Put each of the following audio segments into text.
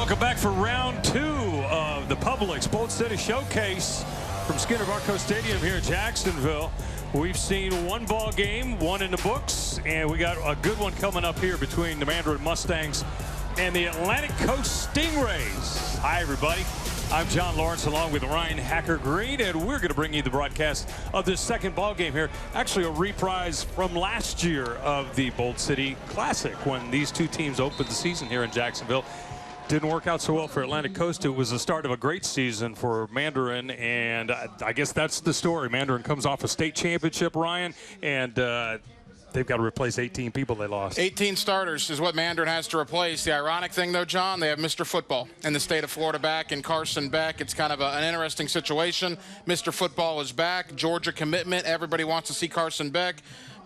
Welcome back for round 2 of the Publix Bolt City Showcase from Skinner Barco Stadium here in Jacksonville. We've seen one ball game, one in the books, and we got a good one coming up here between the Mandarin Mustangs and the Atlantic Coast Stingrays. Hi, everybody. I'm John Lawrence along with Ryan Hacker-Green, and we're going to bring you the broadcast of this second ball game here. Actually, a reprise from last year of the Bolt City Classic when these two teams opened the season here in Jacksonville. Didn't work out so well for Atlantic Coast. It was the start of a great season for Mandarin, and I guess that's the story. Mandarin comes off a state championship, Ryan, and they've got to replace 18 people they lost. 18 starters is what Mandarin has to replace. The ironic thing, though, John, they have Mr. Football in the state of Florida back in Carson Beck. It's kind of an interesting situation. Mr. Football is back. Georgia commitment. Everybody wants to see Carson Beck,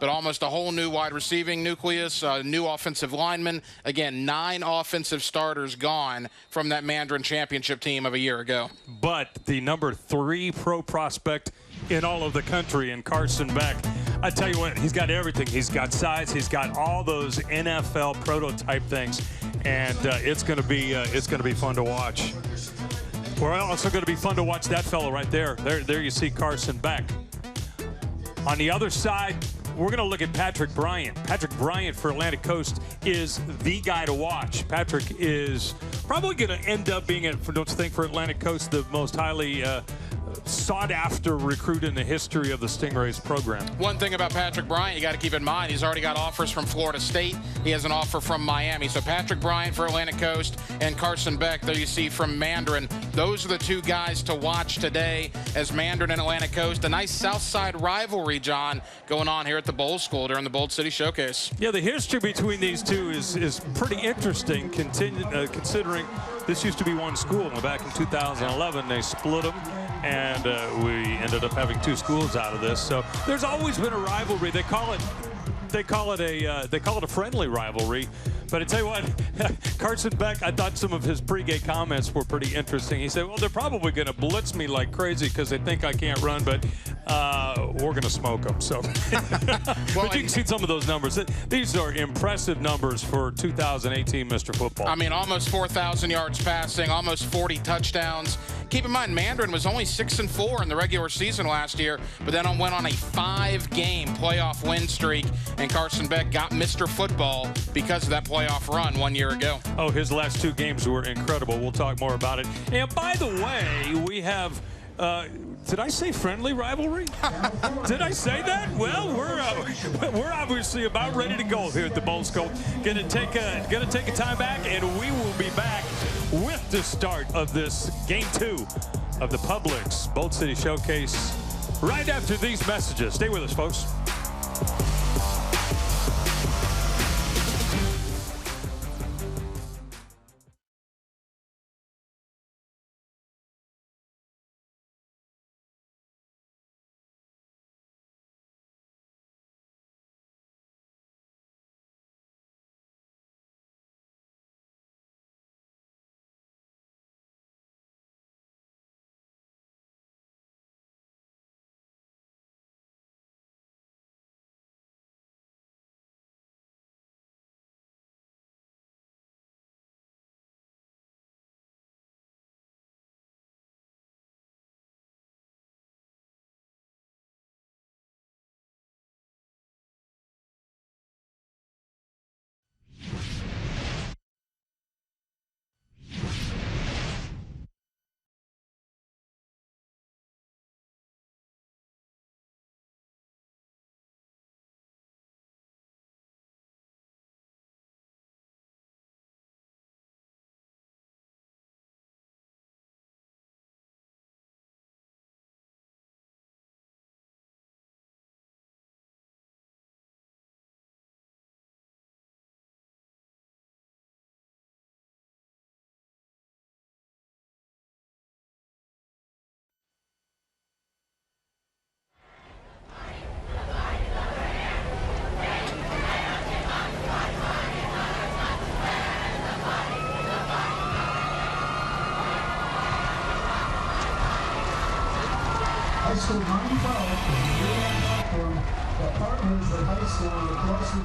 but almost a whole new wide receiving nucleus, new offensive lineman. Again, 9 offensive starters gone from that Mandarin championship team of a year ago. But the number 3 pro prospect in all of the country in Carson Beck, I tell you what, he's got everything. He's got size. He's got all those NFL prototype things, and it's going to be fun to watch. We're also going to be fun to watch that fellow right there. There you see Carson Beck. On the other side, we're going to look at Patrick Bryant. Patrick Bryant for Atlantic Coast is the guy to watch. Patrick is probably going to end up being, don't you think, for Atlantic Coast, the most highly sought-after recruit in the history of the Stingrays program. One thing about Patrick Bryant you got to keep in mind, he's already got offers from Florida State. He has an offer from Miami. So Patrick Bryant for Atlantic Coast and Carson Beck, there you see from Mandarin. Those are the 2 guys to watch today as Mandarin and Atlantic Coast. A nice Southside rivalry, John, going on here at the Bowl School during the Bolt City Showcase. Yeah, the history between these two is pretty interesting, considering this used to be one school. Back in 2011, they split them, and we ended up having 2 schools out of this. So there's always been a rivalry. They call it a friendly rivalry. But I tell you what, Carson Beck, I thought some of his pregame comments were pretty interesting. He said, well, they're probably going to blitz me like crazy because they think I can't run, but we're going to smoke them. So, but you can see some of those numbers. These are impressive numbers for 2018 Mr. Football. I mean, almost 4,000 yards passing, almost 40 touchdowns. Keep in mind, Mandarin was only 6-4 in the regular season last year, but then went on a 5-game playoff win streak, and Carson Beck got Mr. Football because of that playoff run 1 year ago. Oh, his last 2 games were incredible. We'll talk more about it. And by the way, we have, did I say friendly rivalry? Did I say that? Well, we're obviously about ready to go here at the Bowl School. Gonna take a time back, and we will be back with the start of this game 2 of the Publix Bolt City Showcase right after these messages. Stay with us, folks. High School 95 from the partners at high school across the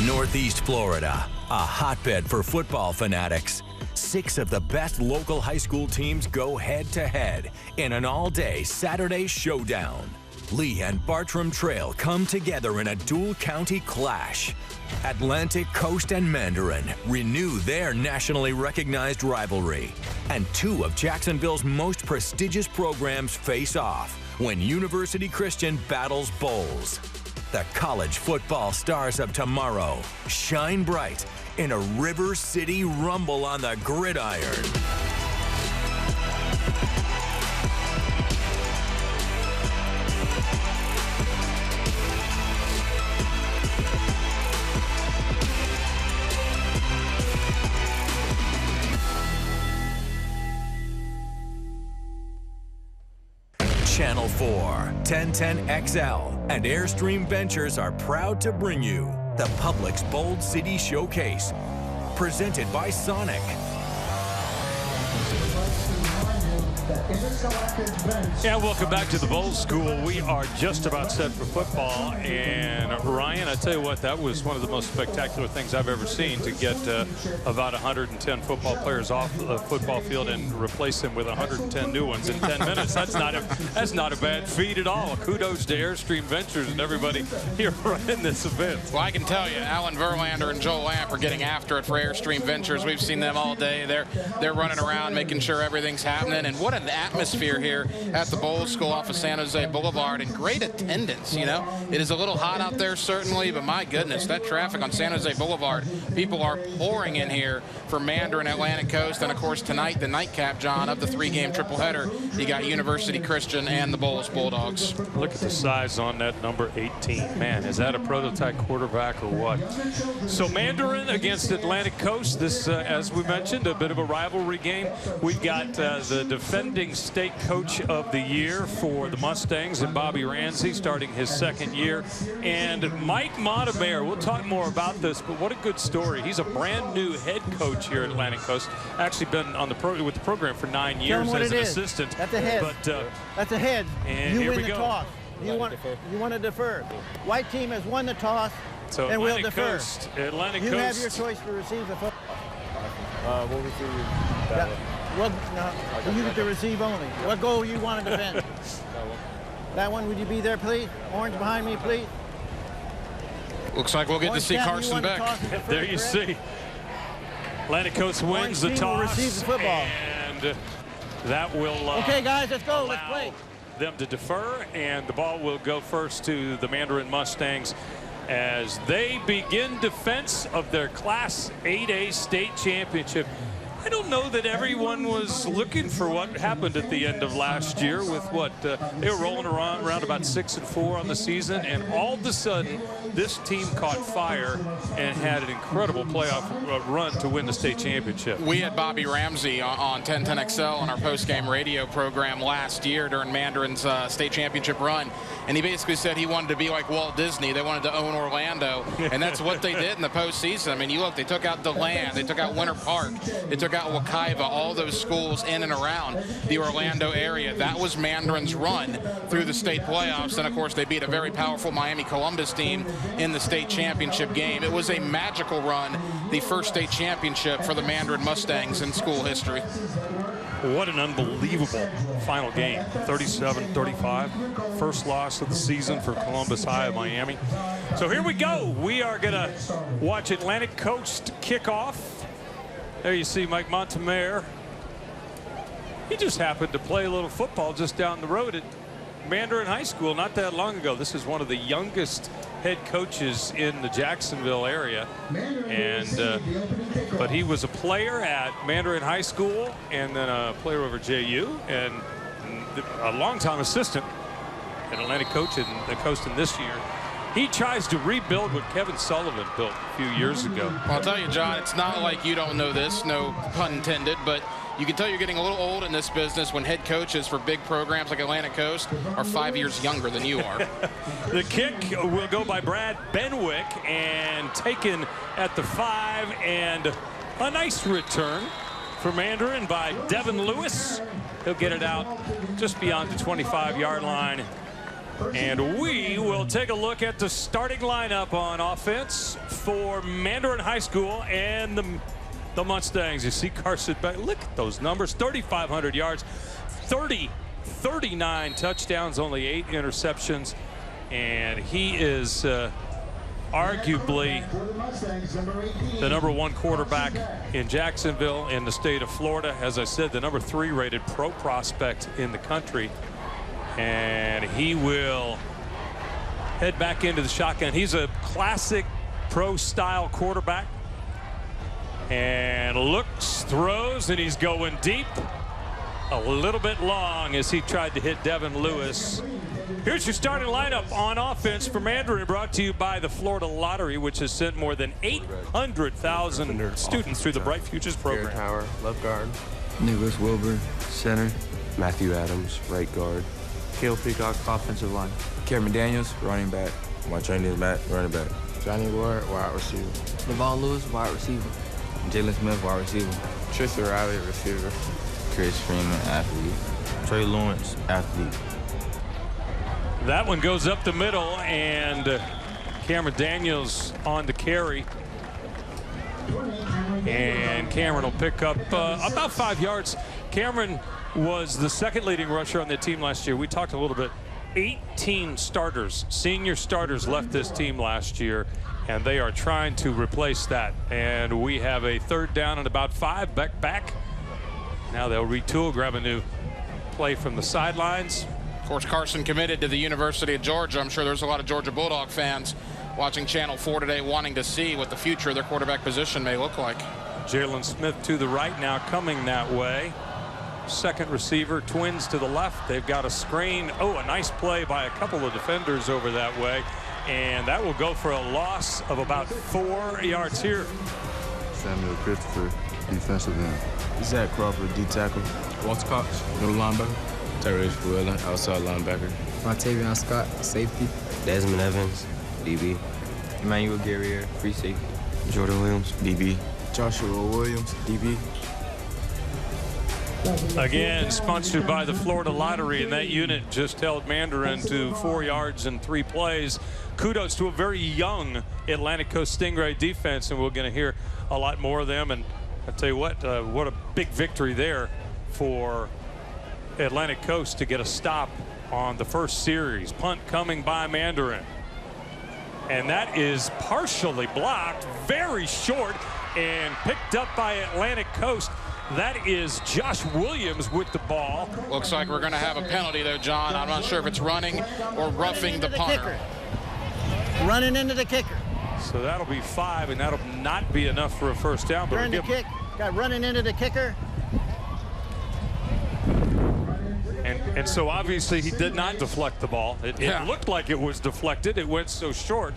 Northeast Florida, a hotbed for football fanatics. 6 of the best local high school teams go head-to-head in an all-day Saturday showdown. Lee and Bartram Trail come together in a dual-county clash. Atlantic Coast and Mandarin renew their nationally recognized rivalry. And 2 of Jacksonville's most prestigious programs face off when University Christian battles Bowls. The college football stars of tomorrow shine bright in a River City rumble on the gridiron. Channel 4, 1010XL, and Airstream Ventures are proud to bring you the Publix Bold City Showcase, presented by Sonic. Yeah, welcome back to the Bowl School. We are just about set for football. And Ryan, I tell you what, that was one of the most spectacular things I've ever seen, to get about 110 football players off the football field and replace them with 110 new ones in 10 minutes. That's not a bad feat at all. Kudos to Airstream Ventures and everybody here running this event. Well, I can tell you, Alan Verlander and Joel Lamp are getting after it for Airstream Ventures. We've seen them all day. They're running around making sure everything's happening. And what an atmosphere here at the Bowl School off of San Jose Boulevard, and great attendance. You know, it is a little hot out there certainly, but my goodness, that traffic on San Jose Boulevard, people are pouring in here for Mandarin, Atlantic Coast, and of course tonight the nightcap, John, of the 3-game triple-header. You got University Christian and the Bowls Bulldogs. Look at the size on that number 18. Man, is that a prototype quarterback or what? So Mandarin against Atlantic Coast. This, as we mentioned, a bit of a rivalry game. We've got the defending state coach of the year for the Mustangs and Bobby Ramsey, starting his 2nd year. And Mike Montemayor, we'll talk more about this, but what a good story. He's a brand new head coach here at Atlantic Coast. Actually been on with the program for 9 years as an assistant. That's a head. But, that's a head. And you win the toss. You want to defer. White team has won the toss, so and Atlantic will defer. Coast, Atlantic you Coast. have your choice to receive the football. We'll receive that one. Well, no, you get to receive only. What goal you want to defend? That one, would you be there, please? Orange behind me, please. Looks like we'll get to see Carson Beck. There you see. Atlantic Coast wins the toss. Receive the football. And that will okay, guys, let's go. Let's play. Them to defer, and the ball will go first to the Mandarin Mustangs as they begin defense of their Class 8A state championship. I don't know that everyone was looking for what happened at the end of last year with what they were rolling around about 6-4 on the season, and all of a sudden this team caught fire and had an incredible playoff run to win the state championship. We had Bobby Ramsey on 1010XL on our post-game radio program last year during Mandarin's state championship run, and he basically said he wanted to be like Walt Disney. They wanted to own Orlando, and that's what they did in the postseason. I mean, you look, they took out DeLand, they took out Winter Park, they took out Wekiva, all those schools in and around the Orlando area. That was Mandarin's run through the state playoffs, and of course they beat a very powerful Miami Columbus team in the state championship game. It was a magical run, the first state championship for the Mandarin Mustangs in school history. What an unbelievable final game, 37-35, first loss of the season for Columbus High of Miami. So here we go. We are going to watch Atlantic Coast kick off. There you see Mike Montemayor. He just happened to play a little football just down the road at Mandarin High School not that long ago. This is one of the youngest head coaches in the Jacksonville area, and but he was a player at Mandarin High School and then a player over JU and a longtime assistant at Atlantic Coast in this year. He tries to rebuild what Kevin Sullivan built a few years ago. Well, I'll tell you, John, it's not like you don't know this, no pun intended, but you can tell you're getting a little old in this business when head coaches for big programs like Atlantic Coast are 5 years younger than you are. The kick will go by Brad Benwick and taken at the 5, and a nice return for Mandarin by Devin Lewis. He'll get it out just beyond the 25-yard line. And we will take a look at the starting lineup on offense for Mandarin High School and the Mustangs. You see Carson Beck. Look at those numbers. 3,500 yards, 39 touchdowns, only 8 interceptions. And he is arguably the #1 quarterback in Jacksonville in the state of Florida. As I said, the #3 rated pro prospect in the country. And he will head back into the shotgun. He's a classic pro style quarterback. And looks, throws, and he's going deep. A little bit long as he tried to hit Devin Lewis. Here's your starting lineup on offense for Mandarin, brought to you by the Florida Lottery, which has sent more than 800,000 students through the Bright Futures program. Tower, left guard. Nicholas Wilbur, center. Matthew Adams, right guard. Cale Peacock, offensive line. Cameron Daniels, running back. My trainer is Matt, running back. Johnny Ward, wide receiver. Devon Lewis, wide receiver. Jalen Smith, wide receiver. Tristan Riley, receiver. Chris Freeman, athlete. Trey Lawrence, athlete. That one goes up the middle, and Cameron Daniels on the carry. And Cameron will pick up about 5 yards. Cameron was the second leading rusher on the team last year. We talked a little bit. 18 starters, senior starters, left this team last year, and they are trying to replace that. And we have a 3rd down and about 5. Back. Now they'll retool, grab a new play from the sidelines. Of course, Carson committed to the University of Georgia. I'm sure there's a lot of Georgia Bulldog fans watching Channel 4 today wanting to see what the future of their quarterback position may look like. Jalen Smith to the right now, coming that way. Second receiver, twins to the left. They've got a screen. Oh, a nice play by a couple of defenders over that way. And that will go for a loss of about 4 yards here. Samuel Christopher, defensive end. Zach Crawford, D tackle. Walter Cox, middle linebacker. Terrence Fuella, outside linebacker. Montavion Scott, safety. Desmond Evans, DB. Emmanuel Guerrier, free safety. Jordan Williams, DB. Joshua Williams, DB. Again, sponsored by the Florida Lottery, and that unit just held Mandarin to 4 yards and 3 plays. Kudos to a very young Atlantic Coast Stingray defense, and we're going to hear a lot more of them. And I tell you what a big victory there for Atlantic Coast to get a stop on the first series. Punt coming by Mandarin. And that is partially blocked, very short, and picked up by Atlantic Coast. That is Josh Williams with the ball. Looks like we're going to have a penalty, though, John. I'm not sure if it's running or roughing the punter. Running into the kicker. So that'll be 5, and that'll not be enough for a first down. But Turn the kick. Got running into the kicker. And so obviously he did not deflect the ball. It looked like it was deflected. It went so short.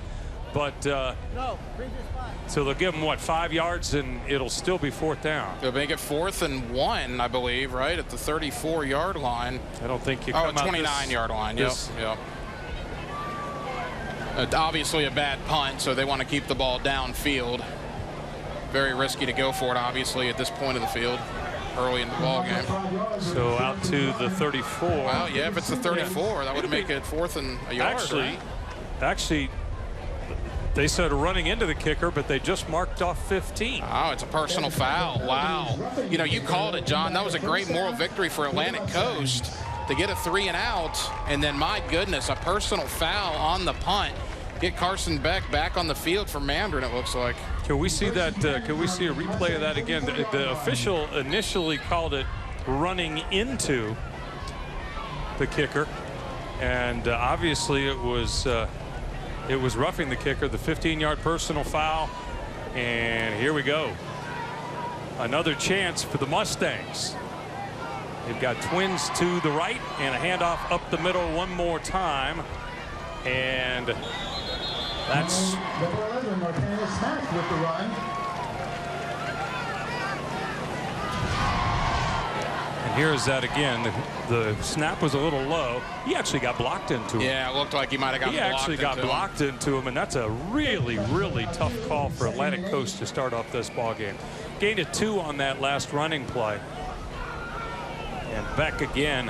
But no, previous 5. So they'll give him, what, 5 yards, and it'll still be 4th down. They'll make it 4th and 1, I believe, right at the 34-yard line. I don't think you come out 29-yard line. Yep. Obviously a bad punt, so they want to keep the ball downfield. Very risky to go for it, obviously, at this point of the field, early in the ball game. So out to the 34. Well, yeah, if it's the 34, that would make it 4th and a yard. Actually, they said running into the kicker, but they just marked off 15. Oh, it's a personal foul. Wow. You know, you called it, John. That was a great moral victory for Atlantic Coast to get a 3 and out. And then, my goodness, a personal foul on the punt. Get Carson Beck back on the field for Mandarin, it looks like. Can we see that? Can we see a replay of that again? The official initially called it running into the kicker. And obviously it was roughing the kicker, the 15-yard personal foul. And here we go. Another chance for the Mustangs. They've got twins to the right and a handoff up the middle one more time. And that's Number 11, Martinez Smack with the run. And here's that again. The snap was a little low. He actually got blocked into him. Yeah, it looked like he might have got blocked into him. He actually got blocked into him, and that's a really, really tough call for Atlantic Coast to start off this ball game. Gained a 2 on that last running play. And Beck again.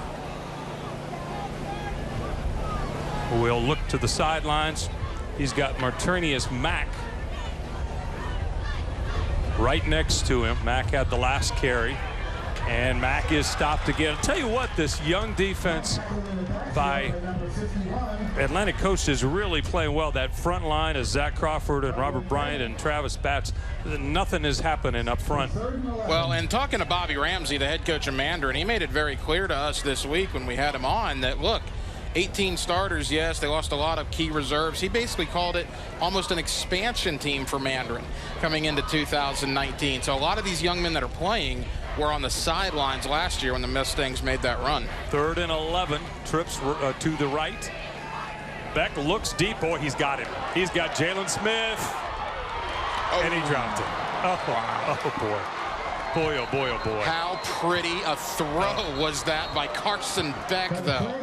will look to the sidelines. He's got Martinius Mack right next to him. Mack had the last carry, and Mack is stopped again. I'll tell you what, this young defense by Atlantic Coast is really playing well. That front line is Zach Crawford and Robert Bryant and Travis Batts. Nothing is happening up front. Well, and talking to Bobby Ramsey, the head coach of Mandarin, he made it very clear to us this week when we had him on that, look, 18 starters, yes, they lost a lot of key reserves. He basically called it almost an expansion team for Mandarin coming into 2019. So a lot of these young men that are playing were on the sidelines last year when the Mustangs made that run. 3rd and 11, trips to the right. Beck looks deep. Boy, he's got him. He's got Jalen Smith. And he dropped it. Oh, wow. Oh, boy. Boy, oh, boy, oh, boy. How pretty a throw was that by Carson Beck, though.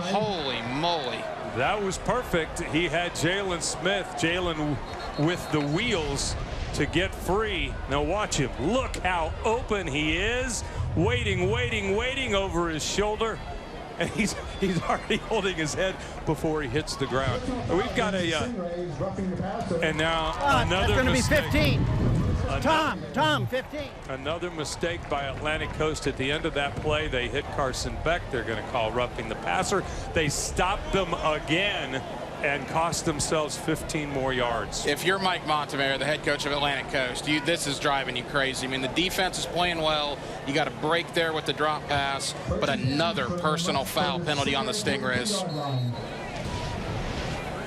Holy moly. That was perfect. He had Jalen Smith. Jalen with the wheels to get free. Now watch him. Look how open he is. Waiting, waiting, waiting over his shoulder. And he's already holding his head before he hits the ground. We've got a and now another that's going to be mistake. 15. Tom, 15. Another mistake by Atlantic Coast at the end of that play. They hit Carson Beck. They're going to call roughing the passer. They stopped them again and cost themselves 15 more yards. If you're Mike Montemayor, the head coach of Atlantic Coast, this is driving you crazy. I mean, the defense is playing well. You got a break there with the drop pass, but another personal foul penalty on the Stingrays.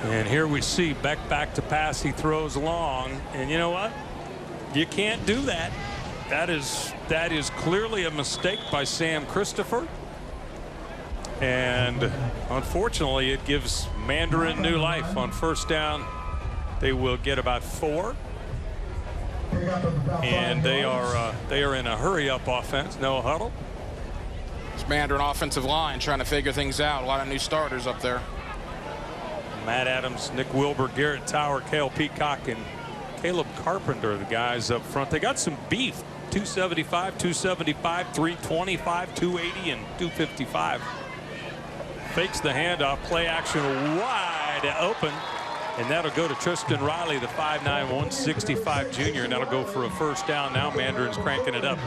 And here we see Beck back to pass. He throws long, and you know what? You can't do that. That is clearly a mistake by Sam Christopher. And unfortunately, it gives Mandarin new life. On 1st down, they will get about 4. And they are in a hurry-up offense, no huddle. It's Mandarin offensive line trying to figure things out. A lot of new starters up there. Matt Adams, Nick Wilbur, Garrett Tower, Cale Peacock, and Caleb Carpenter, the guys up front. They got some beef. 275, 275, 325, 280, and 255. Fakes the handoff, play action wide open, and that'll go to Tristan Riley, the 5'9", 165 junior, and that'll go for a 1st down. Now Mandarin's cranking it up.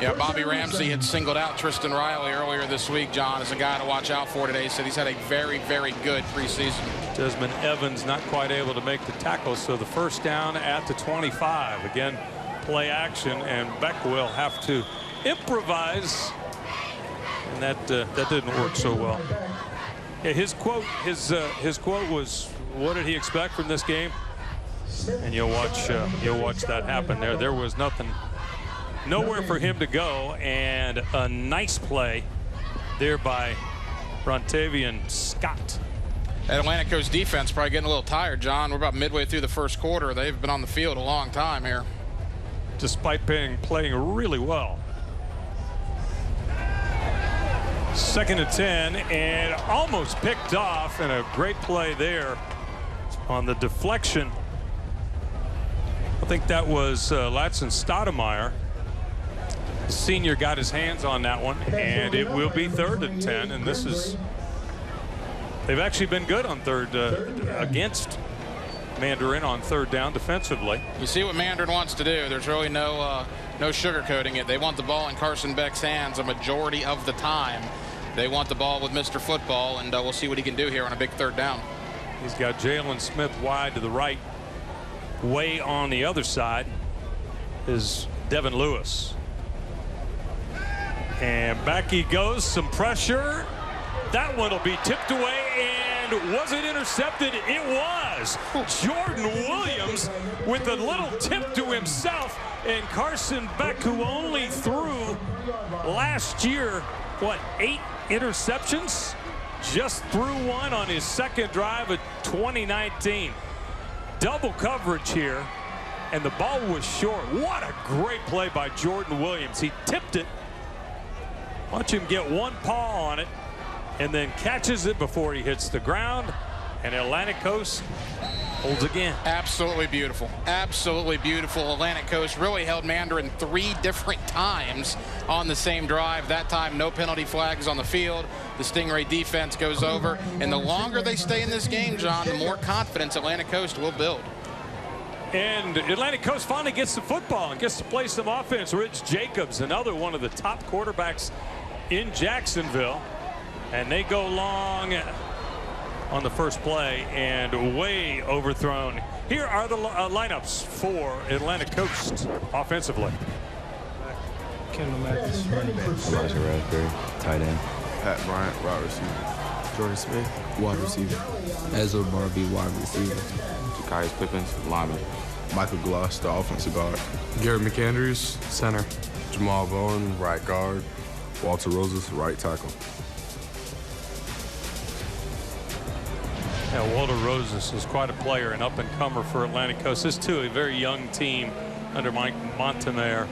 Yeah, Bobby Ramsey had singled out Tristan Riley earlier this week, John, as a guy to watch out for today. He said he's had a very, very good preseason. Desmond Evans not quite able to make the tackle, so the 1st down at the 25. Again, play action, and Beck will have to improvise, and that didn't work so well. Yeah, his quote was, "What did he expect from this game?" And you'll watch that happen there. There was nowhere for him to go, and a nice play there by Rontavian Scott. Atlantic Coast defense probably getting a little tired, John. We're about midway through the 1st quarter. They've been on the field a long time here. Despite playing really well. 2nd and 10, and almost picked off, and a great play there on the deflection. I think that was Latson Stoudemire. The senior got his hands on that one, and it will be 3rd and 10, and this is, they've actually been good on against Mandarin on 3rd down defensively. You see what Mandarin wants to do. There's really no sugarcoating it. They want the ball in Carson Beck's hands a majority of the time. They want the ball with Mr. Football, and we'll see what he can do here on a big 3rd down. He's got Jalen Smith wide to the right. Way on the other side is Devin Lewis. And back he goes, some pressure. That one will be tipped away, and was it intercepted? It was. Jordan Williams with a little tip to himself, and Carson Beck, who only threw last year, what, 8 interceptions? Just threw one on his 2nd drive of 2019. Double coverage here, and the ball was short. What a great play by Jordan Williams. He tipped it. Watch him get one paw on it, and then catches it before he hits the ground, And Atlantic Coast holds again. Absolutely beautiful. Absolutely beautiful. Atlantic Coast really held Mandarin 3 different times on the same drive. That time, no penalty flags on the field. The Stingray defense goes over. And the longer they stay in this game, John, the more confidence Atlantic Coast will build. And Atlantic Coast finally gets the football and gets to play some offense. Rich Jacobs, another one of the top quarterbacks in Jacksonville. And they go long on the first play and way overthrown. Here are the lineups for Atlantic Coast offensively. Kendall Mathis, running back. Elijah Raspberry, tight end. Pat Bryant, wide receiver. Jordan Smith, wide receiver. Ezra Barbie, wide receiver. Ja'Kaius Pippins, lineman. Michael Gloss, the offensive guard. Garrett McAndrews, center. Jamal Bowen, right guard. Walter Rosas, right tackle. Yeah, Walter Rosas is quite a player, an up-and-comer for Atlantic Coast. This, too, a very young team under Mike Montemare.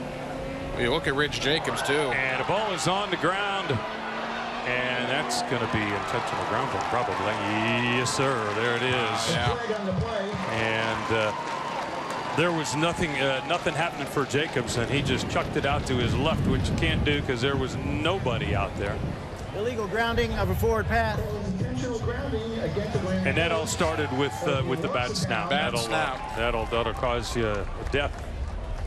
You look at Rich Jacobs, too. And the ball is on the ground. And that's going to be intentional ground ball, probably. Yes, sir. There it is. Yeah. And there was nothing happening for Jacobs, and he just chucked it out to his left, which you can't do because there was nobody out there. Illegal grounding of a forward pass. And that all started with the bad snap. Bad snap. That'll cause you death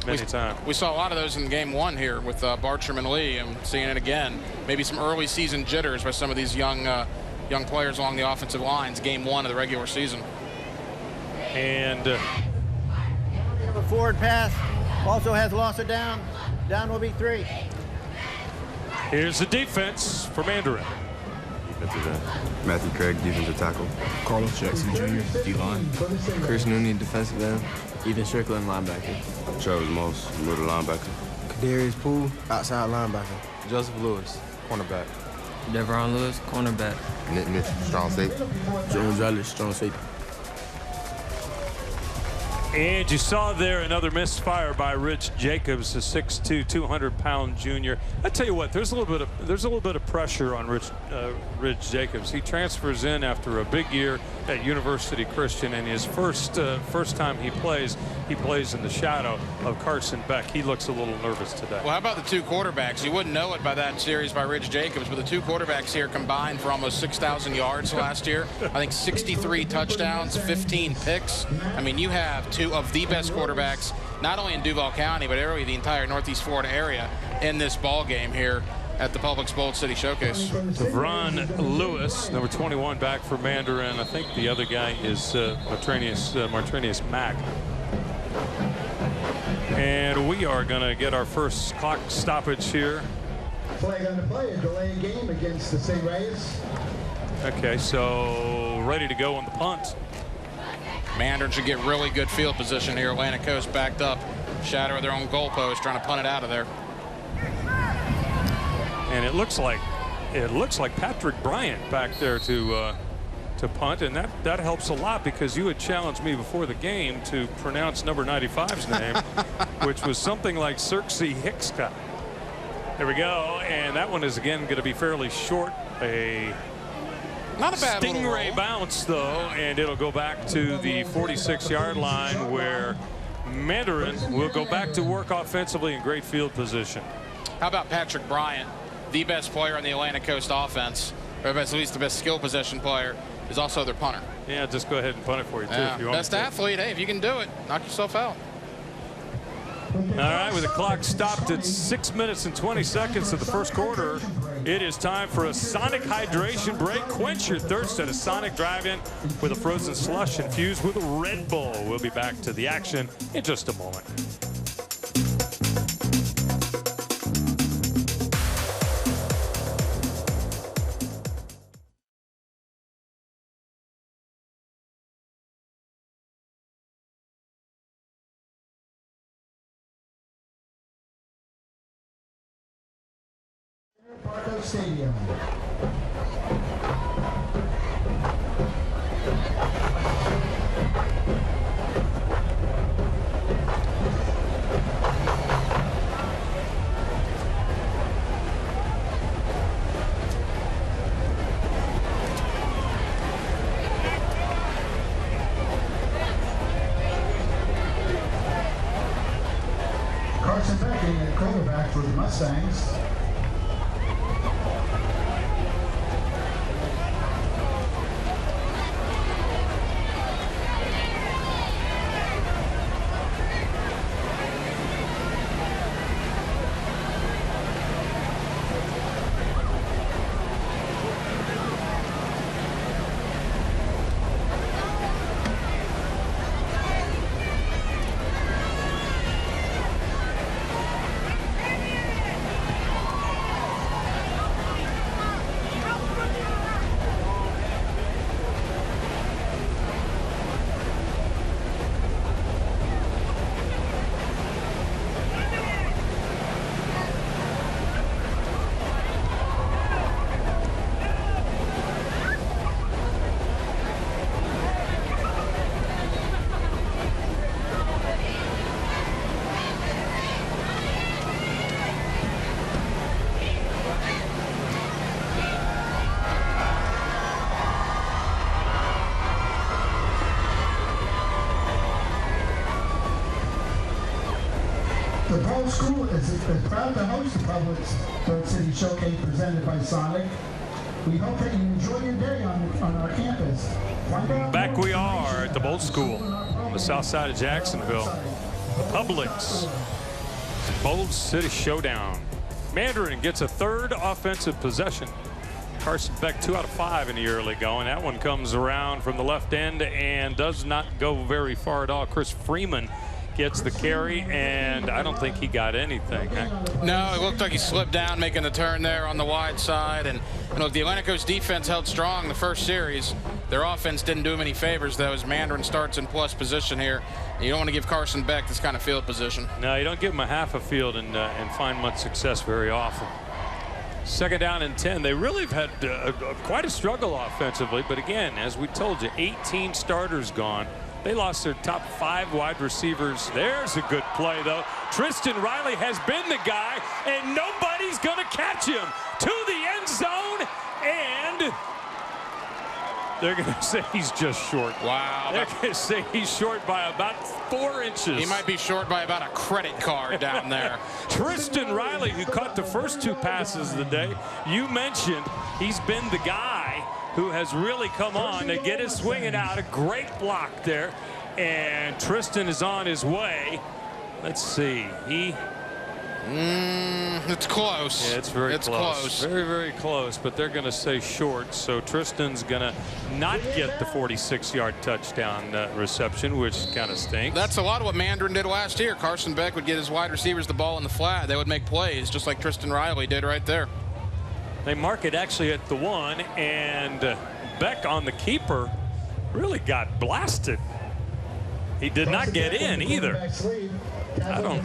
many times. We saw a lot of those in game 1 here with Bartram and Lee. I'm seeing it again. Maybe some early season jitters by some of these young players along the offensive lines. Game 1 of the regular season. And A forward pass. Also has lost it down. Down will be 3. here's the defense for Mandarin. Defensive end. Matthew Craig, defensive tackle. Carlos Jackson Jr., D-line. Chris Nooney, defensive end. Ethan Strickland, linebacker. Travis Moss, middle linebacker. Kadarius Poole, outside linebacker. Joseph Lewis, cornerback. Devron Lewis, cornerback. Nick Mitchell, strong safety. Jones Ellis, strong safety. And you saw there another misfire by Rich Jacobs, a 6'2", 200-pound junior. I tell you what, there's a little bit of pressure on Rich Jacobs. He transfers in after a big year at University Christian, and his first time he plays in the shadow of Carson Beck. He looks a little nervous today. Well, how about the 2 quarterbacks? You wouldn't know it by that series by Rich Jacobs, but the 2 quarterbacks here combined for almost 6,000 yards last year. I think 63 touchdowns, 15 picks. I mean, you have 2 of the best quarterbacks, not only in Duval County, but really the entire Northeast Florida area in this ball game here at the Publix Bold City Showcase. Devron Lewis, number 21, back for Mandarin. I think the other guy is Martrinius Mack. And we are going to get our first clock stoppage here. Flag on the play, a delay game against the St. Reyes. Okay, so ready to go on the punt. Mandarin should get really good field position here. Atlantic Coast backed up, shadow of their own goalpost, trying to punt it out of there. And it looks like Patrick Bryant back there to punt, and that helps a lot because you had challenged me before the game to pronounce number 95's name, which was something like Circe Hickska. There we go, and that one is again going to be fairly short. Not a bad Stingray bounce, though, and it'll go back to the 46-yard line where Mandarin will go back to work offensively in great field position. How about Patrick Bryant, the best player on the Atlantic Coast offense, or at least the best skill possession player, is also their punter. Yeah, just go ahead and punt it for you, too. Yeah. If you want Best athlete, hey, if you can do it, knock yourself out. All right, with the clock stopped at 6 minutes and 20 seconds of the first quarter, it is time for a Sonic hydration break. Quench your thirst at a Sonic drive-in with a frozen slush infused with a Red Bull. We'll be back to the action in just a moment. Parco Stadium. Mustangs. The Pro School is proud to host the Public Sports City Showcase presented by Sonic. We hope that you enjoy your day on our campus. Back we are at the Bolt School on the south side of Jacksonville. The Publix Bolt City Showdown. Mandarin gets a third offensive possession. Carson Beck 2 out of 5 in the early going. That one comes around from the left end and does not go very far at all. Chris Freeman gets the carry, and I don't think he got anything. No, it looked like he slipped down making the turn there on the wide side. And look, the Atlantic Coast defense held strong the first series. Their offense didn't do him any favors, though, as Mandarin starts in plus position here. You don't want to give Carson Beck this kind of field position. No, you don't give him a half a field and find much success very often. Second down and 10. They really have had quite a struggle offensively, but again, as we told you, 18 starters gone. They lost their top 5 wide receivers. There's a good play, though. Tristan Riley has been the guy, and nobody's going to catch him to the end zone, and they're going to say he's just short. Wow. They're going to say he's short by about 4 inches. He might be short by about a credit card down there. Tristan Riley, who caught the first 2 passes of the day, you mentioned he's been the guy who has really come on to get his swinging out. A great block there. And Tristan is on his way. Let's see. It's close. Yeah, it's close. Very, very close. But they're going to say short. So Tristan's going to not get the 46-yard touchdown reception, which kind of stinks. That's a lot of what Mandarin did last year. Carson Beck would get his wide receivers the ball in the flat. They would make plays, just like Tristan Riley did right there. They mark it actually at the 1, and Beck on the keeper really got blasted. He did not get in either. I don't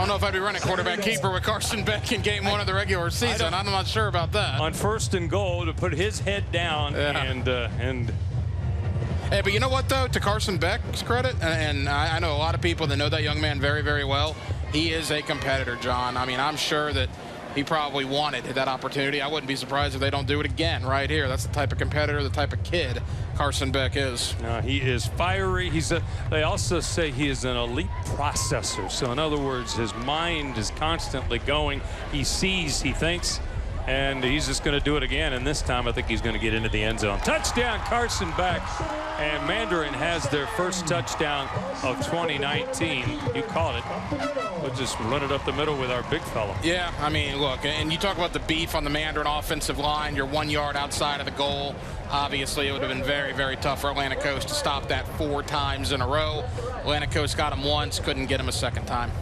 know if I'd be running quarterback keeper with Carson Beck in game 1 of the regular season. I'm not sure about that. On 1st and goal, to put his head down and Hey, but you know what, though, to Carson Beck's credit, and I know a lot of people that know that young man very, very well, he is a competitor, John. I mean, I'm sure that he probably wanted that opportunity. I wouldn't be surprised if they don't do it again right here. That's the type of competitor, the type of kid Carson Beck is. He is fiery. They also say he is an elite processor. So in other words, his mind is constantly going. He sees, he thinks, and he's just going to do it again. And this time I think he's going to get into the end zone. Touchdown, Carson Beck. And Mandarin has their first touchdown of 2019. You called it. We'll just run it up the middle with our big fella. Yeah, I mean, look, and you talk about the beef on the Mandarin offensive line. You're 1 yard outside of the goal. Obviously, it would have been very, very tough for Atlantic Coast to stop that 4 times in a row. Atlantic Coast got him once, couldn't get him a second time.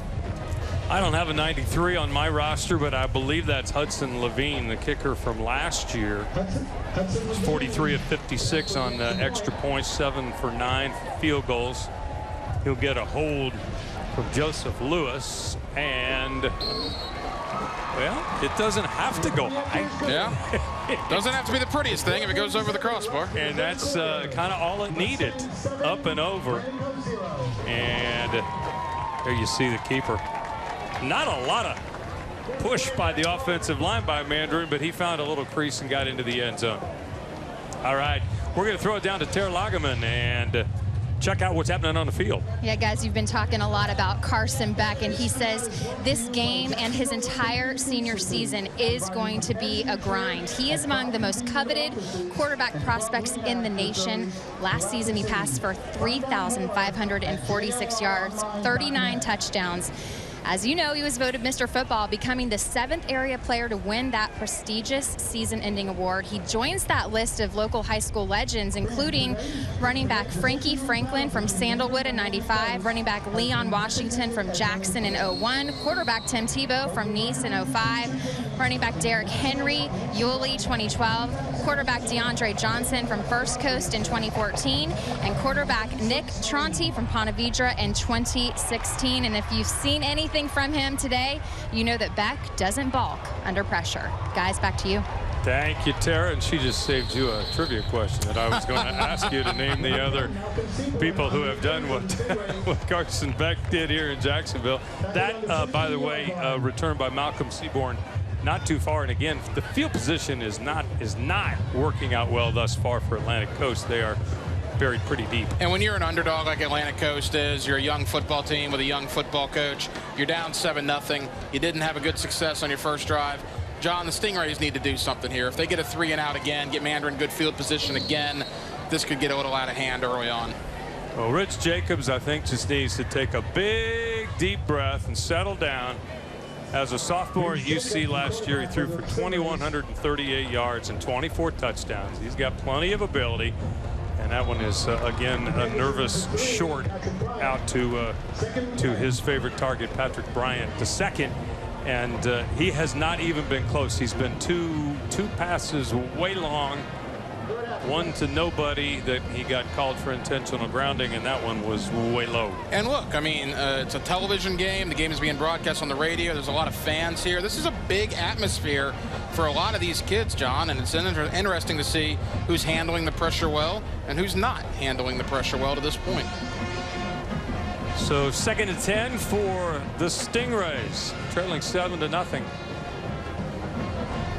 I don't have a 93 on my roster, but I believe that's Hudson Levine, the kicker from last year. 43 of 56 on extra points, 7 for 9 field goals. He'll get a hold from Joseph Lewis, and well, it doesn't have to go high. Yeah, doesn't have to be the prettiest thing if it goes over the crossbar. And that's kind of all it needed, up and over. And there you see the keeper. Not a lot of push by the offensive line by Mandarin, but he found a little crease and got into the end zone. All right, we're going to throw it down to Ter Lagerman, and check out what's happening on the field. Yeah, guys, you've been talking a lot about Carson Beck, and he says this game and his entire senior season is going to be a grind. He is among the most coveted quarterback prospects in the nation. Last season, he passed for 3,546 yards, 39 touchdowns. As you know, he was voted Mr. Football, becoming the 7th area player to win that prestigious season-ending award. He joins that list of local high school legends, including running back Frankie Franklin from Sandalwood in '95, running back Leon Washington from Jackson in '01, quarterback Tim Tebow from Nice in '05, running back Derrick Henry, Yulee 2012, quarterback DeAndre Johnson from First Coast in 2014, and quarterback Nick Tronti from Ponte Vedra in 2016. And if you've seen anything from him today, you know that Beck doesn't balk under pressure. Guys, back to you. Thank you, Tara. And she just saved you a trivia question that I was going to ask you to name the other people who have done what Carson Beck did here in Jacksonville. That, by the way, returned by Malcolm Seaborn not too far. And again, the field position is not working out well thus far for Atlantic Coast. They are buried pretty deep. And when you're an underdog like Atlantic Coast is, you're a young football team with a young football coach, you're down 7-0, you didn't have a good success on your first drive. John, the Stingrays need to do something here. If they get a 3-and-out again, get Mandarin good field position again, this could get a little out of hand early on. Well, Rich Jacobs, I think, just needs to take a big, deep breath and settle down. As a sophomore at UC last year, he threw for 2,138 yards and 24 touchdowns. He's got plenty of ability. And that one is, again, a nervous short out to his favorite target, Patrick Bryant, II. And he has not even been close. He's been two passes way long, one to nobody that he got called for intentional grounding, and that one was way low. And look, I mean, it's a television game. The game is being broadcast on the radio. There's a lot of fans here. This is a big atmosphere for a lot of these kids, John, and it's interesting to see who's handling the pressure well and who's not handling the pressure well to this point. So 2nd and 10 for the Stingrays, trailing 7-0.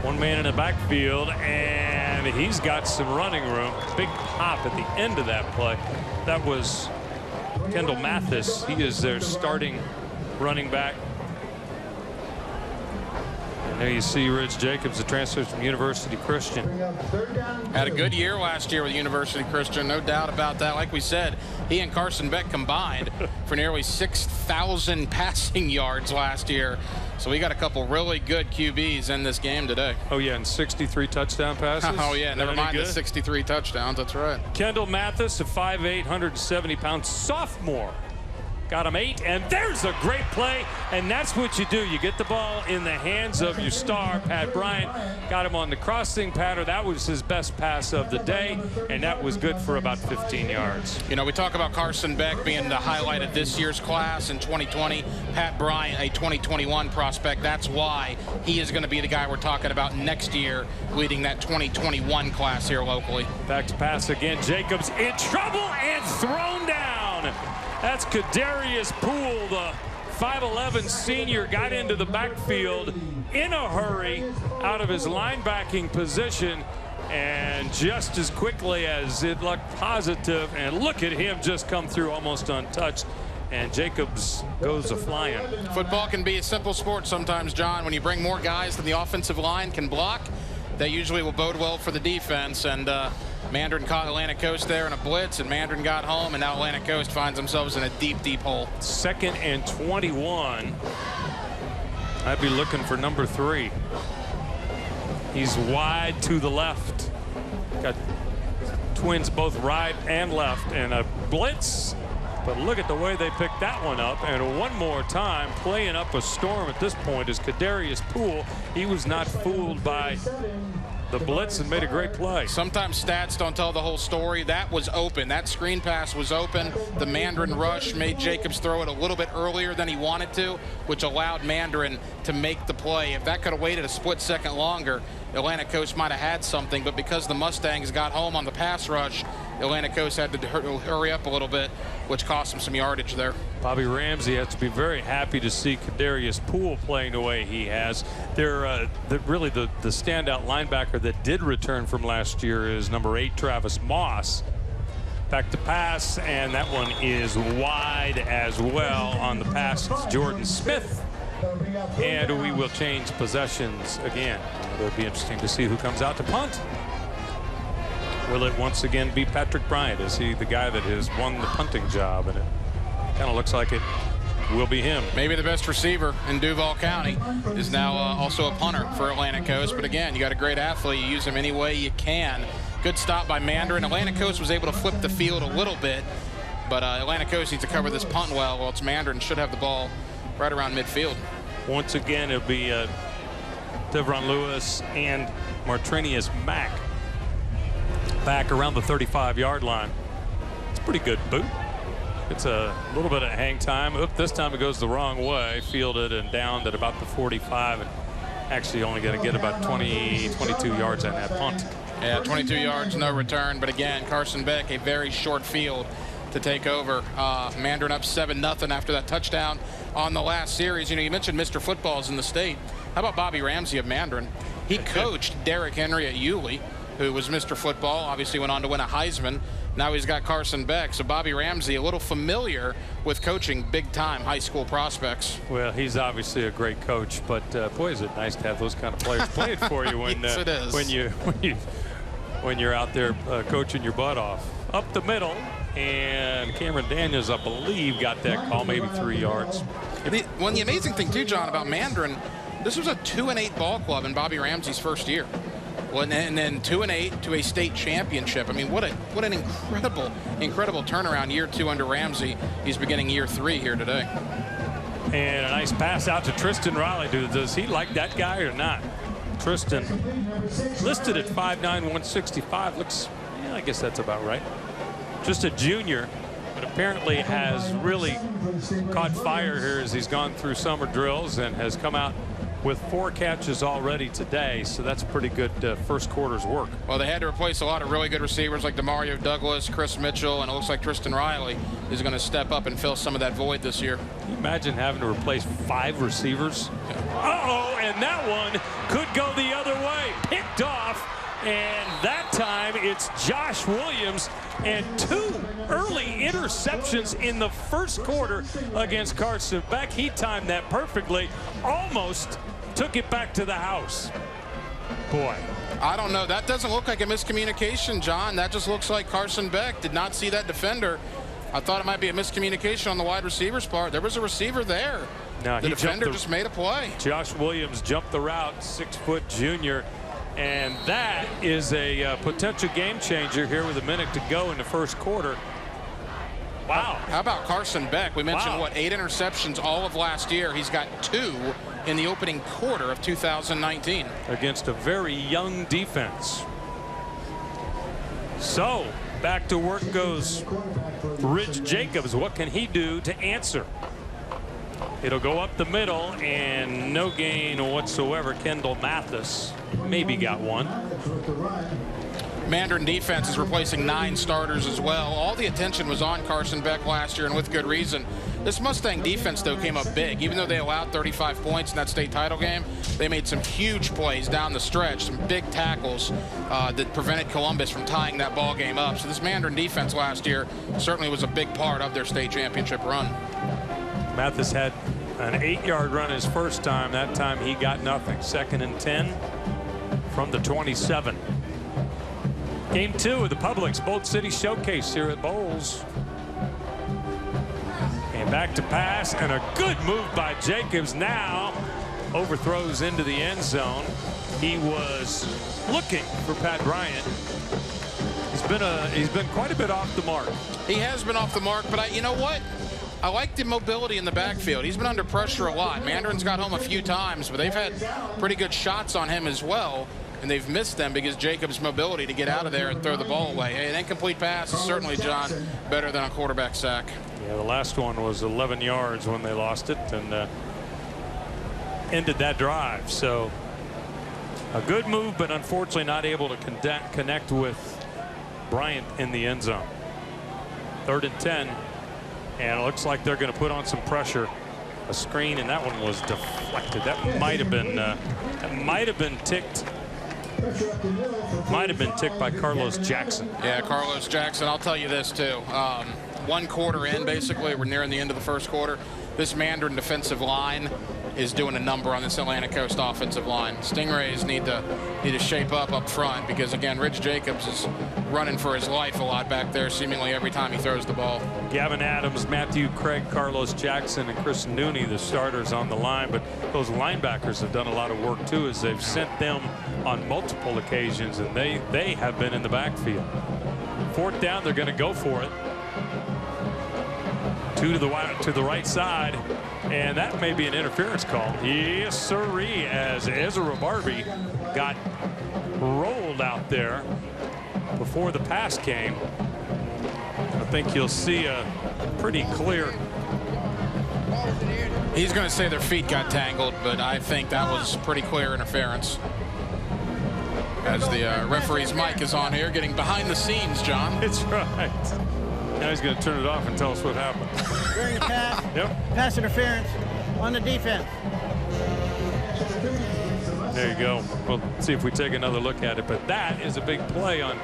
One man in the backfield, and he's got some running room. Big pop at the end of that play. That was Kendall Mathis. He is their starting running back. And there you see Rich Jacobs, the transfer from University Christian. Had a good year last year with University Christian, no doubt about that. Like we said, he and Carson Beck combined for nearly 6,000 passing yards last year. So we got a couple really good QBs in this game today. Oh, yeah, and 63 touchdown passes. Oh, yeah, never mind the 63 touchdowns. That's right. Kendall Mathis, a 5'8", 170-pound sophomore. Got him 8, and there's a great play, and that's what you do. You get the ball in the hands of your star, Pat Bryant. Got him on the crossing pattern. That was his best pass of the day, and that was good for about 15 yards. You know, we talk about Carson Beck being the highlight of this year's class in 2020. Pat Bryant, a 2021 prospect. That's why he is going to be the guy we're talking about next year, leading that 2021 class here locally. Back to pass again. Jacobs in trouble and thrown down. That's Kadarius Poole, the 5'11" senior, got into the backfield in a hurry out of his linebacking position, and just as quickly as it looked positive, and look at him just come through almost untouched, and Jacobs goes a-flying. Football can be a simple sport sometimes, John. When you bring more guys than the offensive line can block, that usually will bode well for the defense, and Mandarin caught Atlantic Coast there in a blitz, and Mandarin got home, and now Atlantic Coast finds themselves in a deep, deep hole. 2nd and 21. I'd be looking for number 3. He's wide to the left. Got twins both right and left, and a blitz. But look at the way they picked that one up. And one more time, playing up a storm at this point is Kadarius Poole. He was not fooled by the blitz and made a great play. Sometimes stats don't tell the whole story. That was open. That screen pass was open. The Mandarin rush made Jacobs throw it a little bit earlier than he wanted to, which allowed Mandarin to make the play. If that could have waited a split second longer, Atlantic Coast might have had something, but because the Mustangs got home on the pass rush, Atlantic Coast had to hurry up a little bit, which cost him some yardage there. Bobby Ramsey has to be very happy to see Kadarius Poole playing the way he has. Really the standout linebacker that did return from last year is number 8, Travis Moss. Back to pass, and that one is wide as well on the pass. It's Jordan Smith. And we will change possessions again. It'll be interesting to see who comes out to punt. Will it once again be Patrick Bryant? Is he the guy that has won the punting job? And it kind of looks like it will be him. Maybe the best receiver in Duval County is now also a punter for Atlantic Coast. But again, you got a great athlete. You use him any way you can. Good stop by Mandarin. Atlantic Coast was able to flip the field a little bit. But Atlantic Coast needs to cover this punt well. Well, it's Mandarin should have the ball right around midfield. Once again, it'll be Devron Lewis and Martrinius Mack back around the 35-yard line. It's a pretty good boot. It's a little bit of hang time. Oop, this time it goes the wrong way. Fielded and downed at about the 45, and actually only going to get about 22 yards on that punt. Yeah, 22 yards, no return. But again, Carson Beck, a very short field to take over. Mandarin up 7-0 after that touchdown on the last series. You know, you mentioned Mr. Football's in the state. How about Bobby Ramsey of Mandarin? He coached Derrick Henry at Yulee, who was Mr. Football, obviously went on to win a Heisman. Now he's got Carson Beck. So Bobby Ramsey, a little familiar with coaching big-time high school prospects. Well, he's obviously a great coach, but boy, is it nice to have those kind of players playing for you when yes, it is. when you're out there coaching your butt off. Up the middle, and Cameron Daniels, I believe, got that call, maybe 3 yards. The amazing thing too, John, about Mandarin, this was a 2-8 ball club in Bobby Ramsey's first year. Well, and then 2-8 to a state championship. I mean, what an incredible turnaround. Year 2 under Ramsey. He's beginning year 3 here today. And a nice pass out to Tristan Riley. Does he like that guy or not? Tristan, listed at 5'9", 165. Looks, yeah, I guess that's about right. Just a junior, but apparently has really caught fire here as he's gone through summer drills and has come out with 4 catches already today, so that's pretty good first quarter's work. Well, they had to replace a lot of really good receivers like DeMario Douglas, Chris Mitchell, and it looks like Tristan Riley is going to step up and fill some of that void this year. Can you imagine having to replace 5 receivers? Uh-oh, and that one could go the other way. Picked off, and that time it's Josh Williams, and 2 early interceptions in the first quarter against Carson Beck. He timed that perfectly, almost took it back to the house. Boy. I don't know. That doesn't look like a miscommunication, John. That just looks like Carson Beck did not see that defender. I thought it might be a miscommunication on the wide receiver's part. There was a receiver there. No, the defender just made a play. Josh Williams jumped the route, 6-foot junior. And that is a potential game changer here with a minute to go in the first quarter. Wow. How about Carson Beck? We mentioned, what, 8 interceptions all of last year. He's got 2 in the opening quarter of 2019. Against a very young defense. So, back to work goes Rich Jacobs. What can he do to answer? It'll go up the middle, and no gain whatsoever. Kendall Mathis maybe got one. Mandarin defense is replacing 9 starters as well. All the attention was on Carson Beck last year, and with good reason. This Mustang defense, though, came up big. Even though they allowed 35 points in that state title game, they made some huge plays down the stretch, some big tackles that prevented Columbus from tying that ball game up. So this Mandarin defense last year certainly was a big part of their state championship run. Mathis had an 8-yard run his first time. That time he got nothing. 2nd and 10 from the 27. Game 2 of the Publix Bolt City Showcase here at Bowles. And back to pass, and a good move by Jacobs. Now overthrows into the end zone. He was looking for Pat Bryant. He's been quite a bit off the mark. He has been off the mark, but you know what? I like the mobility in the backfield. He's been under pressure a lot. Mandarin's got home a few times, but they've had pretty good shots on him as well, and they've missed them because Jacobs' mobility to get out of there and throw the ball away. Hey, an incomplete pass is certainly, John, better than a quarterback sack. Yeah, the last one was 11 yards when they lost it and ended that drive. So a good move, but unfortunately not able to connect with Bryant in the end zone. 3rd and 10. And it looks like they're going to put on some pressure. A screen, and that one was deflected. That might have been ticked Might have been ticked by Carlos Jackson. Yeah, Carlos Jackson. I'll tell you this, too. 1 quarter in, basically. We're nearing the end of the first quarter. This Mandarin defensive line is doing a number on this Atlantic Coast offensive line. Stingrays need to shape up front because, again, Rich Jacobs is running for his life a lot back there, seemingly every time he throws the ball. Gavin Adams, Matthew Craig, Carlos Jackson, and Chris Nooney, the starters on the line. But those linebackers have done a lot of work, too, as they've sent them on multiple occasions, and they have been in the backfield. 4th down, they're going to go for it. 2 to the right side, and that may be an interference call. Yes, sirree, as Ezra Barbie got rolled out there before the pass came. I think you'll see a pretty clear. He's going to say their feet got tangled, but I think that was pretty clear interference. As the referee's mic is on here, getting behind the scenes, John. It's right. Now he's going to turn it off and tell us what happened. During the pass, Yep. pass interference on the defense. There you go. We'll see if we take another look at it. But that is a big play on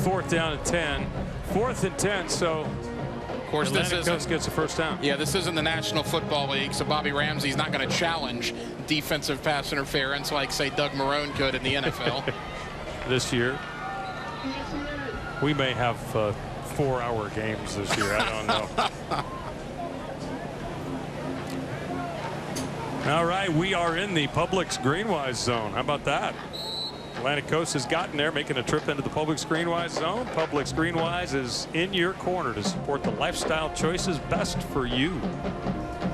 4th down and 10. 4th and 10, so of course Atlantic Coast gets a first down. Yeah, this isn't the National Football League, so Bobby Ramsey's not going to challenge defensive pass interference like, say, Doug Marrone could in the NFL. This year. We may have 4-hour games this year. I don't know. All right, we are in the Publix Greenwise zone. How about that? Atlantic Coast has gotten there, making a trip into the Publix Greenwise zone. Publix Greenwise is in your corner to support the lifestyle choices best for you.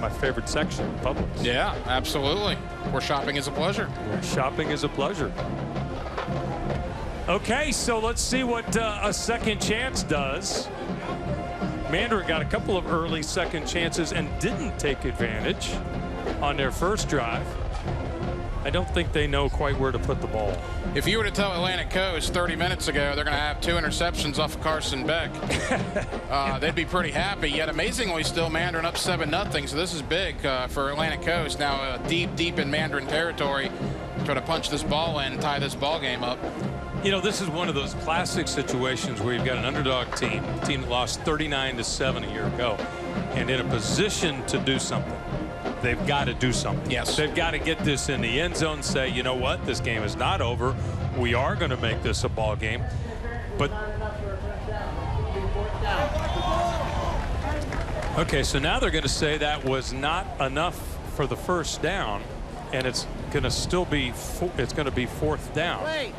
My favorite section, Publix. Yeah, absolutely. Where shopping is a pleasure. Where shopping is a pleasure. Okay, so let's see what a second chance does. Mandarin got a couple of early second chances and didn't take advantage on their first drive. I don't think they know quite where to put the ball. If you were to tell Atlantic Coast 30 minutes ago they're going to have 2 interceptions off of Carson Beck, they'd be pretty happy. Yet amazingly still Mandarin up 7-0. So this is big for Atlantic Coast. Now deep in Mandarin territory, trying to punch this ball in and tie this ball game up. You know, this is one of those classic situations where you've got an underdog team, a team that lost 39-7 a year ago, and in a position to do something. They've got to do something. Yes. They've got to get this in the end zone, say, you know what, this game is not over. We are going to make this a ball game. But okay, so now they're going to say that was not enough for the first down, and it's going to still be 4th down. Wait.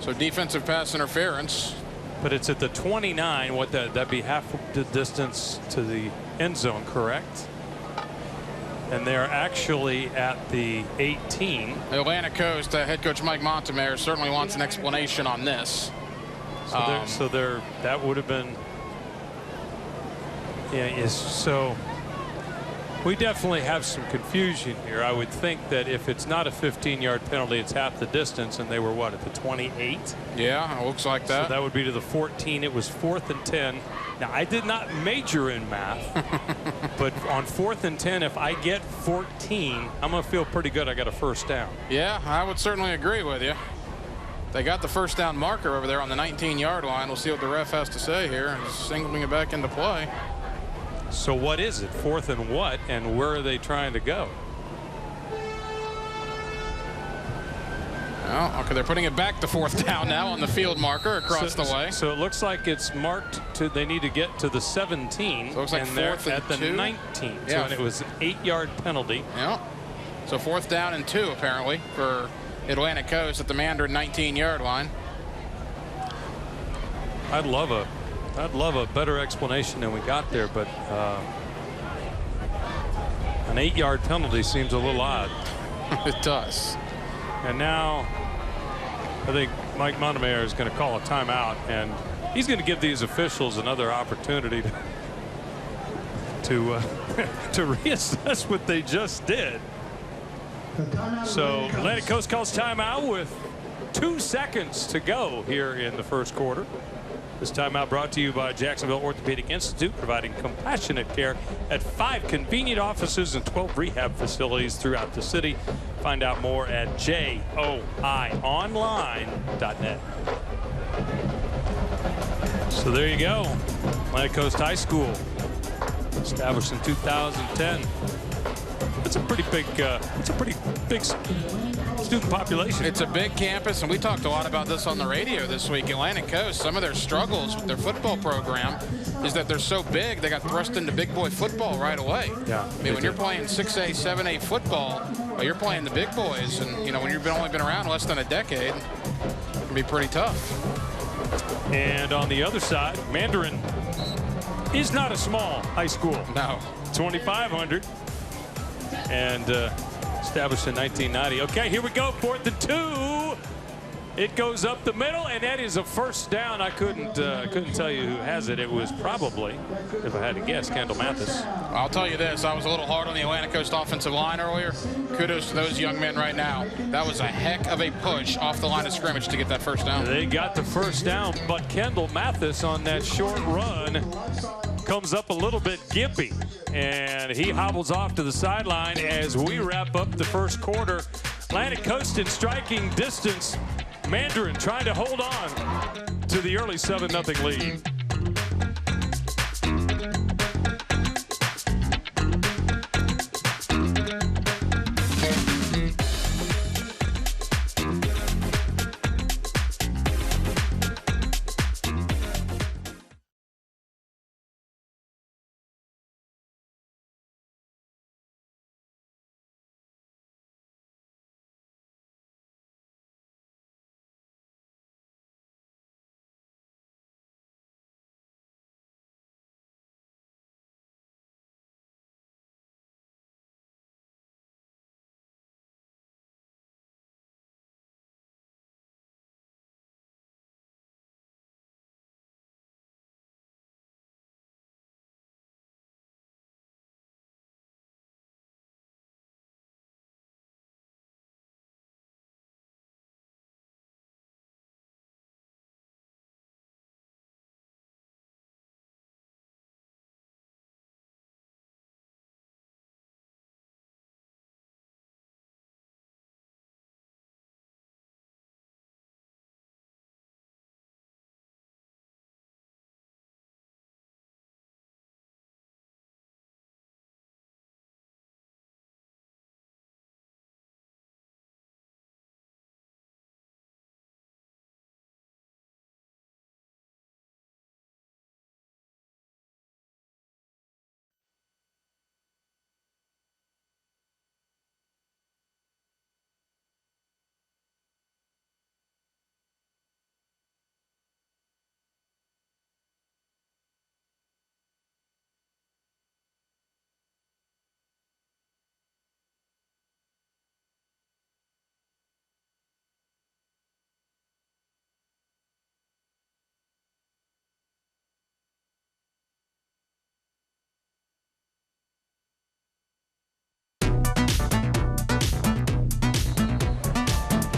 So defensive pass interference. But it's at the 29. What that'd be half the distance to the end zone, correct? And they're actually at the 18. Atlantic Coast head coach Mike Montemare certainly wants an explanation on this. So that would have been. Yeah. So we definitely have some confusion here. I would think that if it's not a 15-yard penalty, it's half the distance, and they were what, at the 28? Yeah, it looks like that. So that would be to the 14. It was 4th and 10. Now, I did not major in math, but on 4th and 10, if I get 14, I'm going to feel pretty good. I got a first down. Yeah, I would certainly agree with you. They got the first down marker over there on the 19-yard line. We'll see what the ref has to say here. He's singling it back into play. So what is it? 4th and what? And where are they trying to go? Oh, okay, they're putting it back to 4th down now on the field marker across the way. So it looks like it's marked to, they need to get to the 17. So it looks like and they're 4th and at the 2. 19. Yeah. So and it was an 8-yard penalty. Yeah. So 4th down and 2 apparently for Atlantic Coast at the Mandarin 19-yard line. I'd love a better explanation than we got there, but an 8-yard penalty seems a little odd. It does. And now I think Mike Montemare is going to call a timeout, and he's going to give these officials another opportunity to reassess what they just did. So Atlantic Coast calls timeout with 2 seconds to go here in the first quarter. This timeout brought to you by Jacksonville Orthopedic Institute, providing compassionate care at 5 convenient offices and 12 rehab facilities throughout the city. Find out more at joionline.net. So there you go. Atlantic Coast High School, established in 2010. It's a pretty big student population. It's a big campus, and we talked a lot about this on the radio this week. Atlantic Coast, some of their struggles with their football program is that they're so big, they got thrust into big boy football right away. Yeah. I mean, when you're playing 6A, 7A football, well, you're playing the big boys, and you know, when you've only been around less than a decade, it can be pretty tough. And on the other side, Mandarin is not a small high school. No. 2,500 and established in 1990. Okay, here we go. 4th and 2. It goes up the middle, and that is a first down. I couldn't tell you who has it. It was probably, if I had to guess, Kendall Mathis. I'll tell you this, I was a little hard on the Atlantic Coast offensive line earlier. Kudos to those young men right now. That was a heck of a push off the line of scrimmage to get that first down. They got the first down, but Kendall Mathis on that short run comes up a little bit gimpy, and he hobbles off to the sideline as we wrap up the first quarter. Atlantic Coast in striking distance. Mandarin trying to hold on to the early 7-0 lead.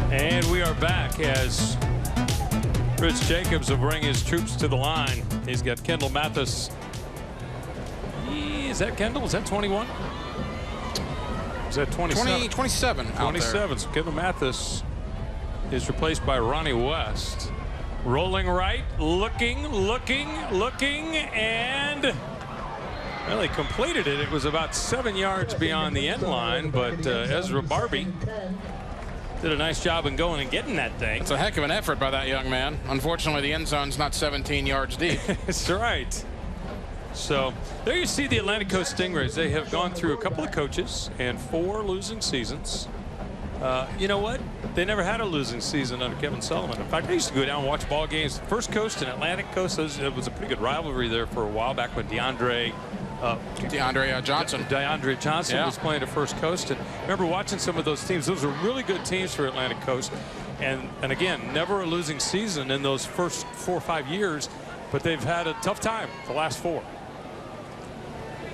And we are back as Rich Jacobs will bring his troops to the line. He's got Kendall Mathis. Is that Kendall? Is that 21? Is that 27? 27. 27. So Kendall Mathis is replaced by Ronnie West. Rolling right, looking, and well, he completed it. It was about 7 yards beyond the end line, but Ezra Barbie did a nice job in going and getting that thing. It's a heck of an effort by that young man. Unfortunately, the end zone's not 17 yards deep. That's right. So there you see the Atlantic Coast Stingrays. They have gone through a couple of coaches and 4 losing seasons. You know what? They never had a losing season under Kevin Sullivan. In fact, I used to go down and watch ball games. First Coast and Atlantic Coast, it was a pretty good rivalry there for a while back when DeAndre Johnson was playing at First Coast. And I remember watching some of those teams. Those were really good teams for Atlantic Coast. And again, never a losing season in those first 4 or 5 years, but they've had a tough time the last 4.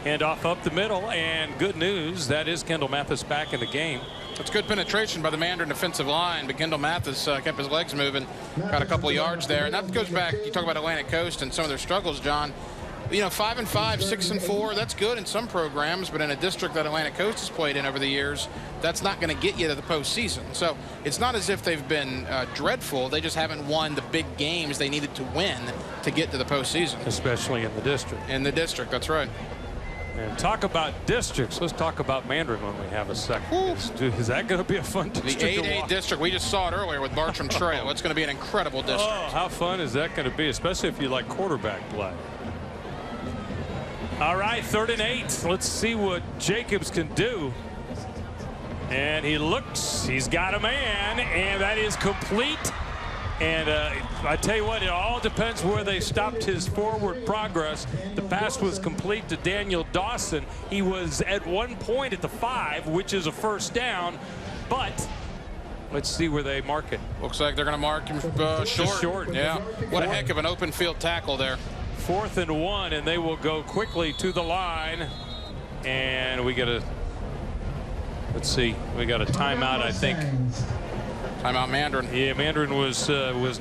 Handoff up the middle, and good news, that is Kendall Mathis back in the game. That's good penetration by the Mandarin defensive line, but Kendall Mathis kept his legs moving, got a couple of yards there. And that goes back, you talk about Atlantic Coast and some of their struggles, John. You know, 5-5, 6-4, that's good in some programs, but in a district that Atlantic Coast has played in over the years, that's not going to get you to the postseason. So it's not as if they've been dreadful. They just haven't won the big games they needed to win to get to the postseason. Especially in the district. In the district, that's right. And talk about districts. Let's talk about Mandarin when we have a second. Is that going to be a fun district? The 8A district, we just saw it earlier with Bartram Trail. It's going to be an incredible district. Oh, how fun is that going to be, especially if you like quarterback play. All right, 3rd and 8. Let's see what Jacobs can do. And he looks, he's got a man, and that is complete. And I tell you what, it all depends where they stopped his forward progress. The pass was complete to Daniel Dawson. He was at one point at the 5, which is a first down, but let's see where they mark it. Looks like they're going to mark him short. Yeah, what a heck of an open field tackle there. 4th and 1, and they will go quickly to the line. And we got a, let's see, we got a timeout, I think. Timeout Mandarin. Yeah, Mandarin was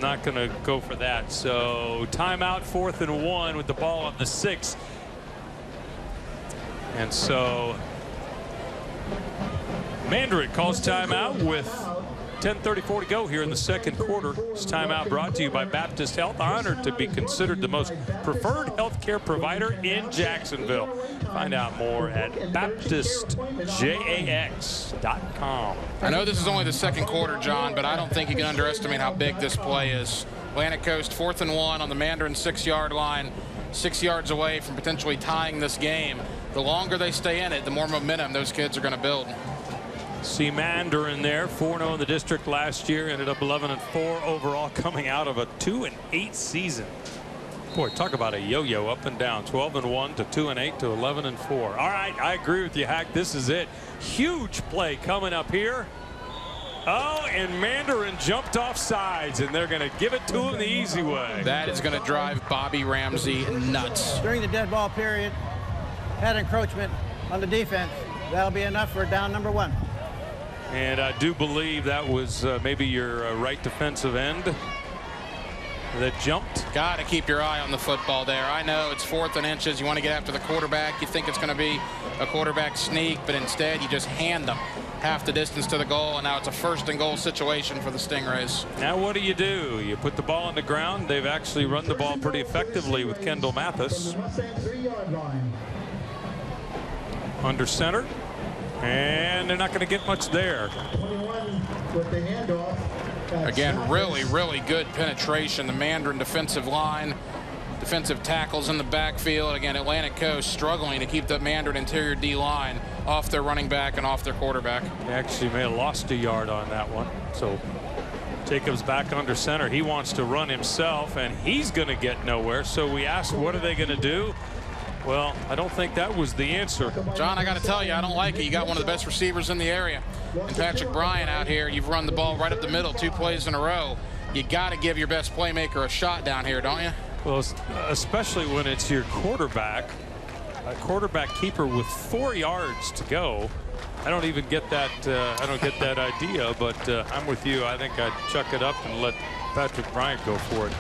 not going to go for that. So timeout, 4th and 1 with the ball on the 6. And so Mandarin calls timeout with 10:34 to go here in the second quarter. This timeout brought to you by Baptist Health, honored to be considered the most preferred healthcare provider in Jacksonville. Find out more at BaptistJax.com. I know this is only the second quarter, John, but I don't think you can underestimate how big this play is. Atlantic Coast 4th and 1 on the Mandarin 6-yard line, 6 yards away from potentially tying this game. The longer they stay in it, the more momentum those kids are going to build. See Mandarin there, 4-0 in the district last year, ended up 11-4 overall coming out of a 2-8 season. Boy, talk about a yo-yo up and down, 12-1 to 2-8 to 11-4. All right, I agree with you, Hack. This is it. Huge play coming up here. Oh, and Mandarin jumped off sides, and they're going to give it to him the easy way. That is going to drive Bobby Ramsey nuts. During the dead ball period, had encroachment on the defense. That'll be enough for down number 1. And I do believe that was maybe your right defensive end that jumped. Got to keep your eye on the football there. I know it's 4th and inches. You want to get after the quarterback. You think it's going to be a quarterback sneak, but instead you just hand them half the distance to the goal, and now it's a 1st and goal situation for the Stingrays. Now what do? You put the ball on the ground. They've actually run the ball pretty effectively with Kendall Mathis. Under center. And they're not going to get much there. Again, really, really good penetration. The Mandarin defensive line, defensive tackles in the backfield. Again, Atlantic Coast struggling to keep the Mandarin interior D line off their running back and off their quarterback. They actually may have lost a yard on that one. So Jacobs back under center. He wants to run himself, and he's going to get nowhere. So we asked, what are they going to do? Well, I don't think that was the answer. John, I got to tell you, I don't like it. You got one of the best receivers in the area. And Patrick Bryan out here, you've run the ball right up the middle 2 plays in a row. You got to give your best playmaker a shot down here, don't you? Well, especially when it's your quarterback, a quarterback keeper with 4 yards to go. I don't even get that. I don't get that idea, but I'm with you. I think I'd chuck it up and let Patrick Bryant go for it.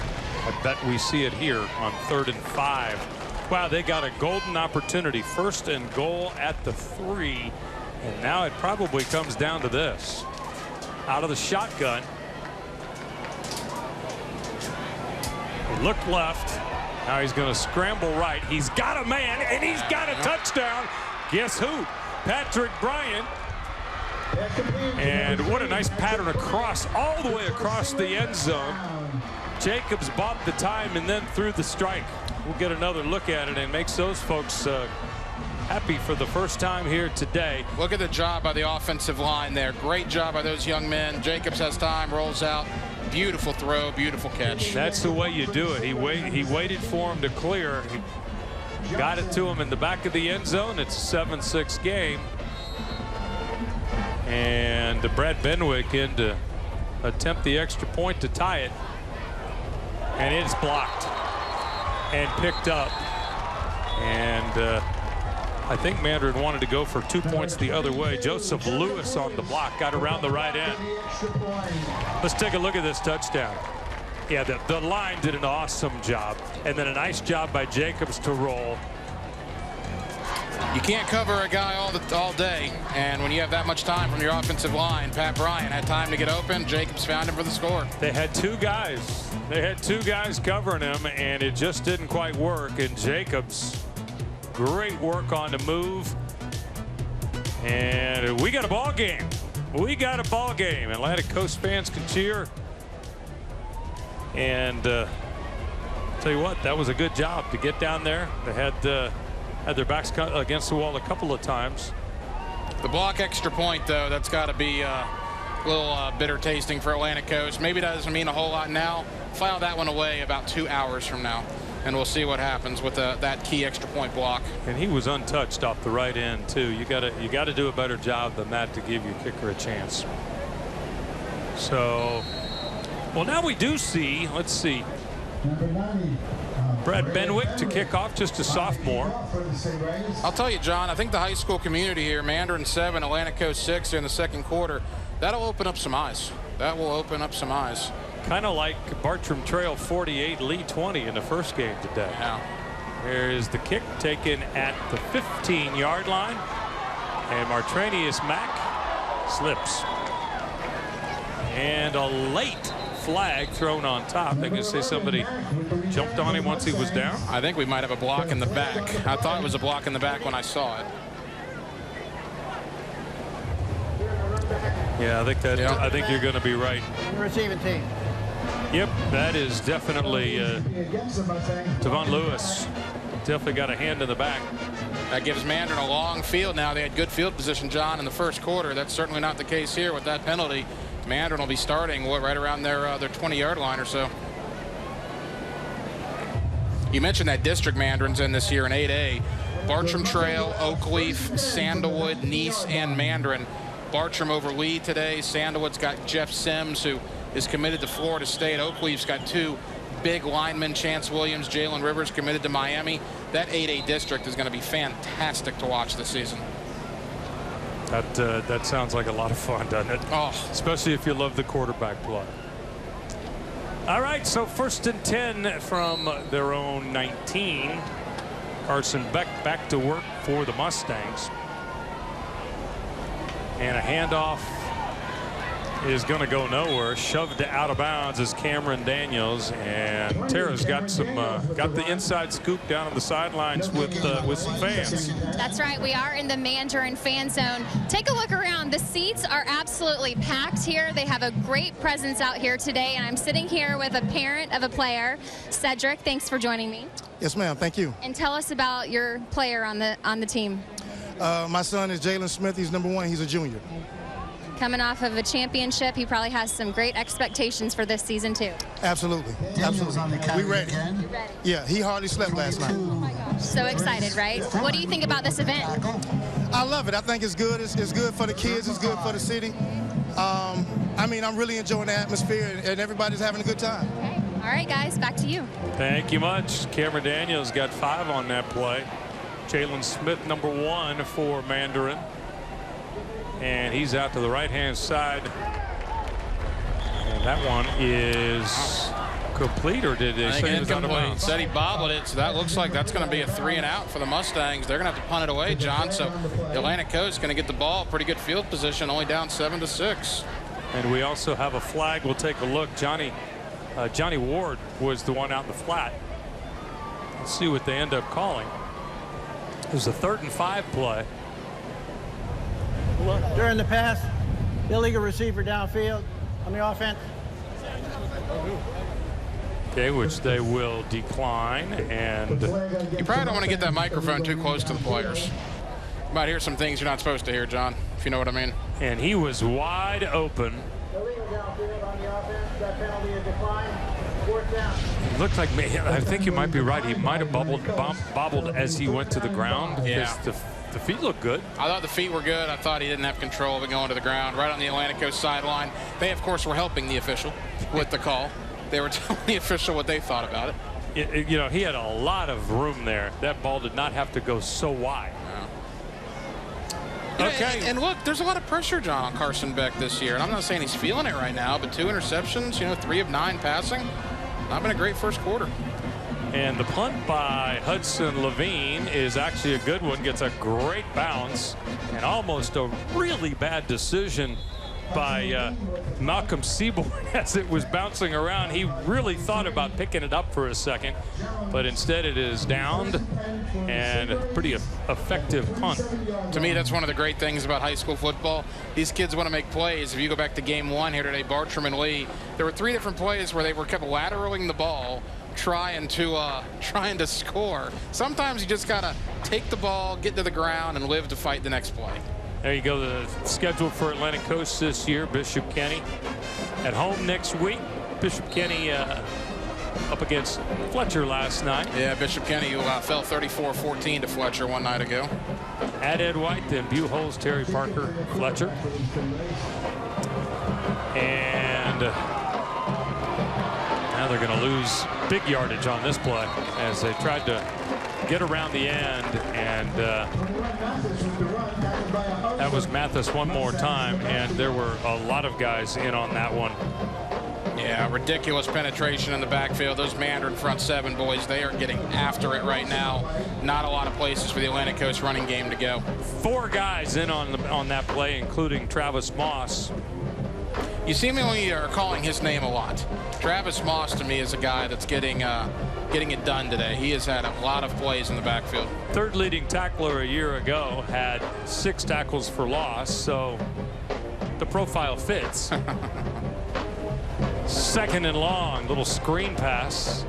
I bet we see it here on 3rd and 5. Wow, they got a golden opportunity. 1st and goal at the 3. And now it probably comes down to this. Out of the shotgun. He looked left. Now he's going to scramble right. He's got a man, and he's got a touchdown. Guess who? Patrick Bryant. And what a nice pattern across, all the way across the end zone. Jacobs bought the time and then threw the strike. We'll get another look at it, and makes those folks happy for the first time here today. Look at the job by the offensive line there. Great job by those young men. Jacobs has time, rolls out. Beautiful throw, beautiful catch. That's the way you do it. He waited for him to clear. He got it to him in the back of the end zone. It's a 7-6 game. And Brad Benwick in to attempt the extra point to tie it. And it's blocked and picked up. And I think Mandarin wanted to go for 2 points the other way. Joseph Lewis on the block, got around the right end. Let's take a look at this touchdown. Yeah, the line did an awesome job, and then a nice job by Jacobs to roll. You can't cover a guy all day, and when you have that much time from your offensive line, Pat Bryant had time to get open. Jacobs found him for the score. They had two guys. They had two guys covering him, and it just didn't quite work. And Jacobs, great work on the move. And we got a ball game. We got a ball game. Atlantic Coast fans can cheer. And tell you what, that was a good job to get down there. They had their backs against the wall a couple of times. The block extra point, though, that's got to be a little bitter tasting for Atlantic Coast. Maybe that doesn't mean a whole lot now. File that one away about 2 hours from now, and we'll see what happens with that key extra point block. And he was untouched off the right end too. You gotta do a better job than that to give your kicker a chance. So, well, now we do see. Let's see. Brad Benwick to kick off, just a sophomore. I'll tell you, John, I think the high school community here, Mandarin 7, Atlantic Coast 6 in the second quarter, that'll open up some eyes. That will open up some eyes. Kind of like Bartram Trail 48, Lee 20 in the first game today. Yeah. There is the kick taken at the 15-yard line. And Martranius Mack slips. And a late flag thrown on top. They can say somebody jumped on him once he was down. I think we might have a block in the back. I thought it was a block in the back when I saw it. Yeah, I think you're going to be right. Receiving team. Yep, that is definitely Tavon Lewis. Definitely got a hand in the back. That gives Mandarin a long field now. They had good field position, John, in the first quarter. That's certainly not the case here with that penalty. Mandarin will be starting right around their 20-yard line or so. You mentioned that district Mandarin's in this year in 8A. Bartram Trail, Oakleaf, Sandalwood, Nice, and Mandarin. Bartram over Lee today. Sandalwood's got Jeff Sims, who is committed to Florida State. Oakleaf's got two big linemen, Chance Williams, Jalen Rivers, committed to Miami. That 8A district is going to be fantastic to watch this season. That sounds like a lot of fun, doesn't it? Oh, especially if you love the quarterback play. All right, so 1st and 10 from their own 19. Carson Beck back to work for the Mustangs. And a handoff is going to go nowhere. Shoved out of bounds is Cameron Daniels, and Tara's got the inside scoop down on the sidelines with some fans. That's right. We are in the Mandarin fan zone. Take a look around. The seats are absolutely packed here. They have a great presence out here today, and I'm sitting here with a parent of a player, Cedric. Thanks for joining me. Yes, ma'am. Thank you. And tell us about your player on the team. My son is Jalen Smith. He's number 1. He's a junior. Coming off of a championship, he probably has some great expectations for this season too. Absolutely. We ready. Yeah, he hardly slept last night. Oh my gosh, so excited, right? What do you think about this event? I love it. I think it's good. It's good for the kids. It's good for the city. I mean, I'm really enjoying the atmosphere, and everybody's having a good time. Okay. All right, guys, back to you. Thank you much. Cameron Daniels got 5 on that play. Jalen Smith, number 1 for Mandarin. And he's out to the right-hand side. And that one is complete, or did they say it was out of bounds? Said he bobbled it, so that looks like that's going to be a 3-and-out for the Mustangs. They're going to have to punt it away, John. So the Atlantic Coast is going to get the ball. Pretty good field position, only down 7-6. And we also have a flag. We'll take a look. Johnny Ward was the one out in the flat. Let's see what they end up calling. It was a 3rd and 5 play. During the pass, illegal receiver downfield on the offense. Okay, which they will decline. And you probably don't want to get that microphone too close to the players. You might hear some things you're not supposed to hear, John, if you know what I mean. And he was wide open. Illegal downfield on the offense. That penalty is declined. 4th down. It looked like, I think you might be right. He might have bobbled as he went to the ground. Yeah. The feet look good. I thought the feet were good. I thought he didn't have control of it going to the ground right on the Atlantic Coast sideline. They, of course, were helping the official with the call. They were telling the official what they thought about it. You know, he had a lot of room there. That ball did not have to go so wide. Okay. And look, there's a lot of pressure, John, on Carson Beck this year. And I'm not saying he's feeling it right now, but 2 interceptions, 3 of 9 passing. Not been a great first quarter. And the punt by Hudson Levine is actually a good one. Gets a great bounce and almost a really bad decision by Malcolm Seaborn as it was bouncing around. He really thought about picking it up for a second, but instead it is downed, and a pretty effective punt. To me, that's one of the great things about high school football. These kids want to make plays. If you go back to game 1 here today, Bartram and Lee, there were 3 different plays where they were kept lateraling the ball, trying to score. Sometimes you just gotta take the ball, get to the ground, and live to fight the next play. There you go. The schedule for Atlantic Coast this year: Bishop Kenny at home next week. Bishop Kenny up against Fletcher last night. Yeah, Bishop Kenny who fell 34-14 to Fletcher one night ago. At Ed White, then Buchholz, Terry Parker, Fletcher. And now they're going to lose big yardage on this play as they tried to get around the end, and that was Mathis one more time, and there were a lot of guys in on that one. Yeah, ridiculous penetration in the backfield. Those Mandarin front 7 boys, they are getting after it right now. Not a lot of places for the Atlantic Coast running game to go. 4 guys in on that play, including Travis Moss. You seemingly are calling his name a lot. Travis Moss, to me, is a guy that's getting it done today. He has had a lot of plays in the backfield. 3rd leading tackler a year ago, had 6 tackles for loss, so the profile fits. 2nd and long, little screen pass,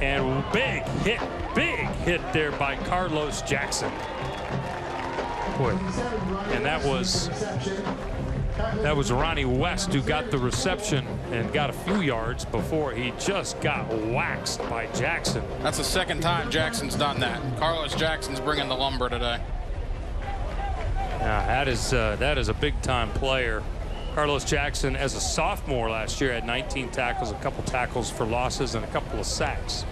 and big hit there by Carlos Jackson. Boy, and that was Ronnie West who got the reception and got a few yards before he just got waxed by Jackson. That's the 2nd time Jackson's done that. Carlos Jackson's bringing the lumber today. Yeah, that is a big-time player. Carlos Jackson, as a sophomore last year, had 19 tackles, a couple tackles for losses, and a couple of sacks.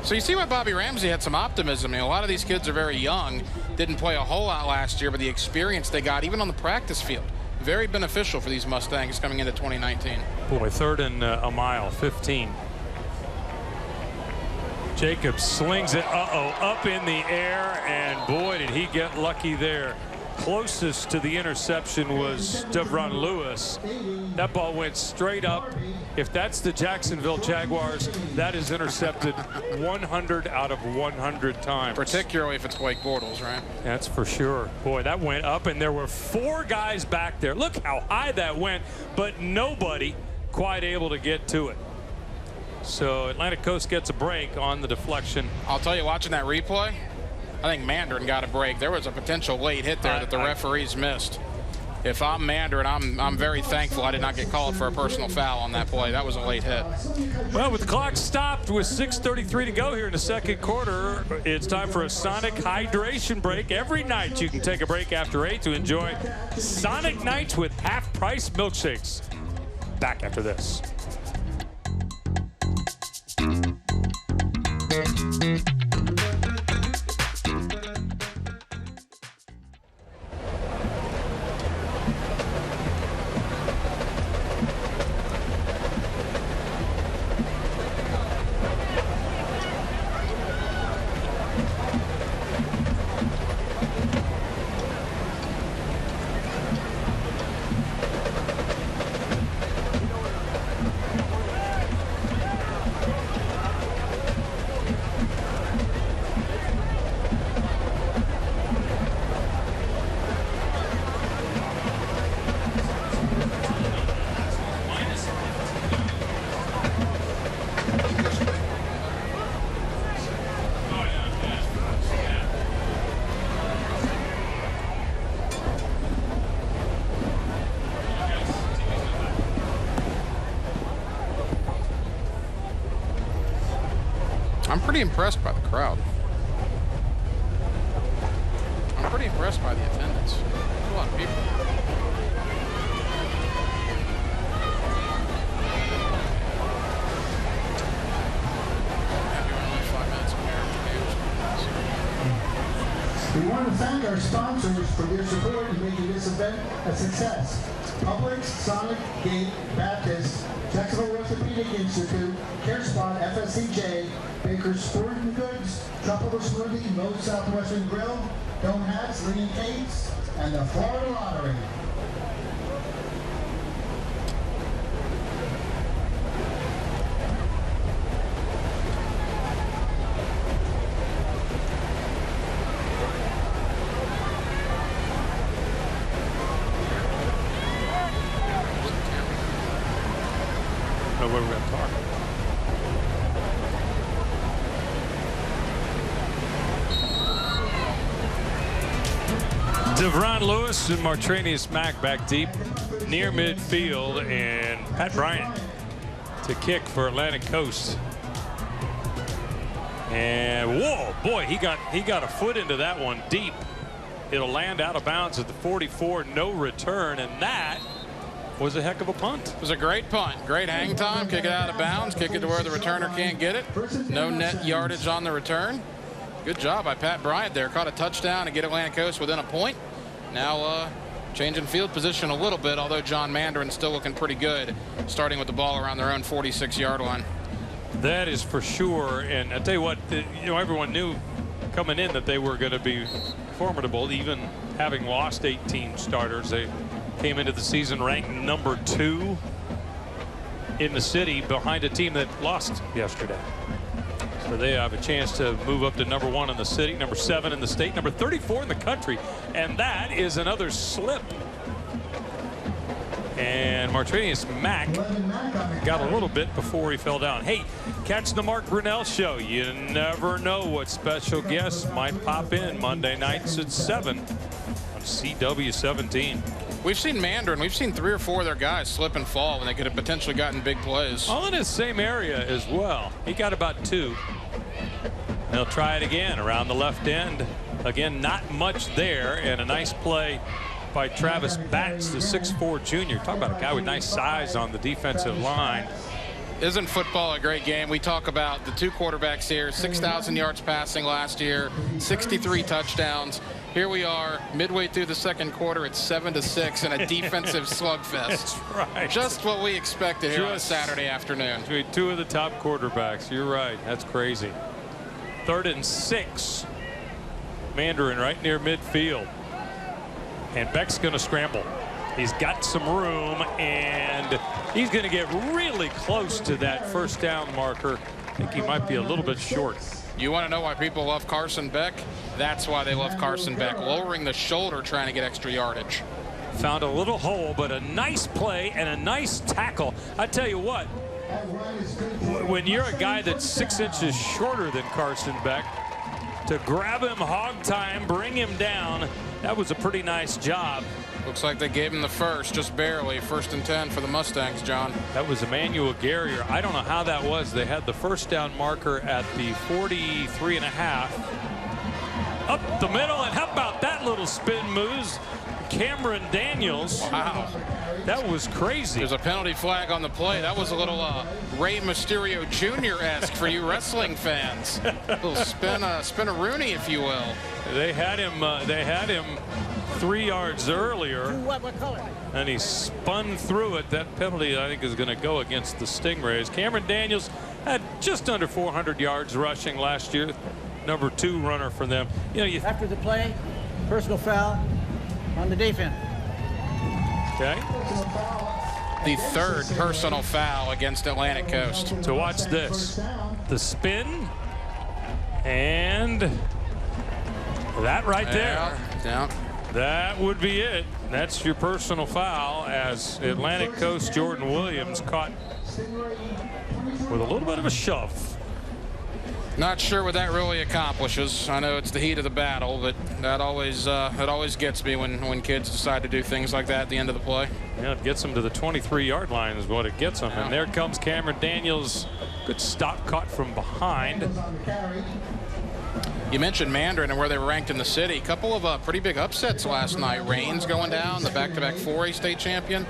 So you see why Bobby Ramsey had some optimism. A lot of these kids are very young, didn't play a whole lot last year, but the experience they got, even on the practice field, very beneficial for these Mustangs coming into 2019. Boy, 3rd and a mile, 15. Jacobs slings it, up in the air, and boy, did he get lucky there. Closest to the interception was Devron Lewis. That ball went straight up. If that's the Jacksonville Jaguars, that is intercepted 100 out of 100 times. Particularly if it's Blake Bortles, right? That's for sure. Boy, that went up, and there were 4 guys back there. Look how high that went, but nobody quite able to get to it. So Atlantic Coast gets a break on the deflection. I'll tell you, watching that replay, I think Mandarin got a break. There was a potential late hit there that the referees missed. If I'm Mandarin, I'm very thankful I did not get called for a personal foul on that play. That was a late hit. Well, with the clock stopped with 6:33 to go here in the 2nd quarter, it's time for a Sonic hydration break. Every night you can take a break after 8 to enjoy Sonic Nights with half-price milkshakes. Back after this. I'm pretty impressed by the crowd. I'm pretty impressed by the attendance. There's a lot of people. We want to thank our sponsors for their support in making this event a success. Publix, Sonic, Gate, Baptist, Jacksonville Orthopedic Institute, CareSpot, FSCJ, Baker's Sporting Goods, Tropical Smoothie, Lowe's Southwestern Grill, Dome Hats, Lee & Kate's, and the Florida Lottery. What we're going to talk about. Devron Lewis and Martrainius Mack back deep near midfield, and Pat Bryant to kick for Atlantic Coast. And whoa, boy, he got a foot into that one deep. It'll land out of bounds at the 44, no return, and that was a heck of a punt. It was a great punt. Great hang time. Kick it out of bounds. Kick it to where the returner can't get it. No net yardage on the return. Good job by Pat Bryant there. Caught a touchdown to get Atlantic Coast within a point. Now changing field position a little bit, although John Mandarin still looking pretty good, starting with the ball around their own 46-yard line. That is for sure. And I tell you what, you know, everyone knew coming in that they were going to be formidable, even having lost 18 starters. They came into the season ranked number 2 in the city behind a team that lost yesterday. So they have a chance to move up to number 1 in the city, number 7 in the state, number 34 in the country. And that is another slip. And Martrainius Mack got a little bit before he fell down. Hey, catch the Mark Brunell Show. You never know what special guests might pop in Monday nights at 7 on CW 17. We've seen Mandarin. We've seen 3 or 4 of their guys slip and fall when they could have potentially gotten big plays. All in his same area as well. He got about 2. They'll try it again around the left end. Again, not much there, and a nice play by Travis Batts, the 6'4" junior. Talk about a guy with nice size on the defensive line. Isn't football a great game? We talk about the 2 quarterbacks here, 6,000 yards passing last year, 63 touchdowns. Here we are midway through the second quarter. It's 7-6 in a defensive slugfest. That's right. Just what we expected here on a Saturday afternoon. Between 2 of the top quarterbacks. You're right. That's crazy. 3rd and 6. Mandarin right near midfield. And Beck's going to scramble. He's got some room, and he's going to get really close to that first down marker. I think he might be a little bit short. You want to know why people love Carson Beck? That's why they love Carson Beck. Lowering the shoulder, trying to get extra yardage. Found a little hole, but a nice play and a nice tackle. I tell you what, when you're a guy that's 6 inches shorter than Carson Beck, to grab him hog time, bring him down, that was a pretty nice job. Looks like they gave him the first, just barely. 1st and 10 for the Mustangs, John. That was Emmanuel Guerrier. I don't know how that was. They had the first down marker at the 43.5. Up the middle, and how about that little spin moves? Cameron Daniels. Wow. That was crazy. There's a penalty flag on the play. That was a little Rey Mysterio Jr.-esque for you wrestling fans. A little spin-a-rooney, if you will. They had him 3 yards earlier. What color? And he spun through it. That penalty, I think, is going to go against the Stingrays. Cameron Daniels had just under 400 yards rushing last year. Number 2 runner for them. You know, after the play, personal foul on the defense. Okay. The 3rd personal foul against Atlantic Coast. To watch this. The spin. And that right there. Yeah. That would be it. That's your personal foul, as Atlantic Coast Jordan Williams caught with a little bit of a shove. Not sure what that really accomplishes. I know it's the heat of the battle, but that always gets me when kids decide to do things like that at the end of the play. Yeah, it gets them to the 23-yard line is what it gets them. And there comes Cameron Daniels. Good stop, caught from behind. You mentioned Mandarin and where they were ranked in the city. A couple of pretty big upsets last night. Reigns going down, the back-to-back 4A state champion.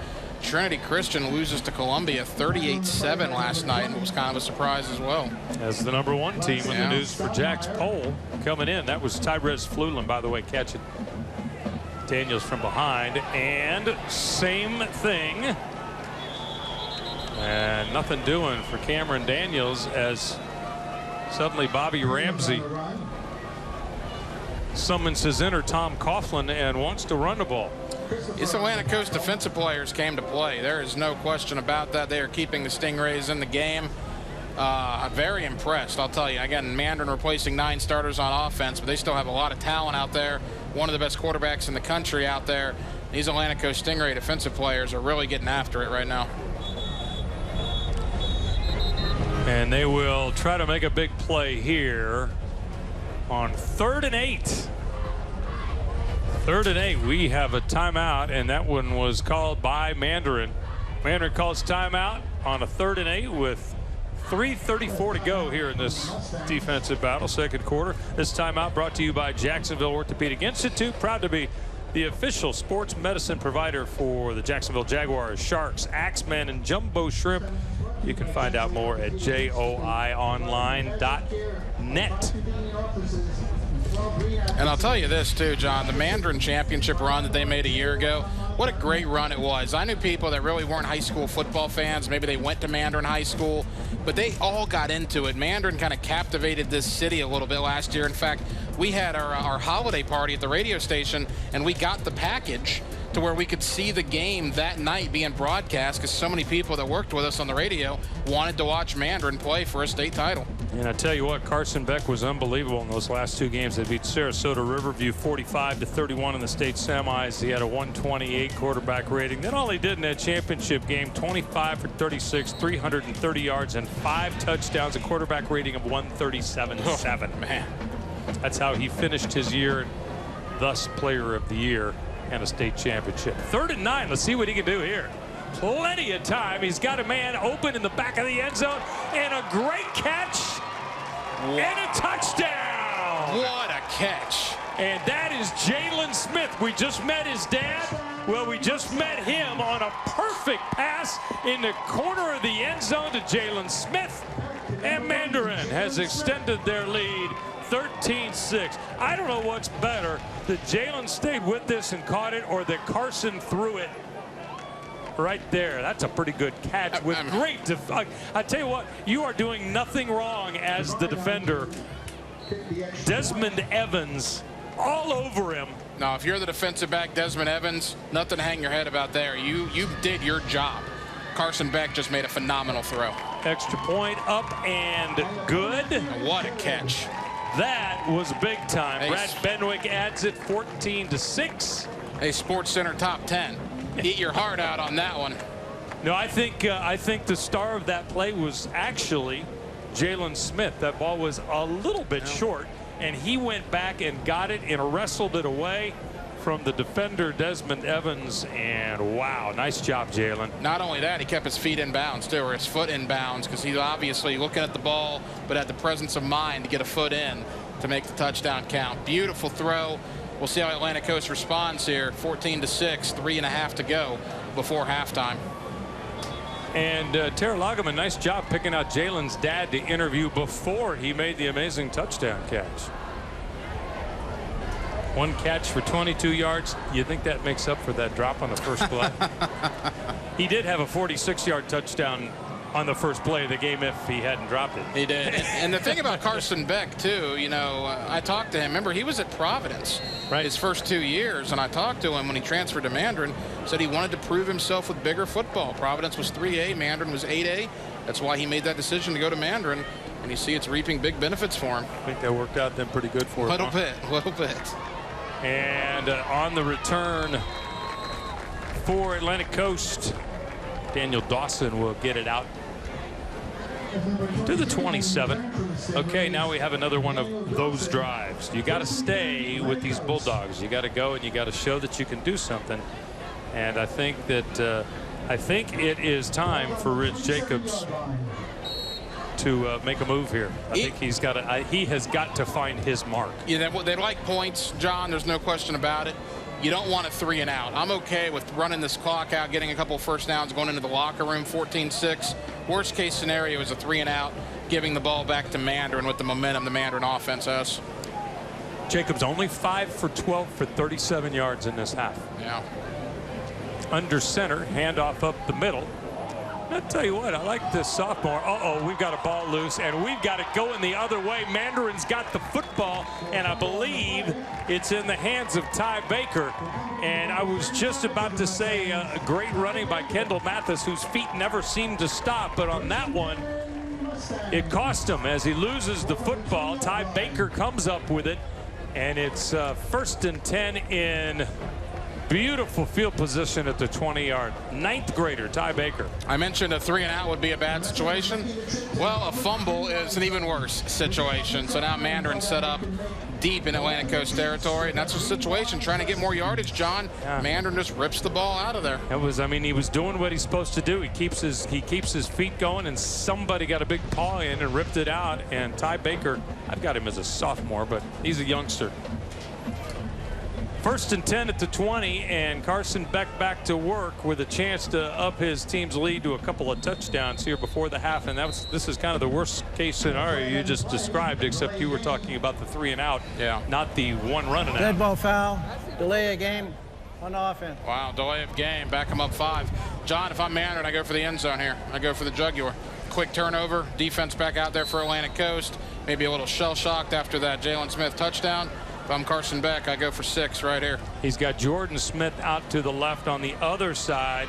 Trinity Christian loses to Columbia 38-7 last night, and it was kind of a surprise as well. As the #1 team in the News for Jack's poll coming in. That was Tyrese Flulin, by the way, catching Daniels from behind. And same thing. And nothing doing for Cameron Daniels as suddenly Bobby Ramsey summons his inner Tom Coughlin and wants to run the ball. These Atlantic Coast defensive players came to play. There is no question about that. They are keeping the Stingrays in the game. I'm very impressed, I'll tell you. Again, Mandarin replacing 9 starters on offense, but they still have a lot of talent out there. One of the best quarterbacks in the country out there. These Atlantic Coast Stingray defensive players are really getting after it right now. And they will try to make a big play here on 3rd and 8. 3rd and 8. We have a timeout, and that one was called by Mandarin. Mandarin calls timeout on a 3rd and 8 with 3:34 to go here in this defensive battle, second quarter. This timeout brought to you by Jacksonville Orthopedic Institute, proud to be the official sports medicine provider for the Jacksonville Jaguars, Sharks, Axemen, and Jumbo Shrimp. You can find out more at joionline.net. And I'll tell you this too, John, the Mandarin championship run that they made a year ago, what a great run it was. I knew people that really weren't high school football fans. Maybe they went to Mandarin High School, but they all got into it. Mandarin kind of captivated this city a little bit last year. In fact, we had our holiday party at the radio station, and we got the package to where we could see the game that night being broadcast because so many people that worked with us on the radio wanted to watch Mandarin play for a state title. And I tell you what, Carson Beck was unbelievable in those last 2 games. They beat Sarasota Riverview 45-31 in the state semis. He had a 128 quarterback rating. Then all he did in that championship game, 25 for 36, 330 yards, and 5 touchdowns, a quarterback rating of 137.7. Oh, man. That's how he finished his year, thus Player of the Year and a state championship. 3rd and 9. Let's see what he can do here. Plenty of time. He's got a man open in the back of the end zone, and a great catch. Wow. And a touchdown. What a catch. And that is Jalen Smith. We just met his dad. Well, we just met him on a perfect pass in the corner of the end zone to Jalen Smith. And Mandarin has extended their lead 13-6. I don't know what's better, that Jalen stayed with this and caught it, or that Carson threw it right there. That's a pretty good catch with great I tell you what, you are doing nothing wrong as the defender. Desmond Evans all over him. Now, if you're the defensive back, Desmond Evans, nothing to hang your head about there. You did your job. Carson Beck just made a phenomenal throw. Extra point up and good. What a catch. That was big time. Brad Benwick adds it 14-6. A Sports Center top 10. Eat your heart out on that one. No, I think the star of that play was actually Jalen Smith. That ball was a little bit short, and he went back and got it and wrestled it away from the defender Desmond Evans, and wow, nice job, Jalen. Not only that, he kept his feet in bounds too, or his foot in bounds, because he's obviously looking at the ball but had the presence of mind to get a foot in to make the touchdown count. Beautiful throw. We'll see how Atlantic Coast responds here. 14-6, 3.5 to go before halftime. And Tara Lagerman, nice job picking out Jalen's dad to interview before he made the amazing touchdown catch. 1 catch for 22 yards. You think that makes up for that drop on the first play? He did have a 46-yard touchdown on the first play of the game if he hadn't dropped it. He did. And the thing about Carson Beck, too, you know, I talked to him. Remember, he was at Providence his first 2 years, and I talked to him when he transferred to Mandarin. Said he wanted to prove himself with bigger football. Providence was 3A, Mandarin was 8A. That's why he made that decision to go to Mandarin, and you see it's reaping big benefits for him. I think that worked out then pretty good for him. A little bit. And on the return for Atlantic Coast, Daniel Dawson will get it out to the 27. Okay, now we have another one of those drives. You got to stay with these Bulldogs. You got to go and you got to show that you can do something. And I think that it is time for Rich Jacobs to make a move here. I think he has got to find his mark. Yeah, they like points, John. There's no question about it. you don't want a 3 and out. I'm okay with running this clock out, getting a couple first downs, going into the locker room, 14-6. Worst case scenario is a 3 and out, giving the ball back to Mandarin with the momentum the Mandarin offense has. Jacobs only 5 for 12 for 37 yards in this half. Yeah. Under center, handoff up the middle. I'll tell you what, I like this sophomore. We've got a ball loose, and we've got it going the other way. Mandarin's got the football, and I believe it's in the hands of Ty Baker. And I was just about to say a great running by Kendall Mathis, whose feet never seem to stop. But on that one, it cost him as he loses the football. Ty Baker comes up with it, and it's 1st and 10 in beautiful field position at the 20-yard. 9th grader Ty Baker. I mentioned a 3 and out would be a bad situation. Well, a fumble is an even worse situation. So now Mandarin set up deep in Atlantic Coast territory, and that's a situation trying to get more yardage, John. Yeah. Mandarin just rips the ball out of there. It was, I mean, he was doing what he's supposed to do. He keeps his feet going, and somebody got a big paw in and ripped it out. And Ty Baker, I've got him as a sophomore, but he's a youngster. 1st and 10 at the 20, and Carson Beck back to work with a chance to up his team's lead to a couple of touchdowns here before the half. And this is kind of the worst case scenario you just described, except you were talking about the 3 and out, not the 1 run and out. Dead ball foul, delay a game on offense. Wow, delay of game, back him up 5. John, if I'm Mandarin, I go for the end zone here. I go for the jugular. Quick turnover, defense back out there for Atlantic Coast. Maybe a little shell-shocked after that Jalen Smith touchdown. If I'm Carson Beck, I go for 6 right here. He's got Jordan Smith out to the left on the other side.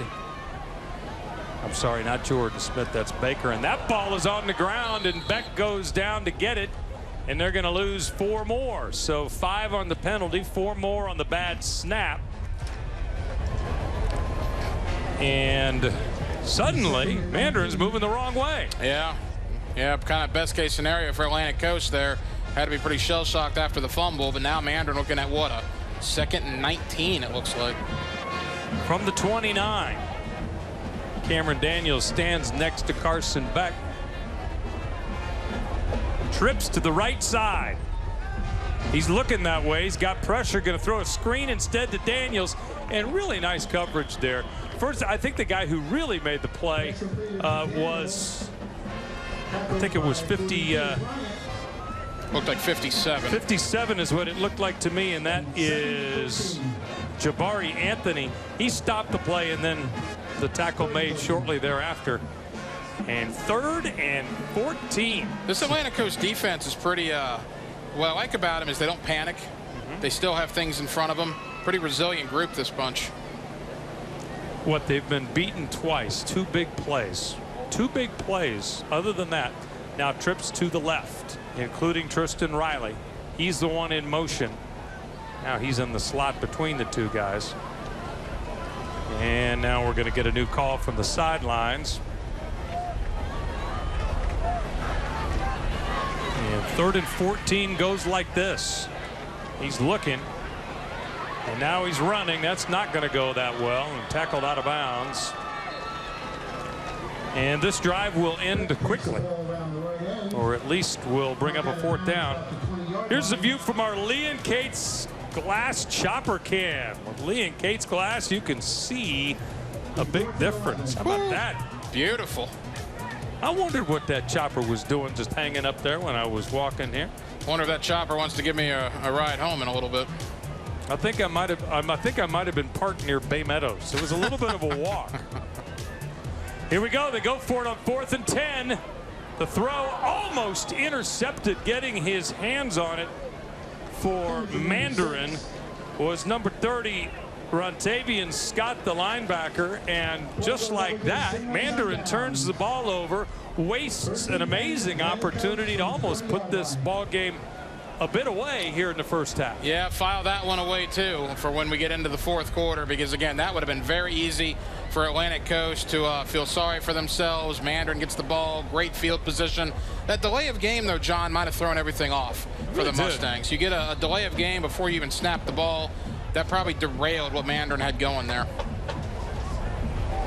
I'm sorry, not Jordan Smith, that's Baker. And that ball is on the ground, and Beck goes down to get it, and they're going to lose 4 more. So 5 on the penalty, 4 more on the bad snap. And suddenly, Mandarin's moving the wrong way. Yeah, kind of best case scenario for Atlantic Coast there. Had to be pretty shell-shocked after the fumble, but now Mandarin looking at what, a 2nd and 19, it looks like. From the 29, Cameron Daniels stands next to Carson Beck. Trips to the right side. He's looking that way. He's got pressure, going to throw a screen instead to Daniels, and really nice coverage there. First, I think the guy who really made the play was, I think it was 50. Looked like 57. 57 is what it looked like to me, and that is Jabari Anthony. He stopped the play, and then the tackle made shortly thereafter. And 3rd and 14. This Atlantic Coast defense is pretty, what I like about them is they don't panic. They still have things in front of them. Pretty resilient group, this bunch. What, they've been beaten twice. 2 big plays. 2 big plays. Other than that, now trips to the left, including Tristan Riley. He's the one in motion. Now he's in the slot between the 2 guys. And now we're going to get a new call from the sidelines. And 3rd and 14 goes like this. He's looking. And now he's running. That's not going to go that well. And tackled out of bounds. And this drive will end quickly, or at least will bring up a 4th down. Here's the view from our Lee and Cates glass chopper cam. With Lee and Cates glass, you can see a big difference. How about that? Beautiful. I wondered what that chopper was doing, just hanging up there when I was walking here. Wonder if that chopper wants to give me a ride home in a little bit. I think I might have been parked near Bay Meadows. It was a little bit of a walk. Here we go. They go for it on 4th and 10. The throw almost intercepted. Getting his hands on it for Mandarin was number 30, Rontavian Scott, the linebacker. And just like that, Mandarin turns the ball over, wastes an amazing opportunity to almost put this ball game a bit away here in the first half. Yeah, file that one away too for when we get into the 4th quarter, because again, that would have been very easy for Atlantic Coast to feel sorry for themselves. Mandarin gets the ball, great field position. That delay of game though, John, might have thrown everything off for the Mustangs. You get a delay of game before you even snap the ball. That probably derailed what Mandarin had going there.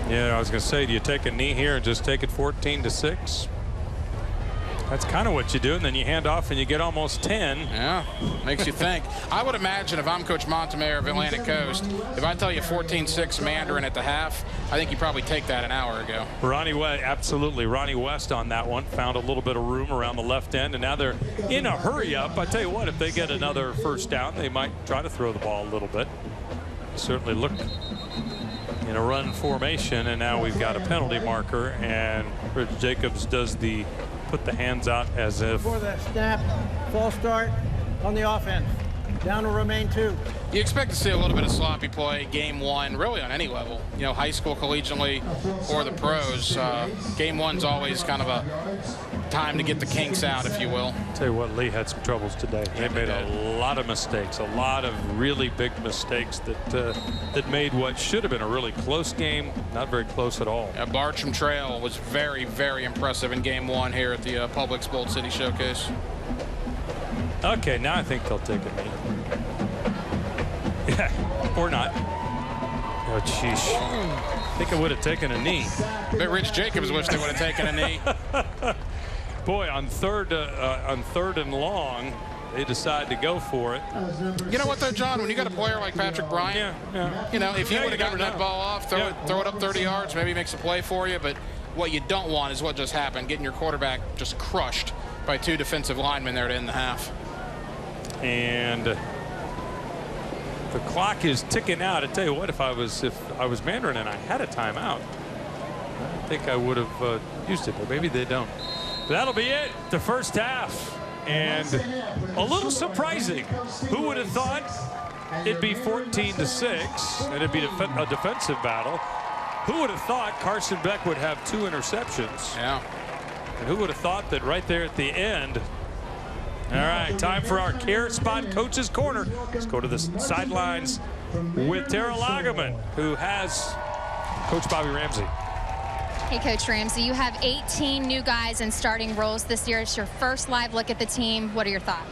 Yeah, I was going to say, do you take a knee here and just take it 14-6? That's kind of what you do, and then you hand off and you get almost 10. Yeah, makes you think. I would imagine if I'm Coach Montemayor of Atlantic Coast, if I tell you 14-6 Mandarin at the half, I think you probably take that an hour ago. Ronnie West, absolutely. Ronnie West on that one. Found a little bit of room around the left end, and now they're in a hurry up. I tell you what, if they get another first down, they might try to throw the ball a little bit. Certainly look in a run formation, and now we've got a penalty marker, and Rich Jacobs does the put the hands out as if. Before that snap, false start on the offense. Down to remain 2. You expect to see a little bit of sloppy play game 1, really on any level. You know, high school, collegiately, or the pros. Game 1's always kind of a time to get the kinks out, if you will. Tell you what, Lee had some troubles today. They made a lot of mistakes, a lot of really big mistakes that made what should have been a really close game not very close at all. Yeah, Bartram Trail was very, very impressive in game 1 here at the Publix Bolt City Showcase. Okay, now I think they'll take a knee. Yeah, or not. Oh, sheesh. I think I would have taken a knee. But Rich Jacobs wished they would have taken a knee. Boy, on third and long, they decide to go for it. You know what, though, John? When you got a player like Patrick Bryant, you know, if he would have gotten that ball off, throw it up 30 yards, maybe makes a play for you. But what you don't want is what just happened, getting your quarterback just crushed by 2 defensive linemen there to end the half. And the clock is ticking out. I tell you what, if I was Mandarin and I had a timeout, I think I would have used it, but maybe they don't. That'll be it, the first half. And a little surprising. Who would have thought it'd be 14-6 and it'd be a defensive battle? Who would have thought Carson Beck would have 2 interceptions? Yeah. And who would have thought that right there at the end? All right, time for our Care Spot Coach's Corner. Let's go to the sidelines with Tara Lagerman, who has Coach Bobby Ramsey. Hey, Coach Ramsey, you have 18 new guys in starting roles this year. It's your first live look at the team. What are your thoughts?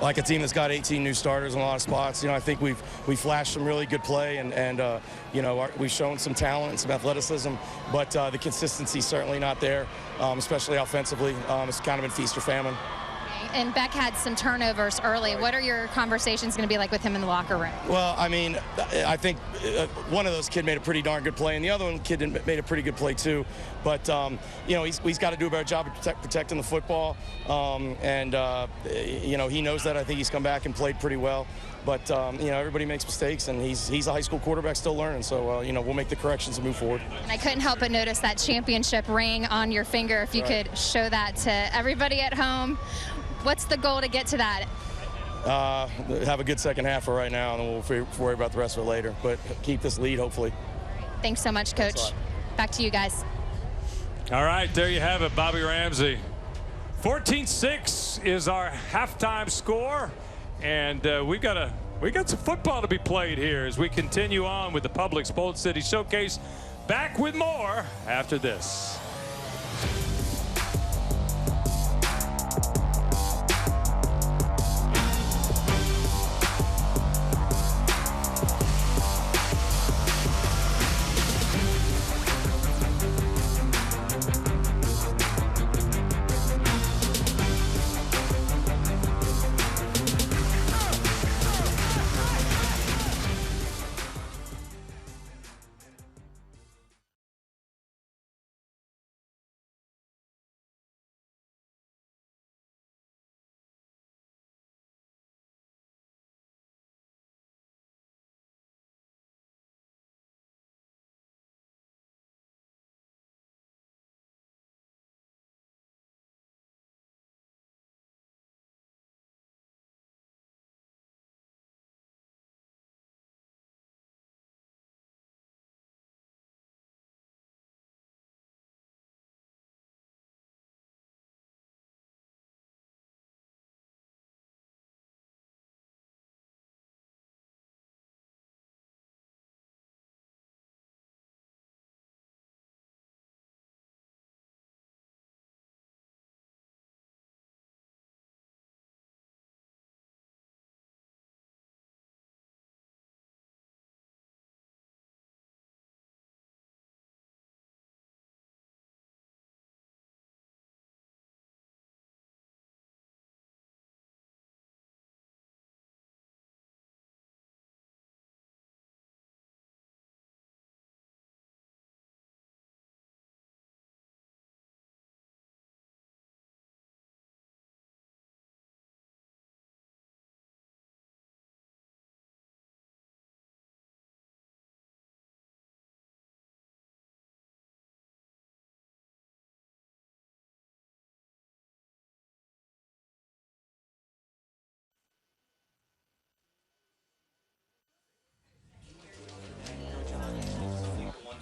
Like a team that's got 18 new starters in a lot of spots, you know, I think we've flashed some really good play, and you know, we've shown some talent and some athleticism, but the consistency's certainly not there, especially offensively. It's kind of been feast or famine. And Beck had some turnovers early. What are your conversations going to be like with him in the locker room? Well, I mean, I think one of those kids made a pretty darn good play, and the other one kid made a pretty good play too. But you know, he's got to do a better job of protecting the football, and you know, he knows that. I think he's come back and played pretty well. But you know, everybody makes mistakes, and he's a high school quarterback still learning. So you know, we'll make the corrections and move forward. And I couldn't help but notice that championship ring on your finger. If you could show that to everybody at home. What's the goal to get to that? Have a good second half for right now, and then we'll worry about the rest of it later. But keep this lead, hopefully. Thanks so much, Coach. Back to you guys. All right, there you have it, Bobby Ramsey. 14-6 is our halftime score, and we got some football to be played here as we continue on with the Publix Bolt City Showcase. Back with more after this.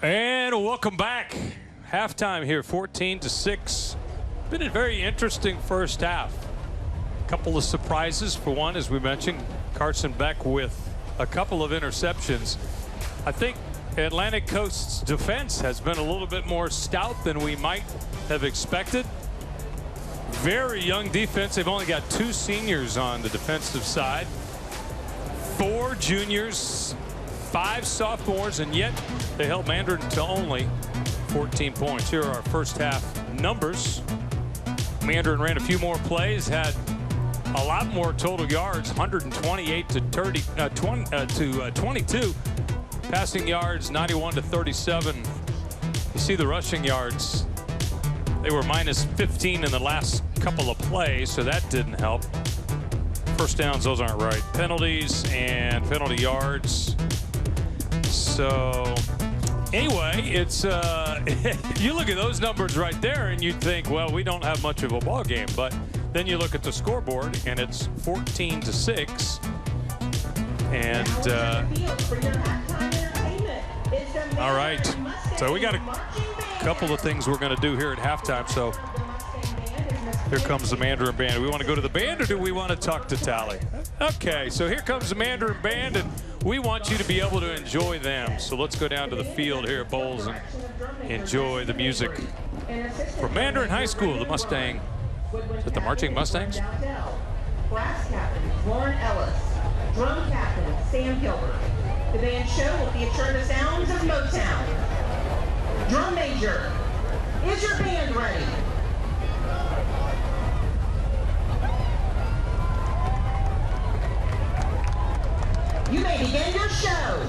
And welcome back. Halftime here, 14-6. Been a very interesting first half. Couple of surprises. For one, as we mentioned, Carson Beck with a couple of interceptions. I think Atlantic Coast's defense has been a little bit more stout than we might have expected. Very young defense. They've only got 2 seniors on the defensive side, 4 juniors, 5 sophomores, and yet they held Mandarin to only 14 points. Here are our first half numbers. Mandarin ran a few more plays, had a lot more total yards, 128 to 22. Passing yards, 91 to 37. You see the rushing yards. They were minus 15 in the last couple of plays, so that didn't help. First downs, those aren't right. Penalties and penalty yards. So anyway, it's you look at those numbers right there and you think, well, we don't have much of a ball game. But then you look at the scoreboard and it's 14-6. And all right, so we got a couple of things we're going to do here at halftime. So here comes the Mandarin Band. Do we want to go to the band or do we want to talk to Tally? Okay, so here comes the Mandarin Band, and we want you to be able to enjoy them. So let's go down to the field here at Bowles and enjoy the music from Mandarin High School, the Mustang. Is it the Marching Mustangs? Brass captain, Lauren Ellis. Drum captain, Sam Gilbert. The band show will feature the sounds of Motown. Drum major, is your band ready? You may begin your show.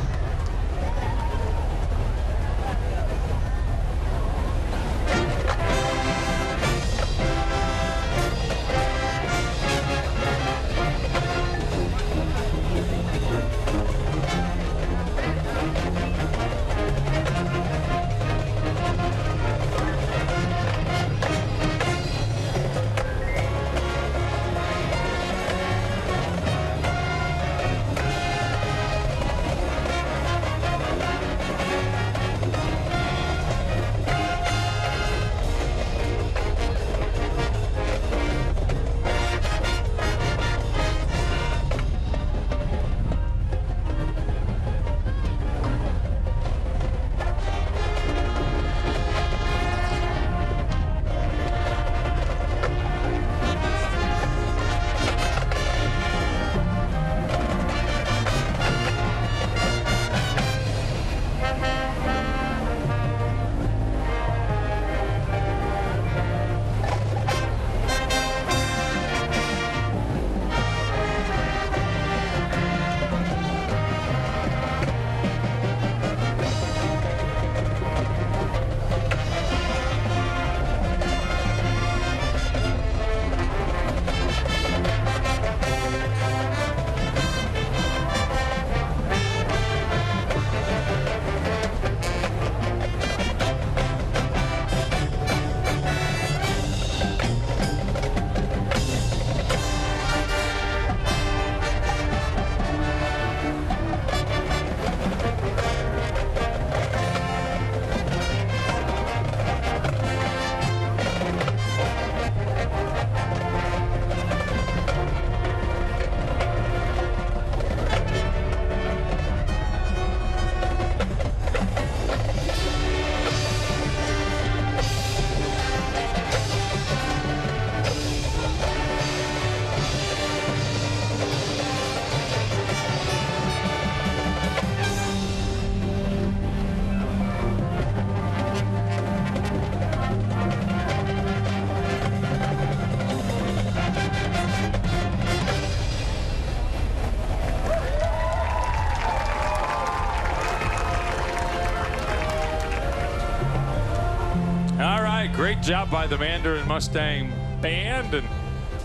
Great job by the Mandarin Mustang Band, and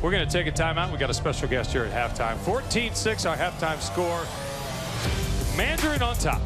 we're going to take a timeout. We got a special guest here at halftime. 14-6 our halftime score. Mandarin on top.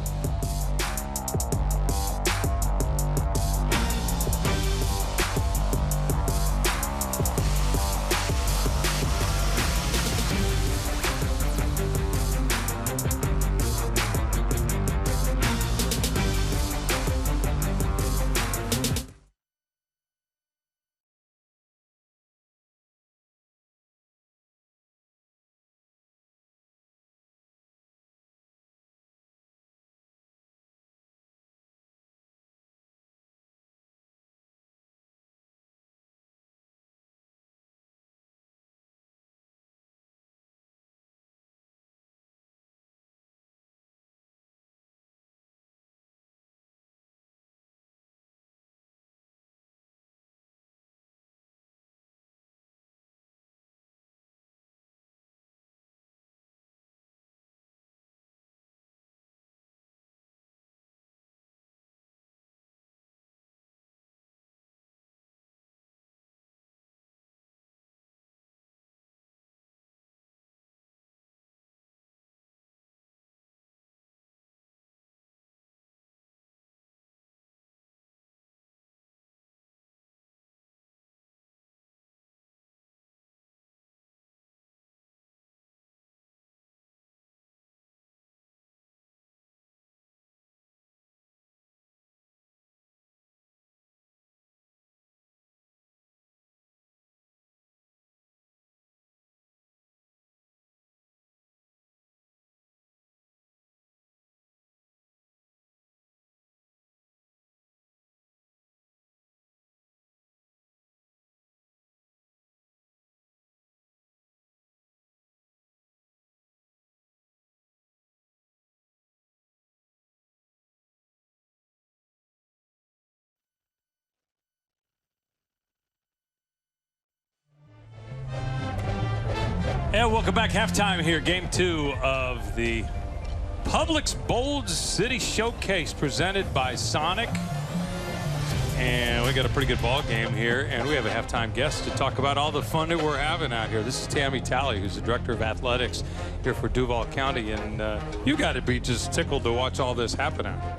And welcome back. Halftime here. Game 2 of the Publix Bold City Showcase presented by Sonic. And we got a pretty good ball game here. And we have a halftime guest to talk about all the fun that we're having out here. This is Tammy Talley, who's the Director of Athletics here for Duval County. And you got to be just tickled to watch all this happen out here.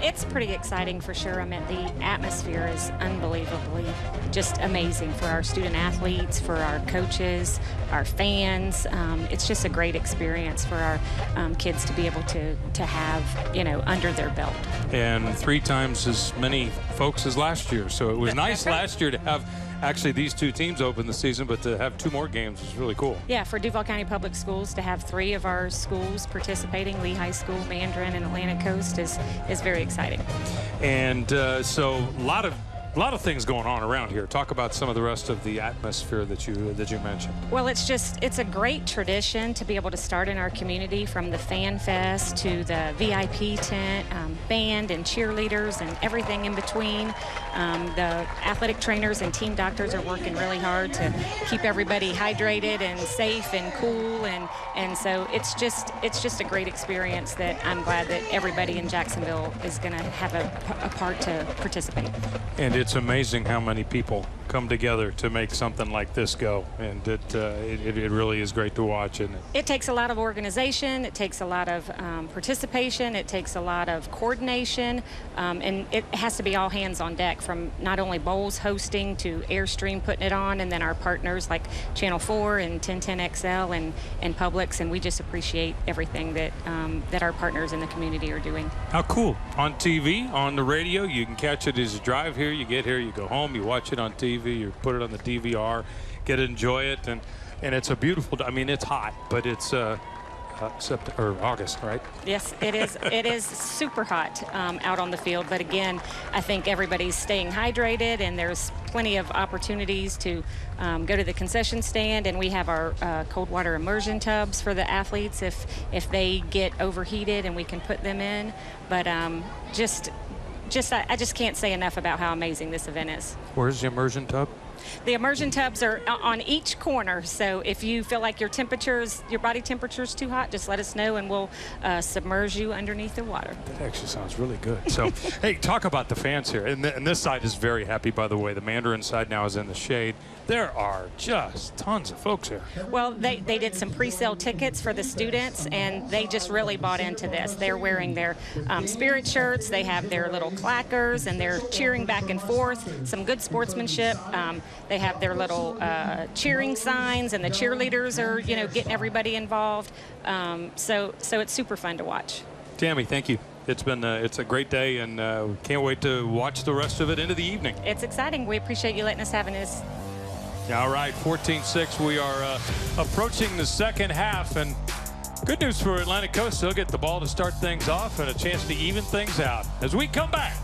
It's pretty exciting for sure. I mean, the atmosphere is unbelievably just amazing for our student athletes, for our coaches, our fans. It's just a great experience for our kids to be able to have, you know, under their belt. And 3 times as many folks as last year. So it was nice last year to have actually these 2 teams open the season, but to have 2 more games is really cool. Yeah, for Duval County Public Schools to have 3 of our schools participating, Lee High School, Mandarin, and Atlantic Coast, is very exciting. And so a lot of things going on around here. Talk about some of the rest of the atmosphere that you mentioned. Well, it's a great tradition to be able to start in our community, from the Fan Fest to the VIP tent, band and cheerleaders and everything in between. The athletic trainers and team doctors are working really hard to keep everybody hydrated and safe and cool, and so it's just a great experience that I'm glad that everybody in Jacksonville is going to have a part to participate. And it's amazing how many people come together to make something like this go, and it really is great to watch. And it takes a lot of organization, it takes a lot of participation, it takes a lot of coordination, and it has to be all hands on deck, from not only Bowls hosting to Airstream putting it on, and then our partners like Channel 4 and 1010XL and Publix, and we just appreciate everything that that our partners in the community are doing. How cool. On TV, on the radio, you can catch it as you drive here, you get here, you go home, you watch it on TV, you put it on the DVR, get to enjoy it, and it's a beautiful, I mean, it's hot, but it's August, right? Yes, it is. It is super hot out on the field, but again, I think everybody's staying hydrated, and there's plenty of opportunities to go to the concession stand, and we have our cold water immersion tubs for the athletes if they get overheated, and we can put them in. But I just can't say enough about how amazing this event is. Where's the immersion tub? The immersion tubs are on each corner, so if you feel like your body temperature is too hot, just let us know, and we'll submerge you underneath the water. That actually sounds really good. So, hey, talk about the fans here. And this side is very happy, by the way. The Mandarin side now is in the shade. There are just tons of folks here. Well, they did some pre-sale tickets for the students, and they just really bought into this. They're wearing their spirit shirts, they have their little clackers, and they're cheering back and forth. Some good sportsmanship. They have their little cheering signs, and the cheerleaders are, you know, getting everybody involved. So it's super fun to watch. Tammy, thank you. It's been it's a great day, and can't wait to watch the rest of it into the evening. It's exciting. We appreciate you letting us have this. All right, 14-6. We are approaching the second half, and good news for Atlantic Coast. They'll get the ball to start things off and a chance to even things out as we come back.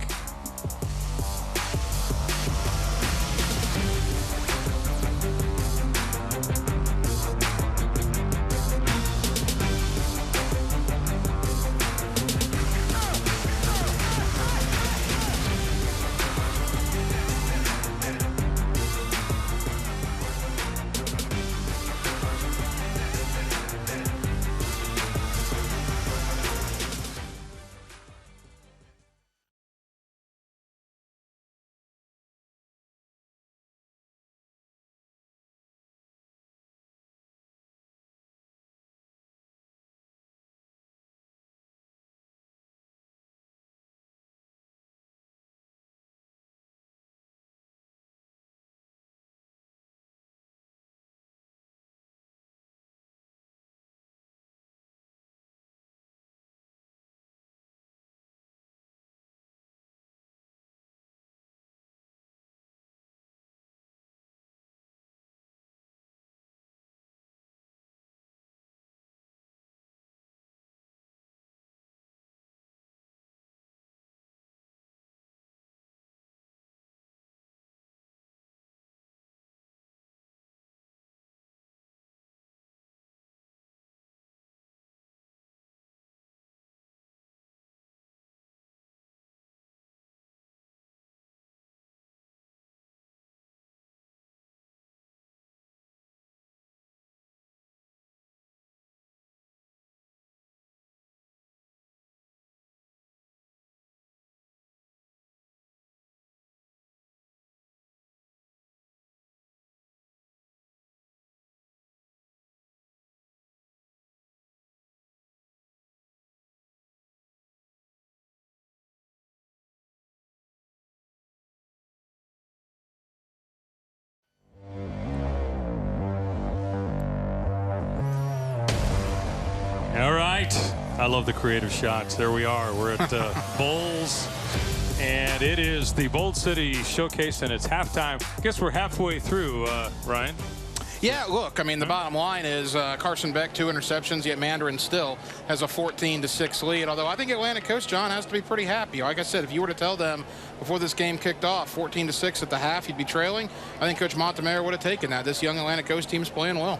right. I love the creative shots. There we are. We're at Bowls. And it is the Bold City Showcase, and it's halftime. I guess we're halfway through, Ryan. Yeah, look, I mean, the bottom line is Carson Beck, 2 interceptions, yet Mandarin still has a 14-6 lead. Although I think Atlantic Coast, John, has to be pretty happy. Like I said, if you were to tell them before this game kicked off, 14-6 at the half, you'd be trailing, I think Coach Montemayor would have taken that. This young Atlantic Coast team's playing well.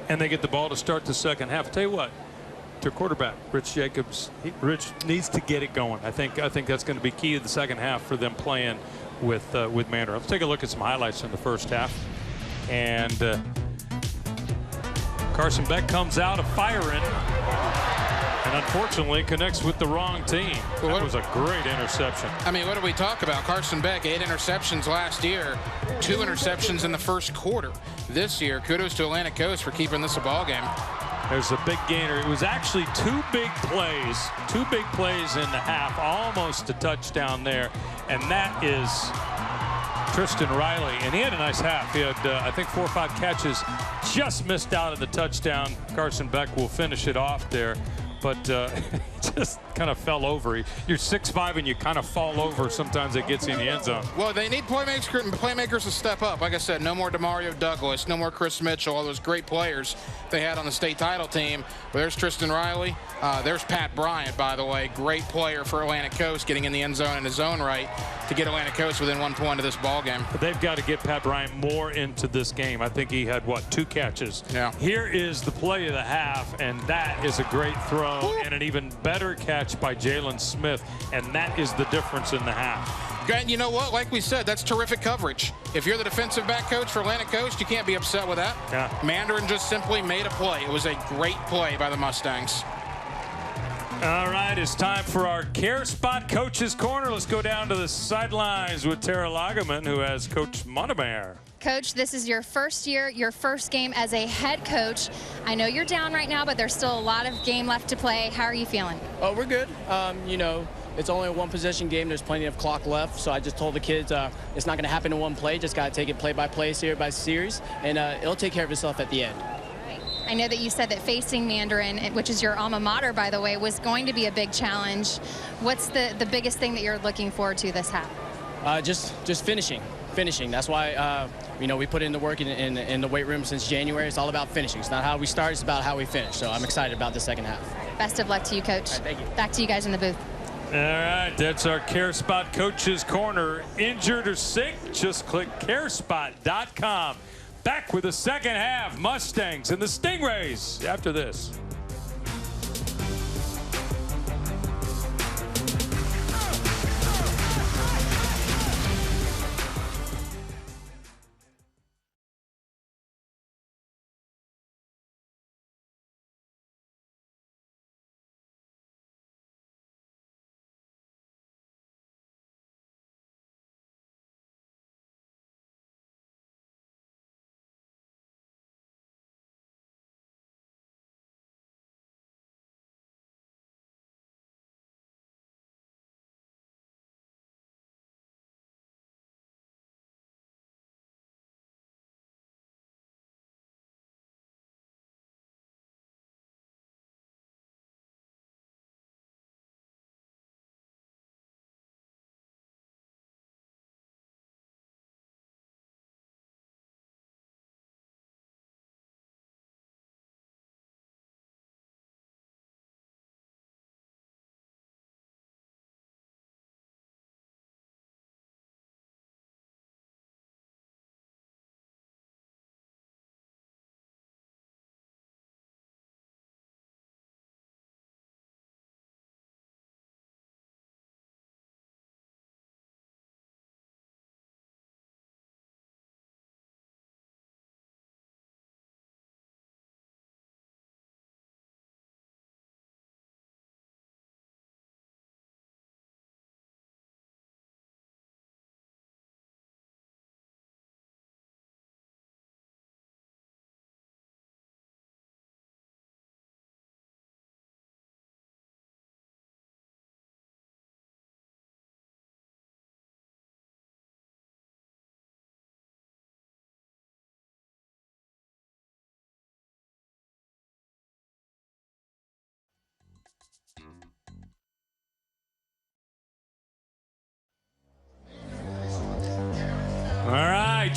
And they get the ball to start the second half. I'll tell you what, their quarterback, Rich Jacobs, Rich needs to get it going. I think that's going to be key to the second half for them playing with Mandarin. Let's take a look at some highlights in the first half. And Carson Beck comes out of firing and unfortunately connects with the wrong team. That was a great interception. I mean, what did we talk about? Carson Beck, 8 interceptions last year, 2 interceptions in the first quarter this year. Kudos to Atlantic Coast for keeping this a ball game. There's a big gainer. It was actually 2 big plays in the half, almost a touchdown there, and that is Tristan Riley, and he had a nice half. He had, I think, 4 or 5 catches, just missed out of the touchdown. Carson Beck will finish it off there, but just kind of fell over. You're 6'5" and you kind of fall over. Sometimes it gets you in the end zone. Well, they need playmakers to step up. Like I said, no more DeMario Douglas, no more Chris Mitchell, all those great players they had on the state title team. But there's Tristan Riley. There's Pat Bryant, by the way, great player for Atlantic Coast, getting in the end zone in his own right to get Atlantic Coast within 1 point of this ball game. But they've got to get Pat Bryant more into this game. I think he had, what, 2 catches. Yeah. Here is the play of the half, and that is a great throw and an even better catch by Jalen Smith, and that is the difference in the half. And you know what? Like we said, that's terrific coverage. If you're the defensive back coach for Atlantic Coast, you can't be upset with that. Yeah. Mandarin just simply made a play. It was a great play by the Mustangs. All right, it's time for our Care Spot Coach's Corner. Let's go down to the sidelines with Tara Lagerman, who has Coach Montemayor. Coach, this is your first year, your first game as a head coach. I know you're down right now, but there's still a lot of game left to play. How are you feeling? Oh, we're good. You know, it's only a 1-possession game. There's plenty of clock left, so I just told the kids it's not going to happen in one play. Just got to take it play by play, series by series, and it'll take care of itself at the end. I know that you said that facing Mandarin, which is your alma mater, by the way, was going to be a big challenge. What's the biggest thing that you're looking forward to this half? Just finishing. That's why, you know, we put in the work in the weight room since January. It's all about finishing. It's not how we start, it's about how we finish. So I'm excited about the second half. Best of luck to you, Coach. All right, thank you. Back to you guys in the booth. All right, that's our Care Spot Coach's Corner. Injured or sick, just click carespot.com. Back with the second half, Mustangs and the Stingrays after this.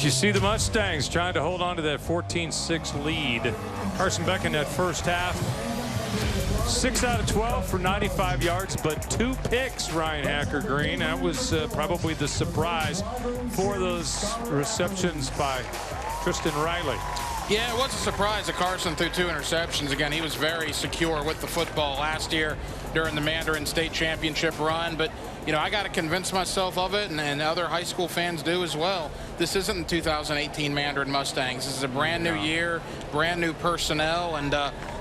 But you see the Mustangs trying to hold on to that 14-6 lead. Carson Beck in that first half, 6 out of 12 for 95 yards, but 2 picks, Ryan Hacker Green. That was probably the surprise for those receptions by Tristan Riley. Yeah, it was a surprise that Carson threw 2 interceptions. Again, he was very secure with the football last year during the Mandarin State Championship run. But, you know, I got to convince myself of it, and other high school fans do as well. This isn't the 2018 Mandarin Mustangs. This is a brand new year, brand new personnel, and,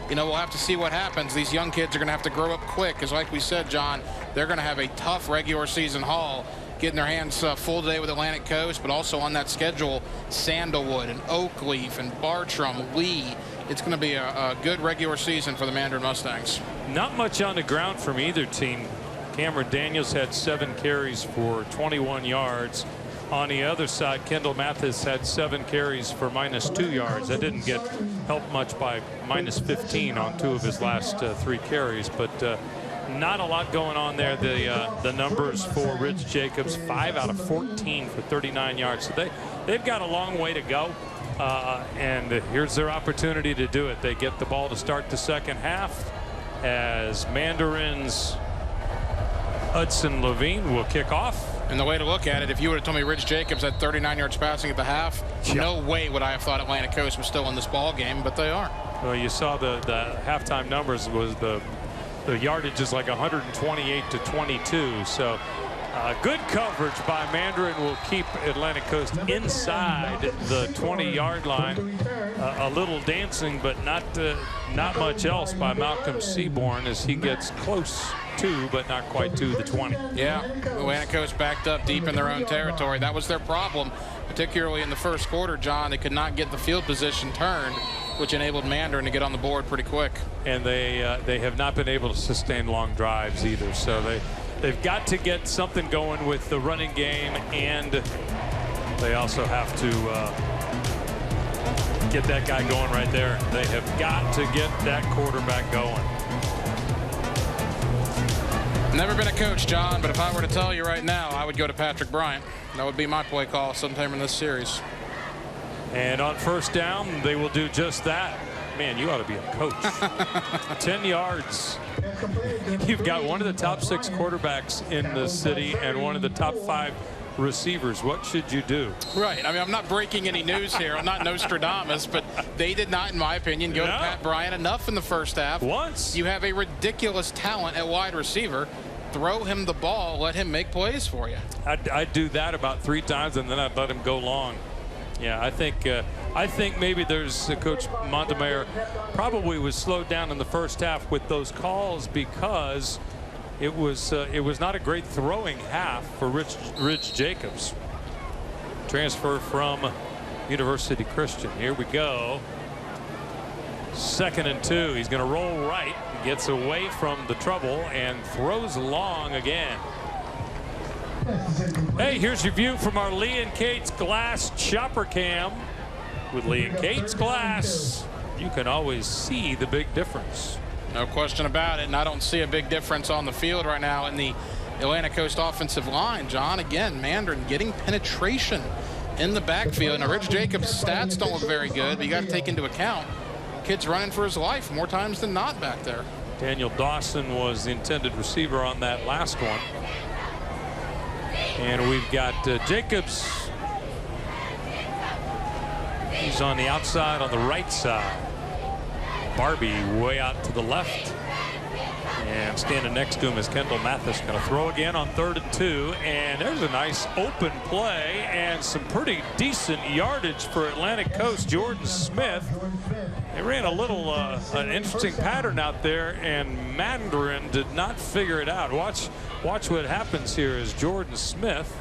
you know, we'll have to see what happens. These young kids are going to have to grow up quick, because like we said, John, they're going to have a tough regular season haul, getting their hands full today with Atlantic Coast, but also on that schedule, Sandalwood and Oakleaf and Bartram, Lee. It's going to be a good regular season for the Mandarin Mustangs. Not much on the ground from either team. Cameron Daniels had 7 carries for 21 yards. On the other side, Kendall Mathis had 7 carries for -2 yards. That didn't get helped much by -15 on 2 of his last 3 carries, but not a lot going on there. The numbers for Ridge Jacobs, 5 out of 14 for 39 yards. So they've got a long way to go, and here's their opportunity to do it. They get the ball to start the second half as Mandarin's Hudson Levine will kick off. And the way to look at it, if you would have told me Ridge Jacobs had 39 yards passing at the half, no way would I have thought Atlantic Coast was still in this ball game, but they are. Well, you saw the halftime numbers was the yardage is like 128 to 22. So good coverage by Mandarin will keep Atlantic Coast inside the 20-yard line. A little dancing, but not much else by Malcolm Seaborn as he gets close to, but not quite to, the 20. Yeah, Atlantic Coast backed up deep in their own territory. That was their problem, particularly in the first quarter, John. They could not get the field position turned, which enabled Mandarin to get on the board pretty quick. And they have not been able to sustain long drives either. So they've got to get something going with the running game, and they also have to get that guy going right there. They have got to get that quarterback going. Never been a coach, John, but if I were to tell you right now, I would go to Patrick Bryant. That would be my play call sometime in this series. And on first down, they will do just that. Man, you ought to be a coach. 10 yards. You've got one of the top 6 quarterbacks in the city and one of the top 5 receivers. What should you do? Right. I mean, I'm not breaking any news here. I'm not Nostradamus, but they did not, in my opinion, go to Pat Bryant enough in the first half. Once. You have a ridiculous talent at wide receiver. Throw him the ball. Let him make plays for you. I'd do that about 3 times, and then I'd let him go long. Yeah, I think maybe there's Coach Montemayor probably was slowed down in the first half with those calls because it was not a great throwing half for Ridge Jacobs. Transfer from University Christian. Here we go. 2nd and 2. He's going to roll right, gets away from the trouble, and throws long again. Hey, here's your view from our Lee and Kate's Glass Chopper Cam. With Lee and Kate's Glass, you can always see the big difference. No question about it, and I don't see a big difference on the field right now in the Atlantic Coast offensive line. John, again, Mandarin getting penetration in the backfield. Now, Ridge Jacobs' stats don't look very good, but you got to take into account kid's running for his life more times than not back there. Daniel Dawson was the intended receiver on that last one. And we've got Jacobs. He's on the outside on the right side. Barbie way out to the left. And standing next to him is Kendall Mathis. Going to throw again on 3rd and 2. And there's a nice open play and some pretty decent yardage for Atlantic Coast. Jordan Smith. They ran a little an interesting pattern out there, and Mandarin did not figure it out. Watch what happens here is Jordan Smith.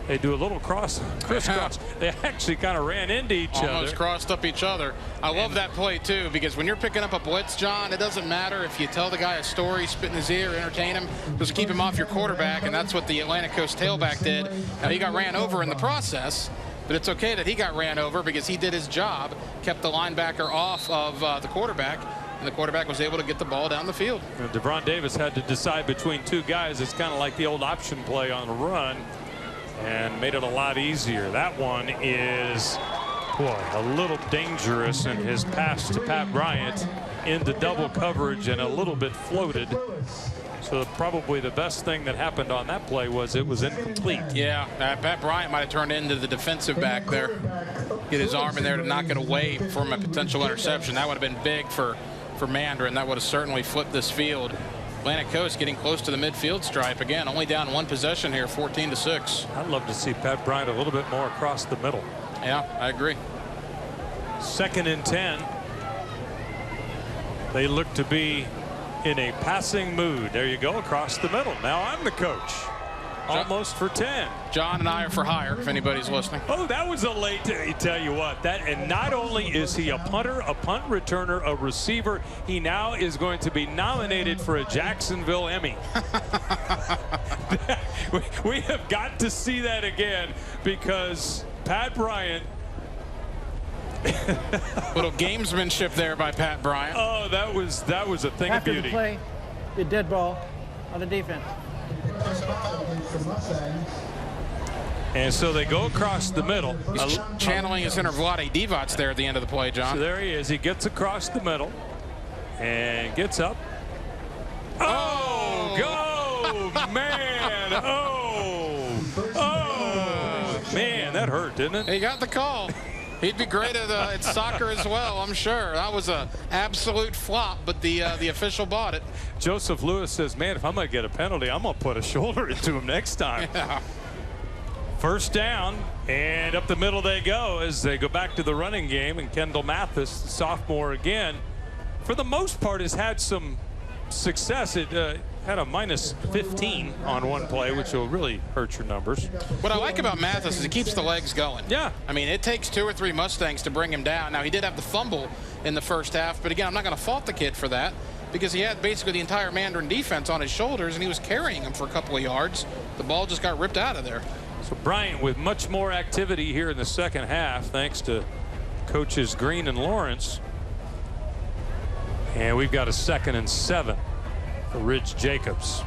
They do a little crisscross. They actually kind of ran into each other. Almost crossed up each other. I love that play, too, because when you're picking up a blitz, John, it doesn't matter if you tell the guy a story, spit in his ear, entertain him, just keep him off your quarterback, and that's what the Atlantic Coast tailback did. Now, he got ran over in the process, but it's okay that he got ran over because he did his job, kept the linebacker off of the quarterback, and the quarterback was able to get the ball down the field. DeVron Davis had to decide between 2 guys. It's kind of like the old option play on a run. and made it a lot easier. That one is, boy, a little dangerous in his pass to Pat Bryant into double coverage and a little bit floated. So probably the best thing that happened on that play was it was incomplete. Yeah, Pat Bryant might have turned into the defensive back there. Get his arm in there to knock it away from a potential interception. That would have been big for Mandarin. That would have certainly flipped this field. Atlantic Coast getting close to the midfield stripe again. Only down one possession here, 14-6. I'd love to see Pat Bryant a little bit more across the middle. Yeah, I agree. 2nd and 10. They look to be in a passing mood. There you go, across the middle. Now I'm the coach. Almost for 10. John and I are for hire, if anybody's listening. Oh, that was a late, tell you what. And not only is he a punter, a punt returner, a receiver, he now is going to be nominated for a Jacksonville Emmy. We have got to see that again, because Pat Bryant. Little gamesmanship there by Pat Bryant. Oh, that was a thing After of beauty. the play, the dead ball on the defense. And so they go across the middle. He's channeling his inner Vlade Divac there at the end of the play, John. So there he is. He gets across the middle and gets up. Oh, go, man. Oh, man, that hurt, didn't it? He got the call. He'd be great at soccer as well, I'm sure. That was an absolute flop, but the official bought it. Joseph Lewis says, man, if I'm going to get a penalty, I'm going to put a shoulder into him next time. Yeah. 1st down, and up the middle they go as they go back to the running game. And Kendall Mathis, the sophomore again, for the most part has had some success. It had a -15 on one play, which will really hurt your numbers. What I like about Mathis is he keeps the legs going. Yeah. I mean, it takes 2 or 3 Mustangs to bring him down. Now, he did have the fumble in the first half, but again, I'm not going to fault the kid for that, because he had basically the entire Mandarin defense on his shoulders, and he was carrying him for a couple of yards. The ball just got ripped out of there. So Bryant with much more activity here in the second half, thanks to coaches Green and Lawrence. And we've got a 2nd and 7 for Ridge Jacobs.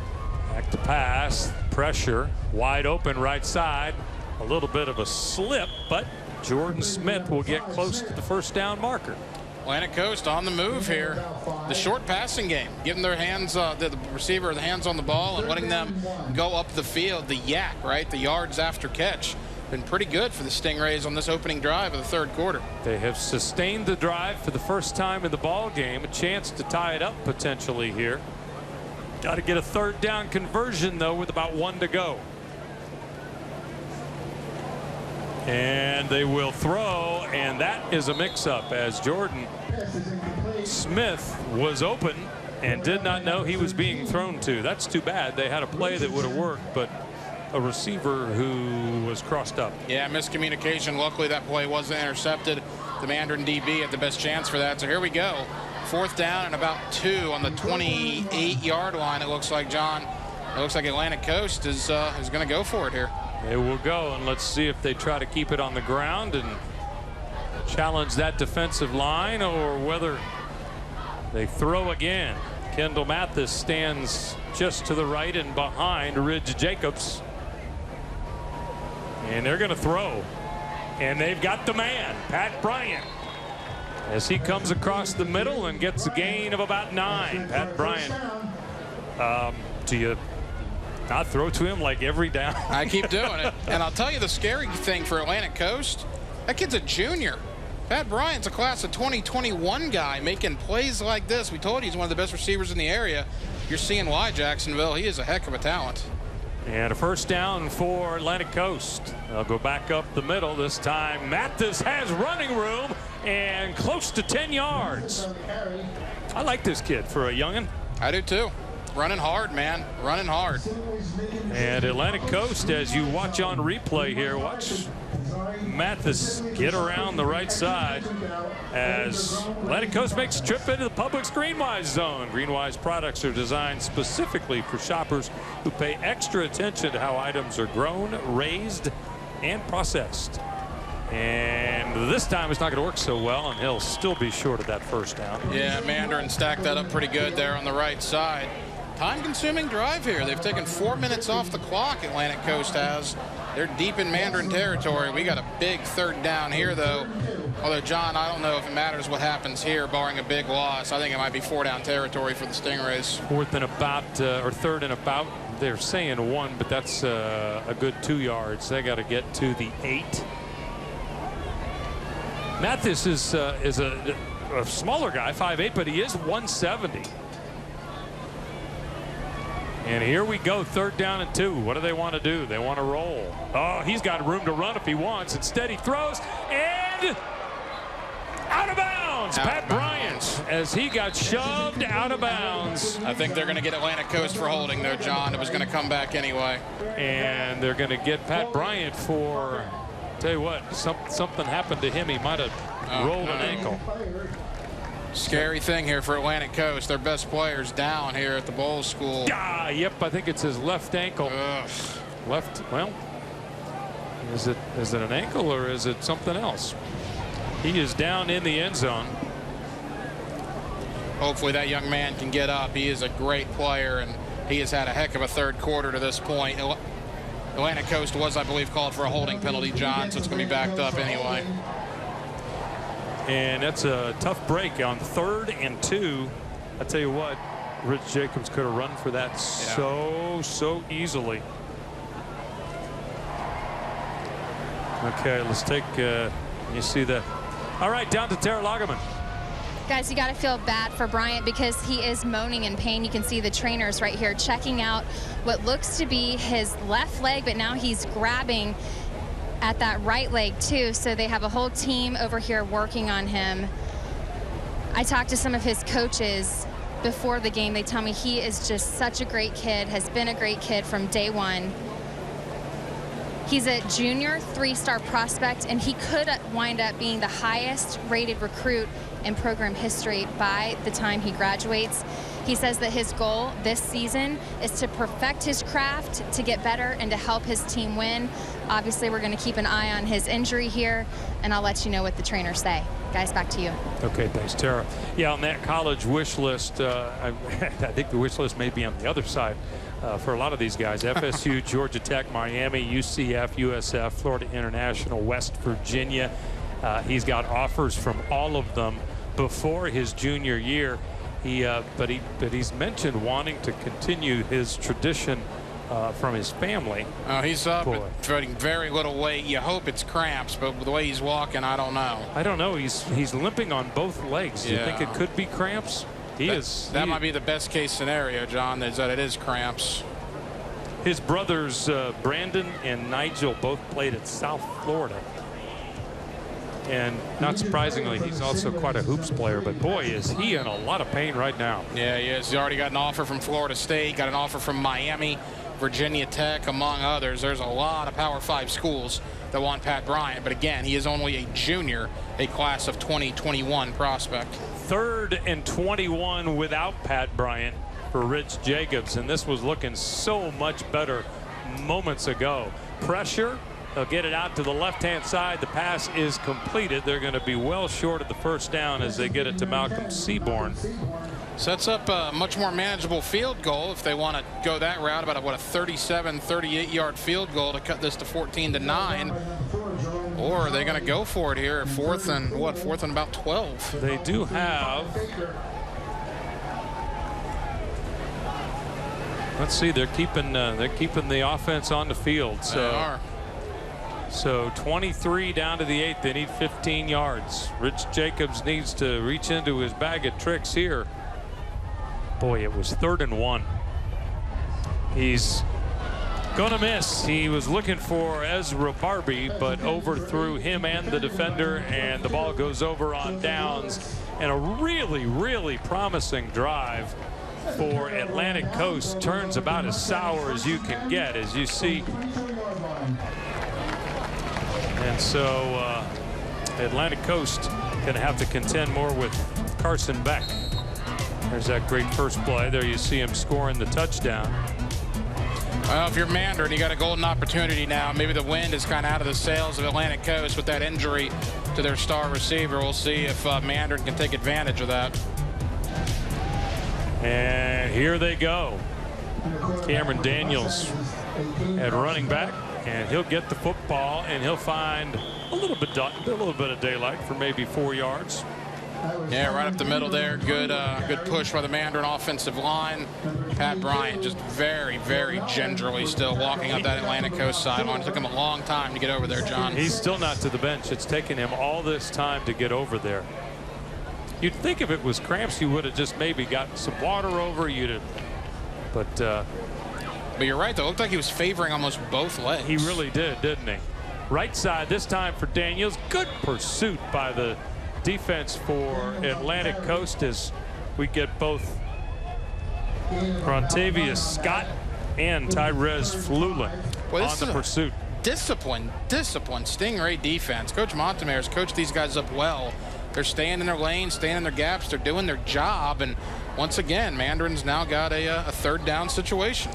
Back to pass, pressure, wide open right side. A little bit of a slip, but Jordan Smith will get close to the 1st down marker. Atlantic Coast on the move here. The short passing game, giving their hands, the receiver the hands on the ball and letting them go up the field. The yak, right? The yards after catch. Been pretty good for the Stingrays on this opening drive of the 3rd quarter. They have sustained the drive for the first time in the ball game. A chance to tie it up potentially here. Got to get a 3rd down conversion, though, with about 1 to go. And they will throw, and that is a mix-up as Jordan Smith was open and did not know he was being thrown to. That's too bad. They had a play that would have worked, but a receiver who was crossed up. Yeah, miscommunication. Luckily, that play wasn't intercepted. The Mandarin DB had the best chance for that. So here we go. 4th down and about 2 on the 28-yard line. It looks like, John. It looks like Atlantic Coast is going to go for it here. They will go, and let's see if they try to keep it on the ground and challenge that defensive line, or whether they throw again. Kendall Mathis stands just to the right and behind Ridge Jacobs. And they're going to throw. And they've got the man, Pat Bryant, as he comes across the middle and gets a gain of about 9. Pat Bryant, do you not throw to him like every down? I keep doing it. And I'll tell you the scary thing for Atlantic Coast, that kid's a junior. Pat Bryant's a class of 2021 guy making plays like this. We told you he's one of the best receivers in the area. You're seeing why, Jacksonville. He is a heck of a talent. And a 1st down for Atlantic Coast. They'll go back up the middle this time. Mathis has running room and close to 10 yards. I like this kid for a youngin'. I do too. Running hard, man. Running hard. And Atlantic Coast, as you watch on replay here, watch Mathis get around the right side as Atlantic Coast makes a trip into the Publix Greenwise zone. Greenwise products are designed specifically for shoppers who pay extra attention to how items are grown, raised, and processed. And this time it's not going to work so well, and he'll still be short of that 1st down. Yeah, Mandarin stacked that up pretty good there on the right side. Time-consuming drive here. They've taken 4 minutes off the clock, Atlantic Coast has. They're deep in Mandarin territory. We got a big 3rd down here, though. Although, John, I don't know if it matters what happens here, barring a big loss. I think it might be 4-down territory for the Stingrays. 4th and about, or 3rd and about. They're saying 1, but that's a good 2 yards. They got to get to the 8. Mathis is a smaller guy, 5'8", but he is 170. And here we go, 3rd down and 2. What do they want to do? They want to roll. Oh, he's got room to run if he wants. Instead, he throws and out of bounds. Pat Bryant, as he got shoved out of bounds. I think they're going to get Atlantic Coast for holding, though, John. It was going to come back anyway. And they're going to get Pat Bryant for, tell you what, something happened to him. He might have rolled an ankle. Scary thing here for Atlantic Coast. Their best players down here at the bowl school. Ah, yep, I think it's his left ankle. Ugh. Left, well, is it an ankle or is it something else? He is down in the end zone. Hopefully that young man can get up. He is a great player, and he has had a heck of a 3rd quarter to this point. Atlantic Coast was, I believe, called for a holding penalty, John, so it's going to be backed up anyway. And that's a tough break on 3rd and 2. I tell you what, Rich Jacobs could have run for that so easily. Okay, let's take, you see the, all right, down to Tara Lagerman. Guys, you got to feel bad for Bryant because he is moaning in pain. You can see the trainers right here checking out what looks to be his left leg, but now he's grabbing at that right leg too, so they have a whole team over here working on him. I talked to some of his coaches before the game. They tell me he is just such a great kid, has been a great kid from day one. He's a junior 3-star prospect, and he could wind up being the highest rated recruit in program history by the time he graduates. He says that his goal this season is to perfect his craft, to get better, and to help his team win. Obviously, we're going to keep an eye on his injury here, and I'll let you know what the trainers say. Guys, back to you. Okay, thanks, Tara. Yeah, on that college wish list, I think the wish list may be on the other side for a lot of these guys. FSU, Georgia Tech, Miami, UCF, USF, Florida International, West Virginia. He's got offers from all of them before his junior year. But he's mentioned wanting to continue his tradition from his family. He's up putting very little weight. You hope it's cramps, but with the way he's walking, I don't know. I don't know. He's limping on both legs. Do you think it could be cramps? That might be the best case scenario, John, is that it is cramps. His brothers Brandon and Nigel both played at South Florida. And not surprisingly, he's also quite a hoops player, but boy, is he in a lot of pain right now. Yeah, he is. He's already got an offer from Florida State, got an offer from Miami, Virginia Tech, among others. There's a lot of Power 5 schools that want Pat Bryant, but again, he is only a junior, a class of 2021 prospect. 3rd and 21 without Pat Bryant for Rich Jacobs, and this was looking so much better moments ago. Pressure. They'll get it out to the left-hand side. The pass is completed. They're going to be well short of the 1st down as they get it to Malcolm Seaborn. Sets up a much more manageable field goal if they want to go that route, about a 38-yard field goal to cut this to 14-9. Or are they going to go for it here? 4th and about 12. They do have. Let's see. They're keeping the offense on the field. So. They are. So 23 down to the 8. They need 15 yards. Rich Jacobs needs to reach into his bag of tricks here. Boy, it was 3rd and 1. He's gonna miss. He was looking for Ezra Barbie, but overthrew him and the defender, and the ball goes over on downs. And a really promising drive for Atlantic Coast. Turns about as sour as you can get, as you see. And so Atlantic Coast going to have to contend more with Carson Beck. There's that great first play. There you see him scoring the touchdown. Well, if you're Mandarin, you got a golden opportunity now. Maybe the wind is kind of out of the sails of Atlantic Coast with that injury to their star receiver. We'll see if Mandarin can take advantage of that. And here they go. Cameron Daniels at running back, And he'll get the football, and he'll find a little bit of daylight for maybe 4 yards. Yeah, right up the middle there. Good push by the Mandarin offensive line. Pat Bryant just very, very gingerly still walking up that Atlantic Coast sideline. It took him a long time to get over there, John. He's still not to the bench. It's taken him all this time to get over there. You'd think if it was cramps, you would have just maybe gotten some water over. But you're right, though. It looked like he was favoring almost both legs. He really did, didn't he? Right side this time for Daniels. Good pursuit by the defense for Atlantic Coast as we get both Rontavius Scott and Tyrez Flulin on the pursuit. Discipline, Stingray defense. Coach Montemayor's coached these guys up well. They're staying in their lanes, staying in their gaps. They're doing their job. And once again, Mandarin's now got a third down situation.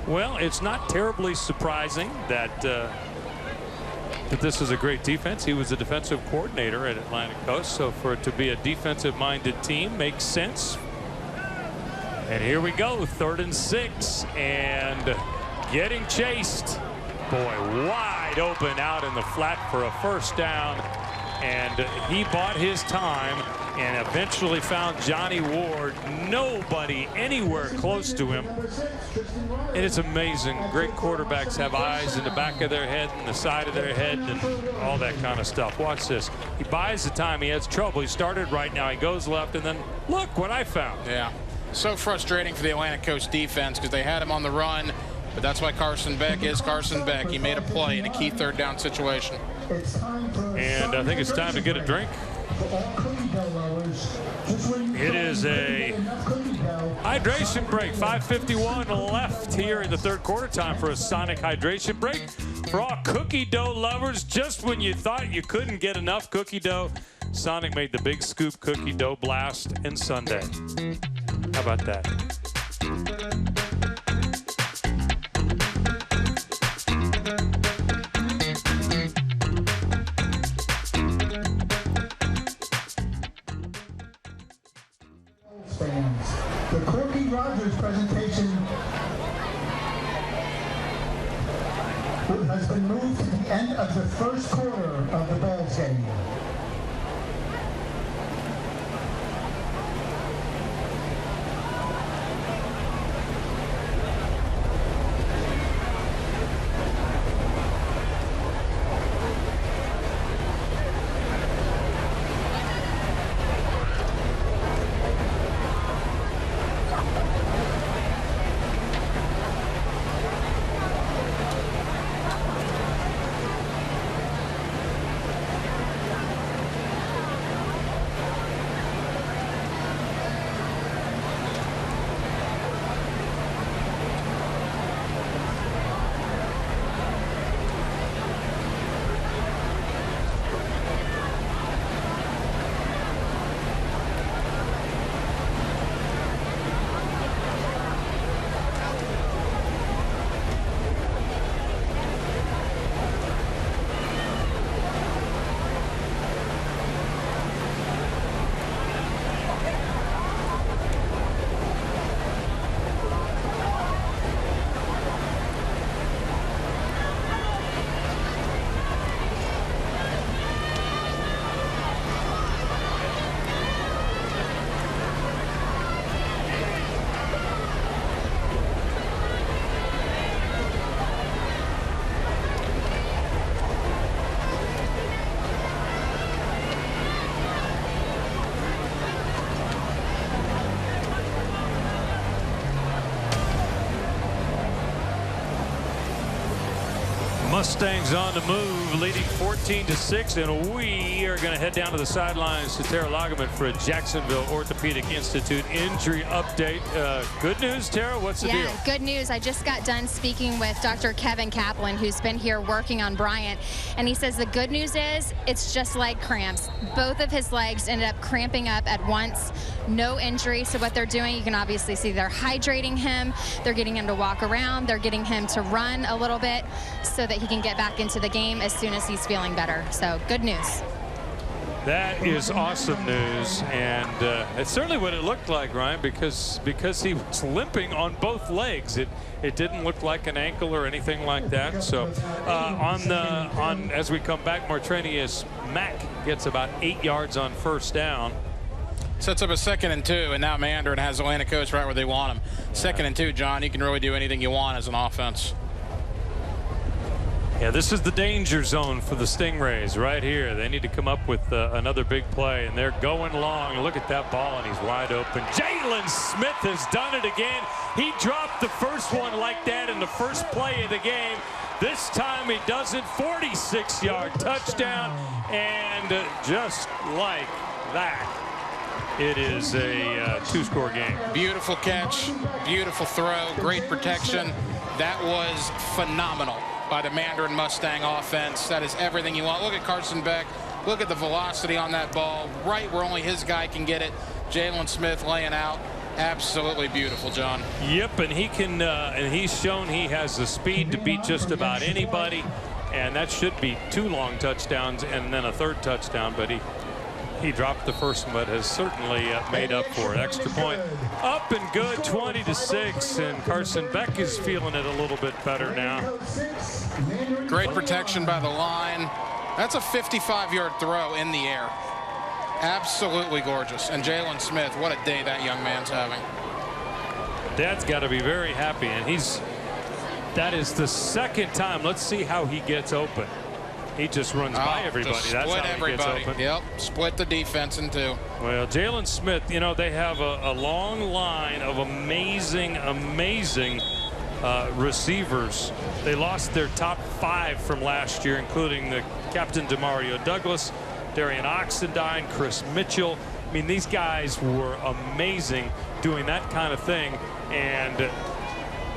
Well, it's not terribly surprising that this is a great defense. He was a defensive coordinator at Atlantic Coast, so for it to be a defensive-minded team makes sense. And here we go, 3rd and 6, and getting chased. Boy, wide open out in the flat for a first down, and he bought his time and eventually found Johnny Ward. Nobody anywhere close to him. And it's amazing. Great quarterbacks have eyes in the back of their head and the side of their head and all that kind of stuff. Watch this. He buys the time. He has trouble. He started right now. He goes left, and then look what I found. Yeah. So frustrating for the Atlantic Coast defense because they had him on the run, but that's why Carson Beck is Carson Beck. He made a play in a key third down situation. And I think it's time to get a drink. It is a hydration break. 5:51 left here in the third quarter. Time for a Sonic hydration break. For all cookie dough lovers, just when you thought you couldn't get enough cookie dough, Sonic made the Big Scoop Cookie Dough Blast and Sundae. How about that? The Corky Rogers presentation has been moved to the end of the first quarter of the Bulls game. Mustangs on the move, leading 14-6, and we are going to head down to the sidelines to Tara Lagerman for a Jacksonville Orthopedic Institute injury update. Good news, Tara, what's the deal? Yeah, good news. I just got done speaking with Dr. Kevin Kaplan, who's been here working on Bryant, and he says the good news is it's just leg cramps. Both of his legs ended up cramping up at once. No injury. So what they're doing, you can obviously see they're hydrating him. They're getting him to walk around. They're getting him to run a little bit so that he can get back into the game as soon as he's feeling better. So good news. That is awesome news, and it's certainly what it looked like, Ryan, because he was limping on both legs. It didn't look like an ankle or anything like that. So as we come back, Martranius Mack gets about 8 yards on first down. Sets up a 2nd and 2, and now Mandarin has Atlantic Coast right where they want him. 2nd and 2, John. You can really do anything you want as an offense. Yeah, this is the danger zone for the Stingrays right here. They need to come up with another big play, and they're going long. Look at that ball, and he's wide open. Jalen Smith has done it again. He dropped the first one like that in the first play of the game. This time he does it. 46-yard touchdown, and just like that, it is a 2-score game. Beautiful catch, beautiful throw, great protection. That was phenomenal by the Mandarin Mustang offense. That is everything you want. Look at Carson Beck. Look at the velocity on that ball, right where only his guy can get it. Jalen Smith laying out. Absolutely beautiful, John. Yep, and he can, and he's shown he has the speed to beat just about anybody. And that should be 2 long touchdowns and then a 3rd touchdown, but he dropped the first one, but has certainly made up for it. Extra point up and good, 20-6, and Carson Beck is feeling it a little bit better now. Great protection by the line. That's a 55-yard throw in the air. Absolutely gorgeous. And Jalen Smith, what a day that young man's having. Dad's got to be very happy, and that is the 2nd time. Let's see how he gets open. He just runs by everybody. That's how he gets open. Yep, split the defense in 2. Well, Jalen Smith, you know, they have a long line of amazing receivers. They lost their top 5 from last year, including the captain Demario Douglas, Darian Oxendine, Chris Mitchell. I mean, these guys were amazing doing that kind of thing. And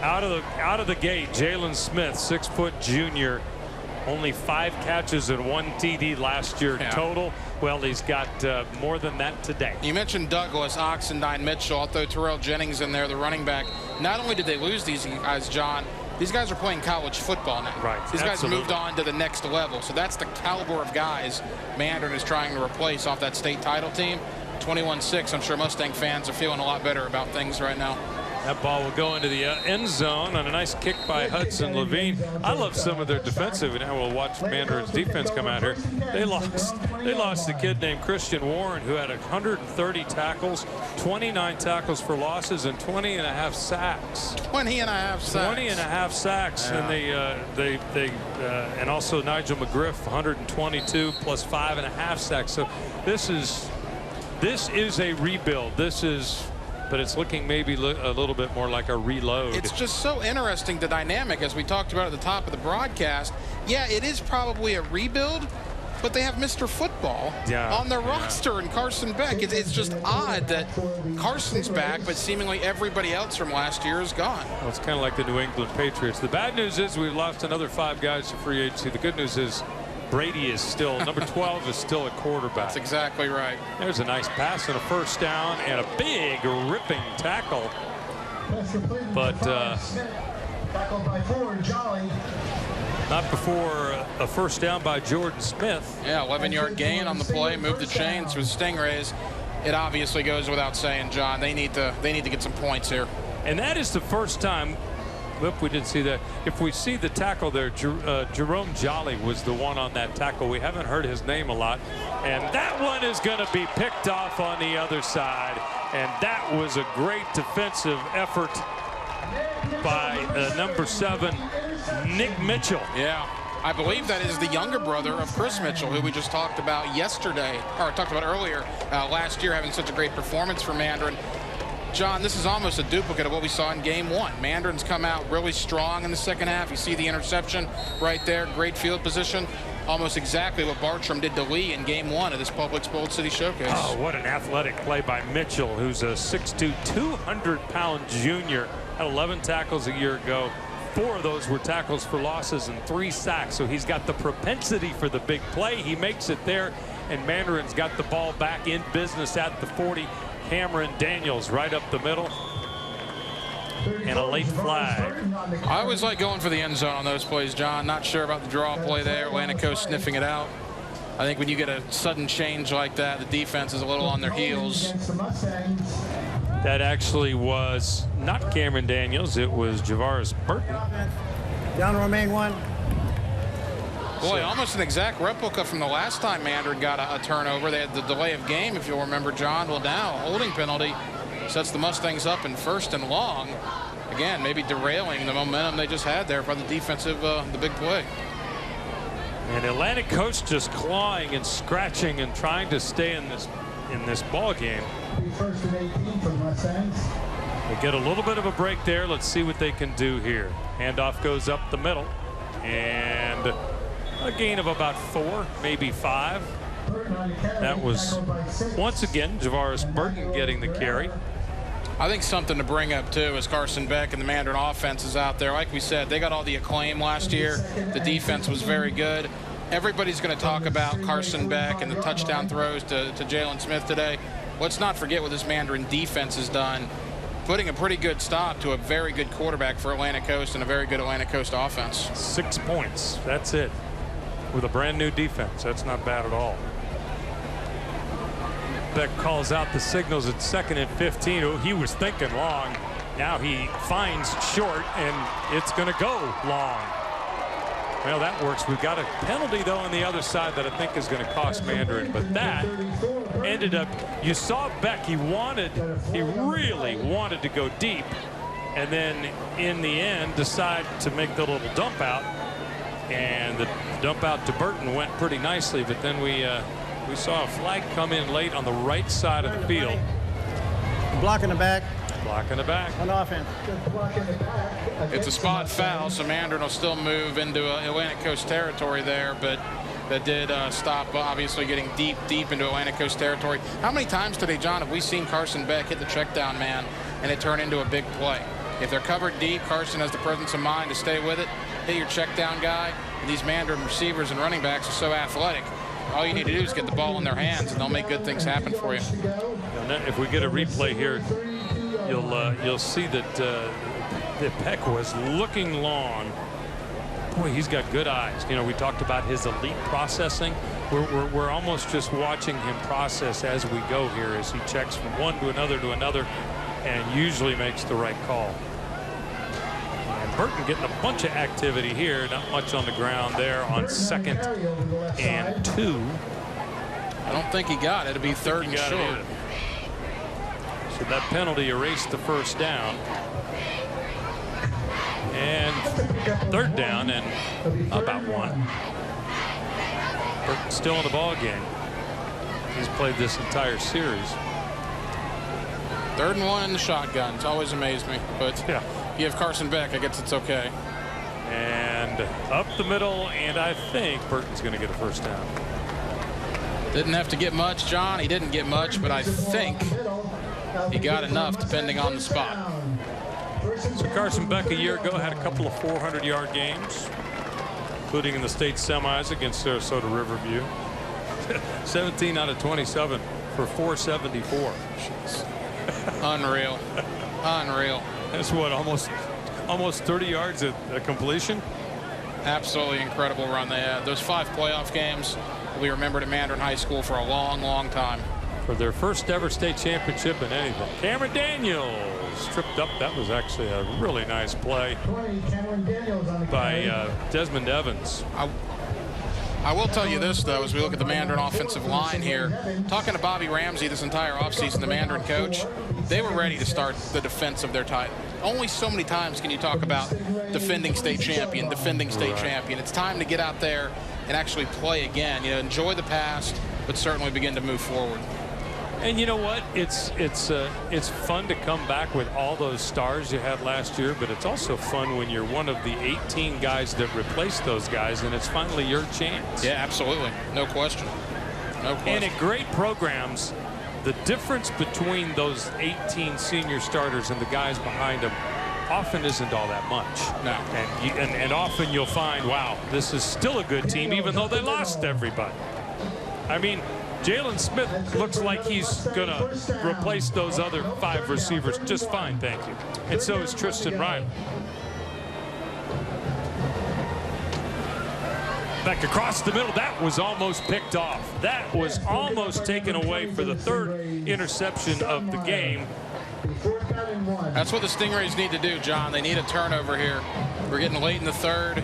out of the gate, Jalen Smith, 6-foot junior, only 5 catches and 1 TD last year total. Well, he's got more than that today. You mentioned Douglas, Oxendine, Mitchell. I'll throw Terrell Jennings in there, the running back. Not only did they lose these guys, John, these guys are playing college football now. Right. These guys moved on to the next level. So that's the caliber of guys Mandarin is trying to replace off that state title team. 21-6. I'm sure Mustang fans are feeling a lot better about things right now. That ball will go into the end zone on a nice kick by Hudson Levine. I love some of their defensive, and now we'll watch Mandarin's defense come out here. They lost a kid named Christian Warren, who had 130 tackles, 29 tackles for losses, and 20.5 sacks. 20.5 sacks. 20.5 sacks, and and also Nigel McGriff, 122 plus 5.5 sacks. So this is a rebuild. But it's looking maybe a little bit more like a reload. It's just so interesting, the dynamic, as we talked about at the top of the broadcast. Yeah, it is probably a rebuild, but they have Mr. Football on their roster, and Carson Beck. It's just odd that Carson's back, but seemingly everybody else from last year is gone. Well, it's kind of like the New England Patriots. The bad news is we've lost another 5 guys to free agency. The good news is Brady is still, number 12 is still a quarterback. That's exactly right. There's a nice pass and a first down and a big ripping tackle. But tackled by Ford, Jolly. Not before a first down by Jordan Smith. Yeah, 11-yard gain on the play, move the chains with Stingrays. It obviously goes without saying, John, they need to get some points here. And that is the first time. Whoop, we did see that. If we see the tackle there, Jerome Jolly was the one on that tackle. We haven't heard his name a lot. And that one is going to be picked off on the other side. And that was a great defensive effort by number 7, Nick Mitchell. Yeah, I believe that is the younger brother of Chris Mitchell, who we just talked about yesterday, or talked about earlier, last year, having such a great performance for Mandarin. John, this is almost a duplicate of what we saw in game 1. Mandarin's come out really strong in the second half. You see the interception right there, great field position. Almost exactly what Bartram did to Lee in game 1 of this Publix Bold City Showcase. Oh, what an athletic play by Mitchell, who's a 6'2", 200-pound junior. Had 11 tackles a year ago. 4 of those were tackles for losses and 3 sacks. So he's got the propensity for the big play. He makes it there, and Mandarin's got the ball back in business at the 40. Cameron Daniels right up the middle, and a late flag. I always like going for the end zone on those plays, John. Not sure about the draw play there. Atlantic Coast sniffing it out. I think when you get a sudden change like that, the defense is a little on their heels. That actually was not Cameron Daniels. It was Javaris Burton. Down to remain 1. Boy, almost an exact replica from the last time Mandarin got a turnover. They had the delay of game, if you'll remember, John. Well, now a holding penalty sets the Mustangs up in 1st and long. Again, maybe derailing the momentum they just had there by the defensive, the big play. And Atlantic Coast just clawing and scratching and trying to stay in this ball game. 1st and 18 for the Mustangs. They get a little bit of a break there. Let's see what they can do here. Handoff goes up the middle, and a gain of about 4, maybe 5. That was once again Javaris Burton getting the carry. I think something to bring up too is Carson Beck and the Mandarin offense is out there. Like we said, they got all the acclaim last year. The defense was very good. Everybody's going to talk about Carson Beck and the touchdown throws to Jalen Smith today. Let's not forget what this Mandarin defense has done, putting a pretty good stop to a very good quarterback for Atlantic Coast and a very good Atlantic Coast offense. 6 points. That's it. With a brand new defense. That's not bad at all. Beck calls out the signals at 2nd and 15. Oh, he was thinking long. Now he finds short, and it's going to go long. Well, that works. We've got a penalty, though, on the other side that I think is going to cost Mandarin. But that ended up, you saw Beck, he really wanted to go deep. And then in the end, decide to make the little dump out. And the dump out to Burton went pretty nicely. But then we saw a flag come in late on the right side of the field. Blocking the back. Blocking the back. On offense. It's a spot foul, so Mandarin will still move into Atlantic Coast territory there, but that did stop, obviously, getting deep into Atlantic Coast territory. How many times today, John, have we seen Carson Beck hit the check down man and it turn into a big play? If they're covered deep, Carson has the presence of mind to stay with it, hit your check down guy. And these Mandarin receivers and running backs are so athletic. All you need to do is get the ball in their hands, and they'll make good things happen for you. If we get a replay here, you'll see that Beck was looking long. Boy, he's got good eyes. You know, we talked about his elite processing. We're almost just watching him process as we go here, as he checks from one to another, and usually makes the right call. And Burton getting a bunch of activity here, not much on the ground there on 2nd and 2. I don't think he got it. It'll be 3rd and short. So that penalty erased the 1st down. And 3rd down and about 1. Burton still in the ball game. He's played this entire series. 3rd and 1 in the shotgun. It's always amazed me, but yeah. You have Carson Beck, I guess it's okay. And up the middle, and I think Burton's going to get a 1st down. Didn't have to get much, John. He didn't get much, but I think he got enough depending on the spot. So Carson Beck a year ago had a couple of 400-yard games, including in the state semis against Sarasota Riverview. 17 out of 27 for 474. Unreal. Unreal. That's what, almost 30 yards at completion? Absolutely incredible run they had. Those 5 playoff games will be remembered at Mandarin High School for a long, long time. For their first ever state championship in anything. Cameron Daniels tripped up. That was actually a really nice play by Desmond Evans. I will tell you this, though, as we look at the Mandarin offensive line here, talking to Bobby Ramsey this entire offseason, the Mandarin coach, they were ready to start the defense of their title. Only so many times can you talk about defending state champion, champion. It's time to get out there and actually play again. You know, enjoy the past, but certainly begin to move forward. And you know what? It's fun to come back with all those stars you had last year, but it's also fun when you're one of the 18 guys that replaced those guys, and it's finally your chance. Yeah, absolutely. No question. No question. And in great programs, the difference between those 18 senior starters and the guys behind them often isn't all that much. No. And often you'll find, wow, this is still a good team, even though they lost everybody. I mean, Jalen Smith looks like he's going to replace those other 5 receivers just fine, thank you. And so is Tristan Riley. Back across the middle. That was almost picked off. That was almost taken away for the third interception of the game. That's what the Stingrays need to do, John. They need a turnover here. We're getting late in the third.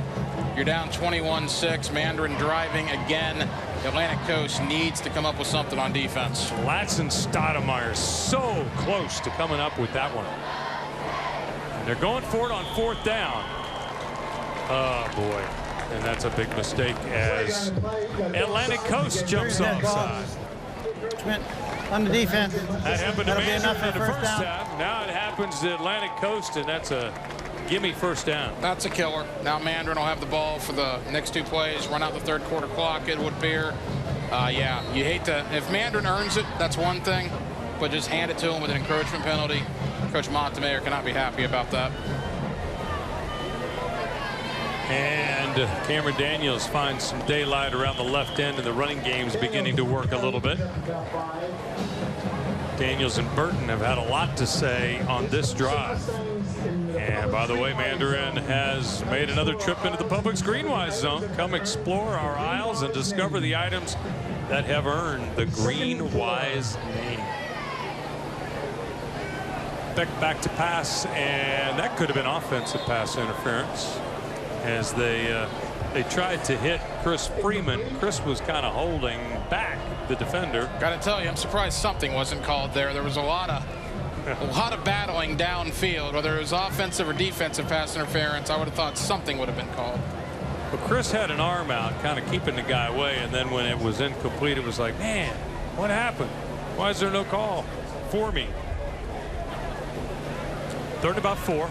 You're down 21-6. Mandarin driving again. Atlantic Coast needs to come up with something on defense. Latson Stoudemire so close to coming up with that one. And they're going for it on 4th down. Oh, boy. And that's a big mistake as Atlantic Coast jumps offside. Schmidt on the defense. That happened to That'll be enough Mandarin for in the first first down. half. Now it happens to Atlantic Coast, and that's a gimme first down. That's a killer. Now Mandarin will have the ball for the next 2 plays. Run out the third quarter clock, it would appear. Yeah, you hate to. If Mandarin earns it, that's one thing. But just hand it to him with an encouragement penalty. Coach Montemayor cannot be happy about that. And Cameron Daniels finds some daylight around the left end, and the running game's beginning to work a little bit. Daniels and Burton have had a lot to say on this drive. And by the way, Mandarin has made another trip into the Publix Greenwise zone. Come explore our aisles and discover the items that have earned the Greenwise name. Beck back to pass, and that could have been offensive pass interference as they tried to hit Chris Freeman. Chris was kind of holding back the defender. Got to tell you, I'm surprised something wasn't called there. There was a lot of battling downfield, whether it was offensive or defensive pass interference. I would have thought something would have been called. But Chris had an arm out, kind of keeping the guy away, and then when it was incomplete, it was like, man, what happened? Why is there no call for me? 3rd about 4.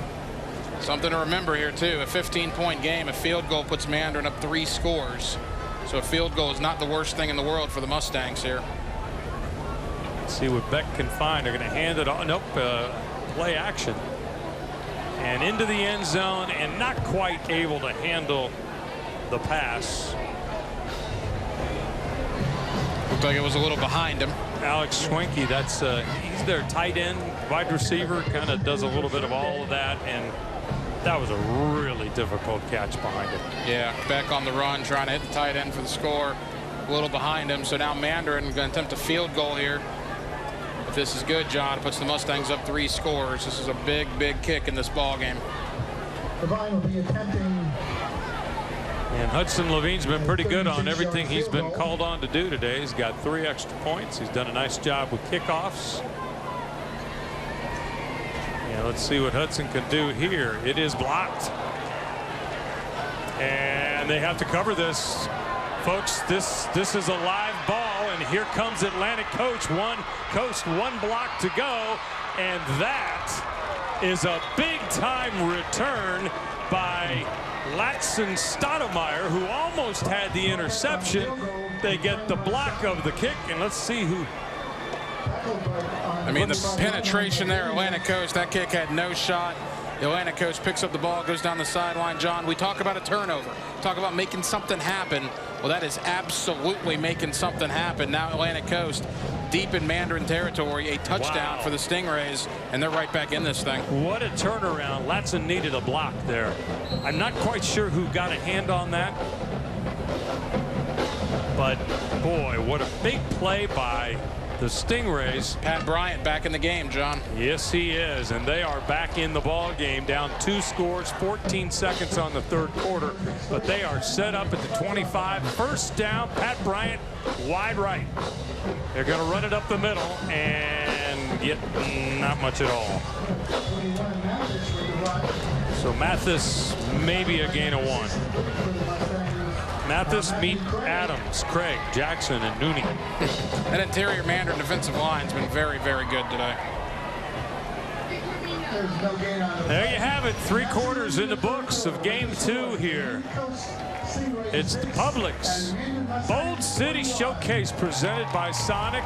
Something to remember here, too. A 15-point game. A field goal puts Mandarin up 3 scores. So a field goal is not the worst thing in the world for the Mustangs here. Let's see what Beck can find. They're going to hand it on. Nope. Play action. And into the end zone, and not quite able to handle the pass. Looked like it was a little behind him. Alex Schwenke, that's he's their tight end, wide receiver, kind of does a little bit of all of that, and that was a really difficult catch behind him. Yeah, Beck on the run, trying to hit the tight end for the score. A little behind him, so now Mandarin going to attempt a field goal here. If this is good, John, it puts the Mustangs up 3 scores. This is a big, big kick in this ball game. Devine will be attempting. And Hudson Levine's been pretty good on everything he's been called on to do today. He's got 3 extra points. He's done a nice job with kickoffs. And let's see what Hudson can do here. It is blocked. And they have to cover this. Folks, this is a live ball, and here comes Atlantic Coast. One block to go, and that is a big-time return by Latson Stoudemire, who almost had the interception. They get the block of the kick, and let's see who. I mean, the penetration there, Atlantic Coast, that kick had no shot. Atlantic Coast picks up the ball, goes down the sideline. John, we talk about a turnover, talk about making something happen. Well, that is absolutely making something happen. Now Atlantic Coast deep in Mandarin territory, a touchdown for the Stingrays, and they're right back in this thing. What a turnaround. Latson needed a block there. I'm not quite sure who got a hand on that. But, boy, what a big play by the Stingrays. Pat Bryant back in the game, John. Yes, he is, and they are back in the ball game, down 2 scores, 14 seconds on the 3rd quarter, but they are set up at the 25. First down, Pat Bryant, wide right. They're going to run it up the middle and get not much at all. So Mathis, maybe a gain of 1. Mathis meet Adams, Craig, Jackson, and Nooney. That interior Mandarin defensive line's been very, very good today. There you have it. 3 quarters in the books of game 2 here. It's the Publix Bold City Showcase presented by Sonic.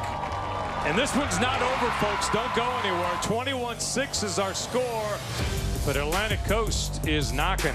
And this one's not over, folks. Don't go anywhere. 21-6 is our score, but Atlantic Coast is knocking.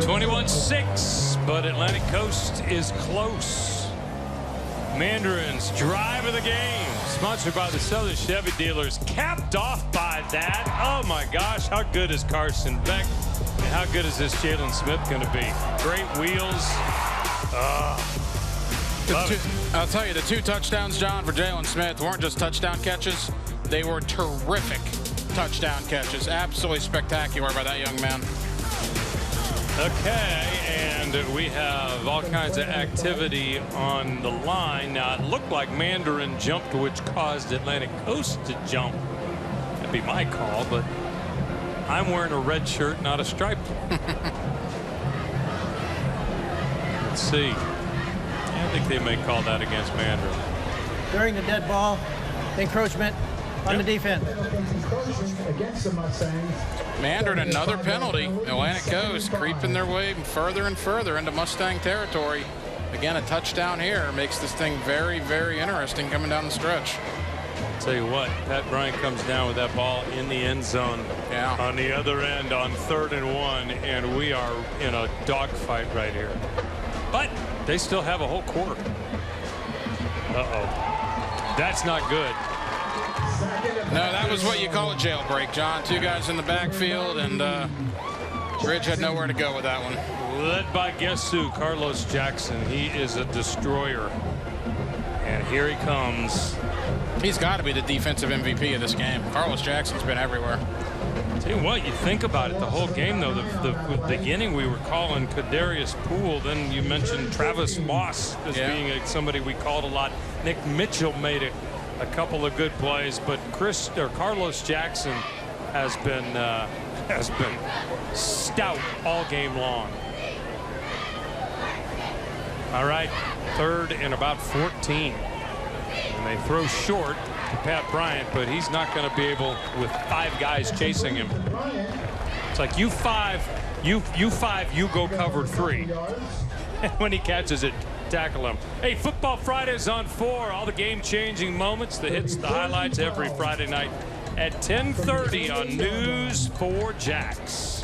21-6, but Atlantic Coast is close. Mandarin's drive of the game, sponsored by the Southern Chevy dealers, capped off by that. Oh my gosh, how good is Carson Beck? And how good is this Jalen Smith going to be? Great wheels. I'll tell you, the 2 touchdowns, John, for Jalen Smith weren't just touchdown catches. They were terrific touchdown catches. Absolutely spectacular by that young man. Okay, and we have all kinds of activity on the line. Now, it looked like Mandarin jumped, which caused Atlantic Coast to jump. That'd be my call, but I'm wearing a red shirt, not a striped one. Let's see. I think they may call that against Mandarin. During the dead ball, encroachment on the defense. Against the Mustangs. Mandarin, another penalty. Atlantic Coast creeping their way further and further into Mustang territory. Again, a touchdown here makes this thing very, very interesting coming down the stretch. Tell you what, Pat Bryant comes down with that ball in the end zone. Yeah. On the other end on 3rd and 1, and we are in a dogfight right here. But they still have a whole quarter. Uh-oh. That's not good. No, that was what you call a jailbreak, John. 2 guys in the backfield, and Ridge had nowhere to go with that one. Led by guess who? Carlos Jackson. He is a destroyer. And here he comes. He's got to be the defensive MVP of this game. Carlos Jackson's been everywhere. Tell you what, you think about it, the whole game, though, the beginning we were calling Kadarius Poole. Then you mentioned Travis Moss as being somebody we called a lot. Nick Mitchell made it. A couple of good plays, but Carlos Jackson has been stout all game long. All right, 3rd and about 14, and they throw short to Pat Bryant, but he's not going to be able with 5 guys chasing him. It's like you 5, you go cover 3, and when he catches it, tackle him. Hey, Football Fridays on 4. All the game-changing moments, the hits, the highlights every Friday night at 10:30 on News 4 Jax.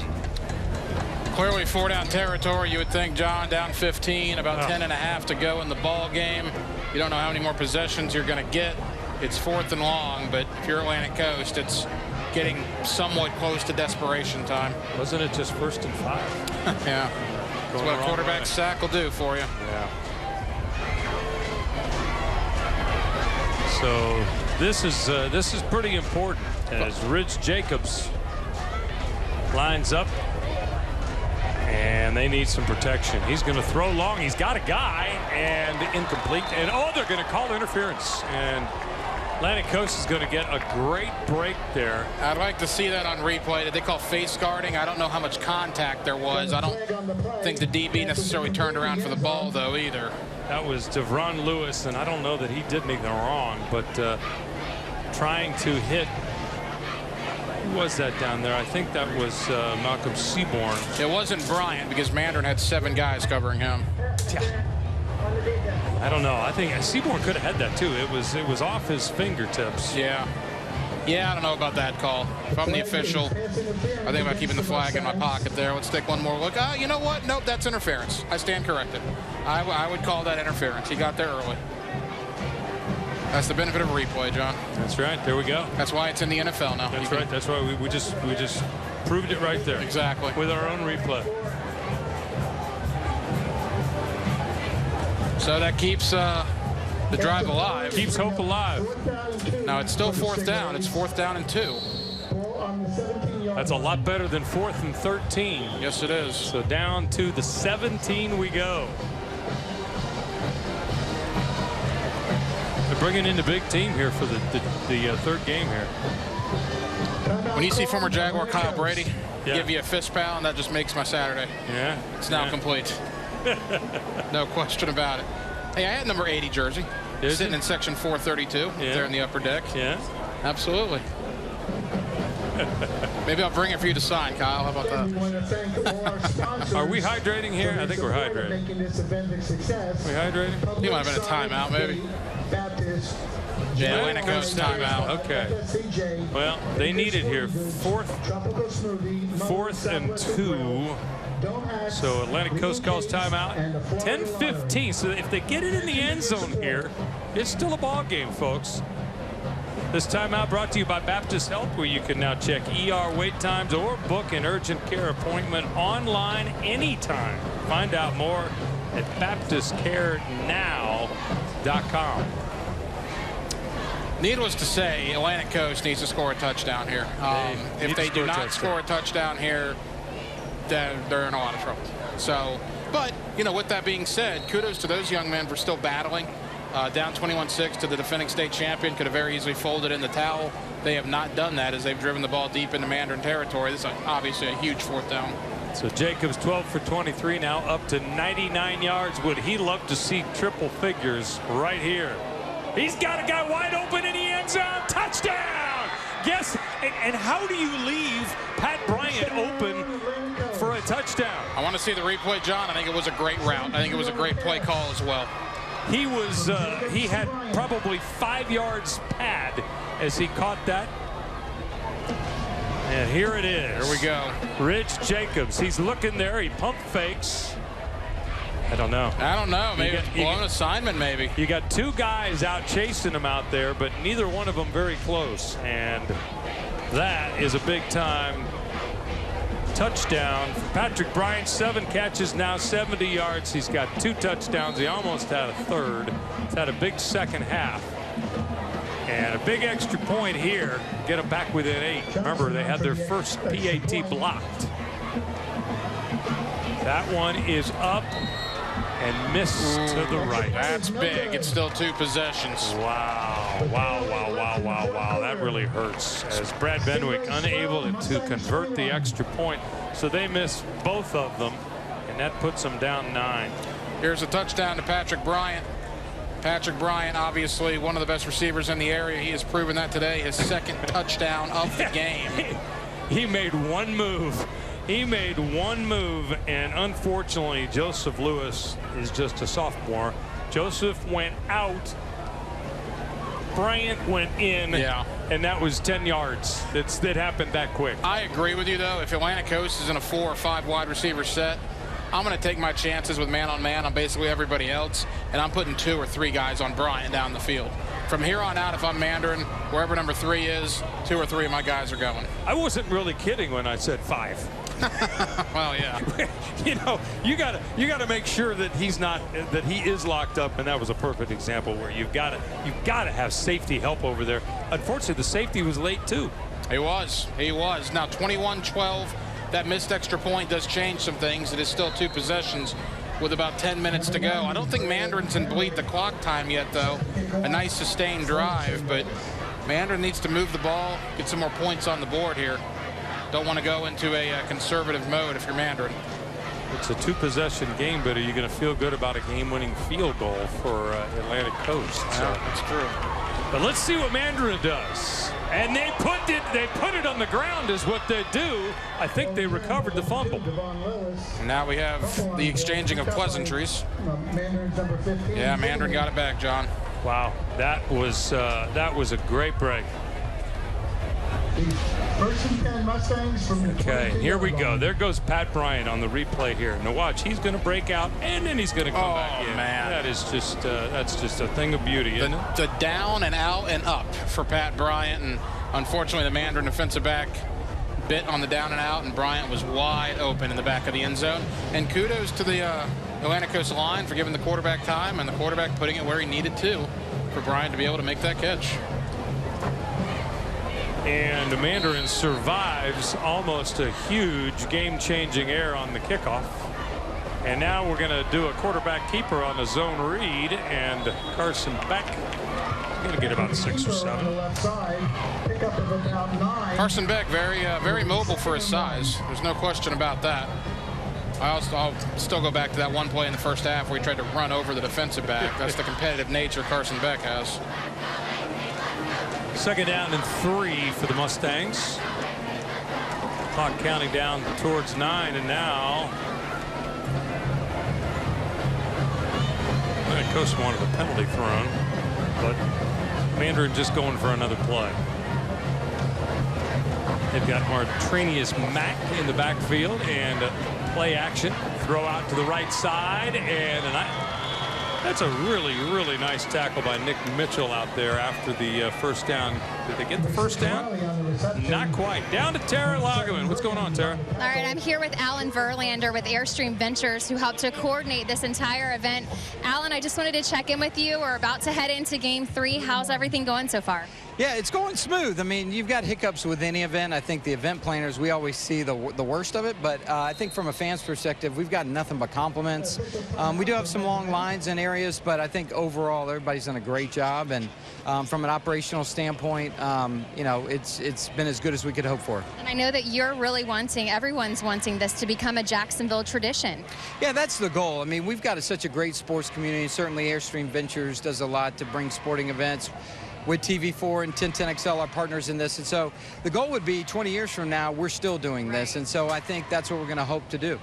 Clearly 4-down territory, you would think, John. Down 15, about 10.5 to go in the ball game. You don't know how many more possessions you're going to get. It's 4th and long, but if you're Atlantic Coast, it's getting somewhat close to desperation time. Wasn't it just 1st and 5? Yeah. That's what a quarterback sack will do for you. Yeah. So this is pretty important as Ridge Jacobs lines up, and they need some protection. He's going to throw long. He's got a guy, and incomplete. And they're going to call interference, and Atlantic Coast is going to get a great break there. I'd like to see that on replay. Did they call face guarding? I don't know how much contact there was. I don't think the DB necessarily turned around for the ball, though, either. That was Devron Lewis, and I don't know that he did anything wrong, but trying to hit. Who was that down there? I think that was Malcolm Seaborn. It wasn't Bryant because Mandarin had 7 guys covering him. Yeah. I don't know. I think Seaborn could have had that too. It was off his fingertips. Yeah. Yeah, I don't know about that call. If I'm the official, I think about keeping the flag in my pocket there. Let's take one more look. You know what? Nope, that's interference. I stand corrected. I would call that interference. He got there early. That's the benefit of replay, John. That's right. There we go. That's why it's in the NFL now. That's right. That's why we just proved it right there. Exactly. With our own replay. So that keeps the drive alive. Keeps hope alive. Now it's still 4th down. It's 4th down and 2. That's a lot better than 4th and 13. Yes, it is. So down to the 17 we go. They're bringing in the big team here for the 3rd game here. When you see former Jaguar Kyle Brady give you a fist pound, that just makes my Saturday. Yeah. It's now complete. No question about it. Hey, I had number 80 jersey. Sitting in section 432 there in the upper deck. Yeah. Absolutely. Maybe I'll bring it for you to sign, Kyle. How about that? Are we hydrating here? I think we're hydrating. We hydrating? You might have been a timeout, maybe. Yeah, Atlantic Coast timeout. Okay. Well, they need it here. Fourth and 2. So Atlantic Coast calls timeout. 10:15. So if they get it in the end zone here, it's still a ball game, folks. This timeout brought to you by Baptist Health, where you can now check ER wait times or book an urgent care appointment online anytime. Find out more at BaptistCareNow.com. Needless to say, Atlantic Coast needs to score a touchdown here. If they do not score a touchdown here, then they're in a lot of trouble. So, but, you know, with that being said, kudos to those young men for still battling. Down 21-6 to the defending state champion. Could have very easily folded in the towel. They have not done that as they've driven the ball deep into Mandarin territory. This is obviously a huge 4th down. So Jacobs 12 for 23 now, up to 99 yards. Would he love to see triple figures right here? He's got a guy wide open in the end zone. Touchdown! Yes, and how do you leave Pat Bryant open for a touchdown? I want to see the replay, John. I think it was a great route. I think it was a great play call as well. He was, he had probably 5 yards pad as he caught that. And here it is. Here we go. Rich Jacobs. He's looking there. He pump fakes. I don't know. Maybe it's blown assignment, maybe. You got 2 guys out chasing him out there, but neither one of them very close. And that is a big time touchdown. Patrick Bryant, 7 catches, now 70 yards. He's got 2 touchdowns. He almost had a third. He's had a big second half. And a big extra point here. Get them back within 8. Remember, they had their first PAT blocked. That one is up and missed to the right. That's big. It's still 2 possessions. Wow. Wow, wow, wow, wow, wow. That really hurts. As Brad Benwick unable to convert the extra point. So they miss both of them, and that puts them down 9. Here's a touchdown to Patrick Bryant. Patrick Bryant, obviously one of the best receivers in the area. He has proven that today. His 2nd touchdown of the game. He made one move. He made one move, and unfortunately, Joseph Lewis is just a sophomore. Joseph went out. Bryant went in. Yeah. And that was 10 yards. That happened that quick. I agree with you, though. If Atlantic Coast is in a 4 or 5 wide receiver set, I'm going to take my chances with man-on-man on basically everybody else, and I'm putting 2 or 3 guys on Bryant down the field. From here on out, if I'm Mandarin, wherever number 3 is, 2 or 3 of my guys are going. I wasn't really kidding when I said 5. Well, yeah. You know, you gotta make sure that he is locked up, and that was a perfect example where you've got to have safety help over there. Unfortunately, the safety was late too. He was. Now 21-12. That missed extra point does change some things. It is still 2 possessions with about 10 minutes to go. I don't think Mandarin's in bleed the clock time yet, though. A nice sustained drive, but Mandarin needs to move the ball, get some more points on the board here. Don't want to go into a conservative mode if you're Mandarin. It's a 2-possession game, but are you going to feel good about a game-winning field goal for Atlantic Coast? Yeah, that's true. But let's see what Mandarin does. And they put it on the ground is what they do. I think they recovered the fumble. Now we have the exchanging of pleasantries. Yeah, Mandarin got it back, John. Wow, that was a great break. Okay, here we go. There goes Pat Bryant on the replay here. Now watch, he's going to break out, and then he's going to come back in. Man, that is just that's just a thing of beauty, isn't it? The down and out and up for Pat Bryant, and unfortunately the Mandarin defensive back bit on the down and out, and Bryant was wide open in the back of the end zone. And kudos to the Atlantic Coast line for giving the quarterback time, and the quarterback putting it where he needed to for Bryant to be able to make that catch. And the Mandarin survives almost a huge game-changing error on the kickoff. And now we're going to do a quarterback keeper on the zone read, and Carson Beck going to get about 6 or 7. Carson Beck, very mobile for his size. There's no question about that. I'll still go back to that one play in the first half where he tried to run over the defensive back. That's the competitive nature Carson Beck has. 2nd down and 3 for the Mustangs. Clock counting down towards 9, and now the coach wanted a penalty thrown, but Mandarin just going for another play. They've got Martrinius Mack in the backfield, and Play action, throw out to the right side, and that's a really, really nice tackle by Nick Mitchell out there after the first down. Did they get the first down? Not quite. Down to Tara Lagerman. What's going on, Tara? All right, I'm here with Alan Verlander with Airstream Ventures, who helped to coordinate this entire event. Alan, I just wanted to check in with you. We're about to head into Game 3. How's everything going so far? Yeah, it's going smooth. I mean, you've got hiccups with any event. I think the event planners, we always see the worst of it, but I think from a fan's perspective, we've got nothing but compliments. We do have some long lines in areas, but I think overall everybody's done a great job, and from an operational standpoint, you know, it's been as good as we could hope for. And I know that you're really wanting, everyone's wanting this to become a Jacksonville tradition. Yeah, that's the goal. I mean, we've got such a great sports community. Certainly Airstream Ventures does a lot to bring sporting events with TV4 and 1010XL, our partners in this. And so the goal would be 20 years from now, we're still doing this. And so I think that's what we're going to hope to do.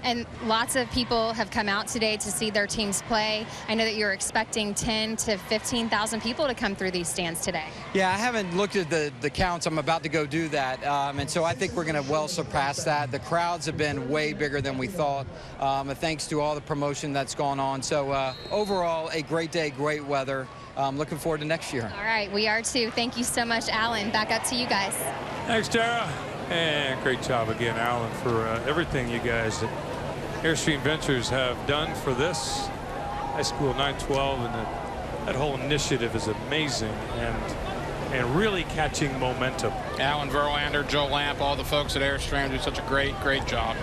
And lots of people have come out today to see their teams play. I know that you're expecting 10 to 15,000 people to come through these stands today. Yeah, I haven't looked at the counts. I'm about to go do that. And so I think we're going to well surpass that. The crowds have been way bigger than we thought, thanks to all the promotion that's gone on. So overall, a great day, great weather. Looking forward to next year. All right, we are too. Thank you so much, Alan. Back up to you guys. Thanks, Tara. And great job again, Alan, for everything you guys at Airstream Ventures have done for this High School 912, and that whole initiative is amazing and really catching momentum. Alan Verlander, Joe Lamp, all the folks at Airstream do such a great job.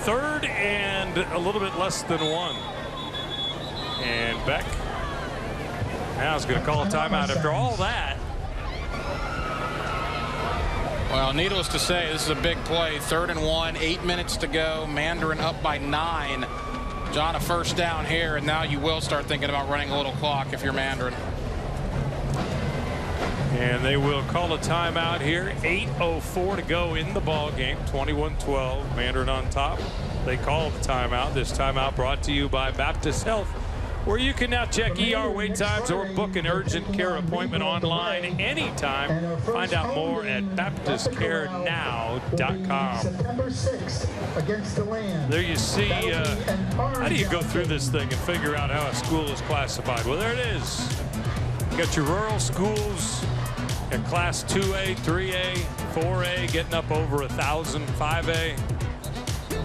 3rd and a little bit less than 1. And Beck now is going to call a timeout after all that. Well, needless to say, this is a big play. 3rd and 1, 8 minutes to go. Mandarin up by 9. John, a first down here, and now you will start thinking about running a little clock if you're Mandarin. And they will call a timeout here. 8:04 to go in the ball game. 21-12. Mandarin on top. They call the timeout. This timeout brought to you by Baptist Health, where you can now check ER wait times or book an urgent care appointment online anytime. Find out more at BaptistCareNow.com. September 6th against the Land. There you see, how do you go through this thing and figure out how a school is classified? Well, there it is. You got your rural schools at Class 2A, 3A, 4A, getting up over 1,000, 5A.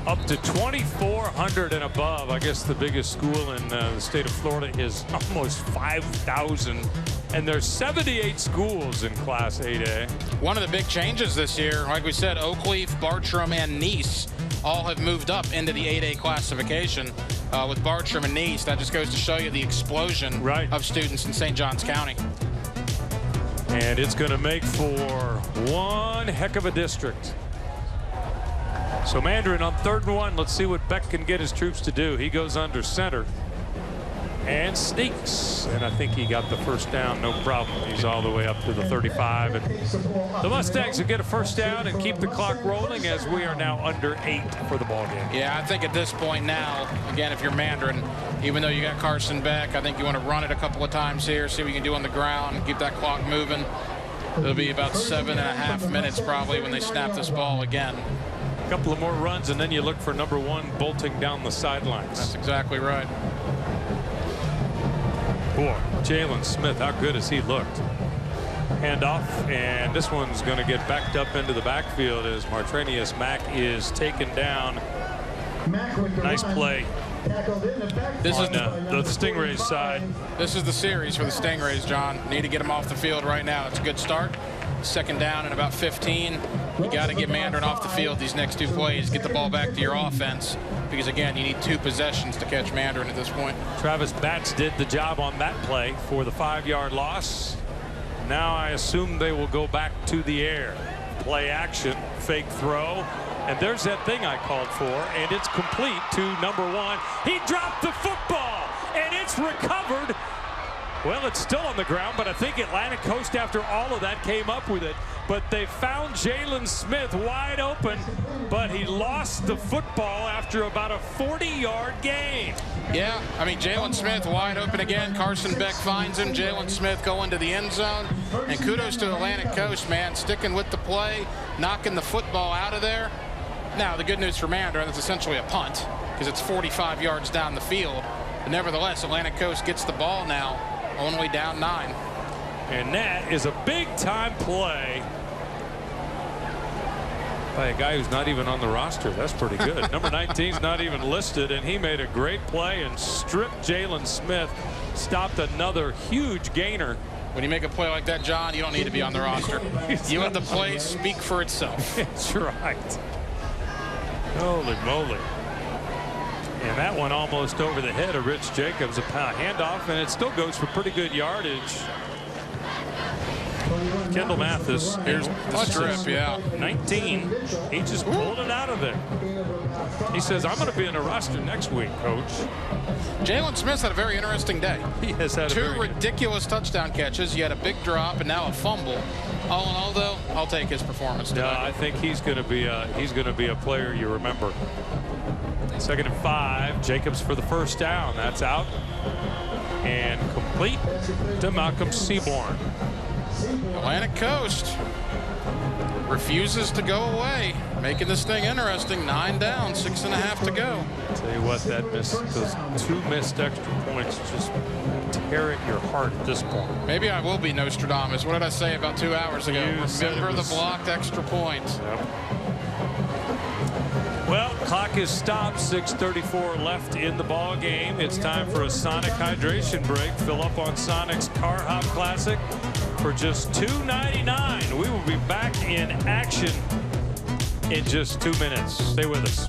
Up to 2,400 and above. I guess the biggest school in the state of Florida is almost 5,000. And there's 78 schools in Class 8A. One of the big changes this year, like we said, Oakleaf, Bartram, and Nice all have moved up into the 8A classification. With Bartram and Nice, that just goes to show you the explosion of students in St. Johns County. And it's going to make for one heck of a district. So Mandarin on 3rd and 1. Let's see what Beck can get his troops to do. He goes under center and sneaks. And I think he got the first down, no problem. He's all the way up to the 35. And the Mustangs will get a first down and keep the clock rolling as we are now under 8 for the ball game. Yeah, I think at this point now, again, if you're Mandarin, even though you got Carson Beck, I think you want to run it a couple of times here, see what you can do on the ground, keep that clock moving. It'll be about 7.5 minutes probably when they snap this ball again. Couple of more runs, and then you look for number 1 bolting down the sidelines. That's exactly right. Boy, Jalen Smith, how good has he looked? Handoff, and this one's going to get backed up into the backfield as Martranius Mack is taken down. Nice play. This is the Stingrays side. This is the series for the Stingrays, John. Need to get them off the field right now. It's a good start. 2nd down and about 15. You got to get Mandarin off the field these next 2 plays. Get the ball back to your offense because, again, you need 2 possessions to catch Mandarin at this point. Travis Batts did the job on that play for the 5-yard loss. Now I assume they will go back to the air. Play action, fake throw. And there's that thing I called for, and it's complete to number 1. He dropped the football, and it's recovered. Well, it's still on the ground, but I think Atlantic Coast, after all of that, came up with it. But they found Jalen Smith wide open, but he lost the football after about a 40-yard gain. Yeah, I mean, Jalen Smith wide open again. Carson Beck finds him. Jalen Smith going to the end zone. And kudos to Atlantic Coast, man, sticking with the play, knocking the football out of there. Now, the good news for Mandarin, it's essentially a punt because it's 45 yards down the field. But nevertheless, Atlantic Coast gets the ball now, only down 9. And that is a big-time play by a guy who's not even on the roster. That's pretty good. Number 19's not even listed, and he made a great play and stripped Jalen Smith, stopped another huge gainer. When you make a play like that, John, you don't need to be on the roster. You let the play speak for itself. That's right. Holy moly. And that one almost over the head of Rich Jacobs. A handoff, and it still goes for pretty good yardage. Kendall Mathis, here's the strip, 19. He just pulled it out of there. He says, I'm going to be in the roster next week, Coach. Jalen Smith's had a very interesting day. He has had 2 ridiculous touchdown catches. He had a big drop and now a fumble. All in all, though, I'll take his performance today. Yeah, I think he's going to be a player you remember. 2nd and 5. Jacobs for the first down. That's out and complete to Malcolm Seaborn. Atlantic Coast refuses to go away, making this thing interesting. 9 down, 6.5 to go. Tell you what, those 2 missed extra points just tear at your heart at this point. Maybe I will be Nostradamus. What did I say about 2 hours ago? Remember the blocked extra point. Yep. Well, clock is stopped. 6:34 left in the ball game. It's time for a Sonic hydration break. Fill up on Sonic's Car Hop Classic for just $2.99. We will be back in action in just 2 minutes. Stay with us.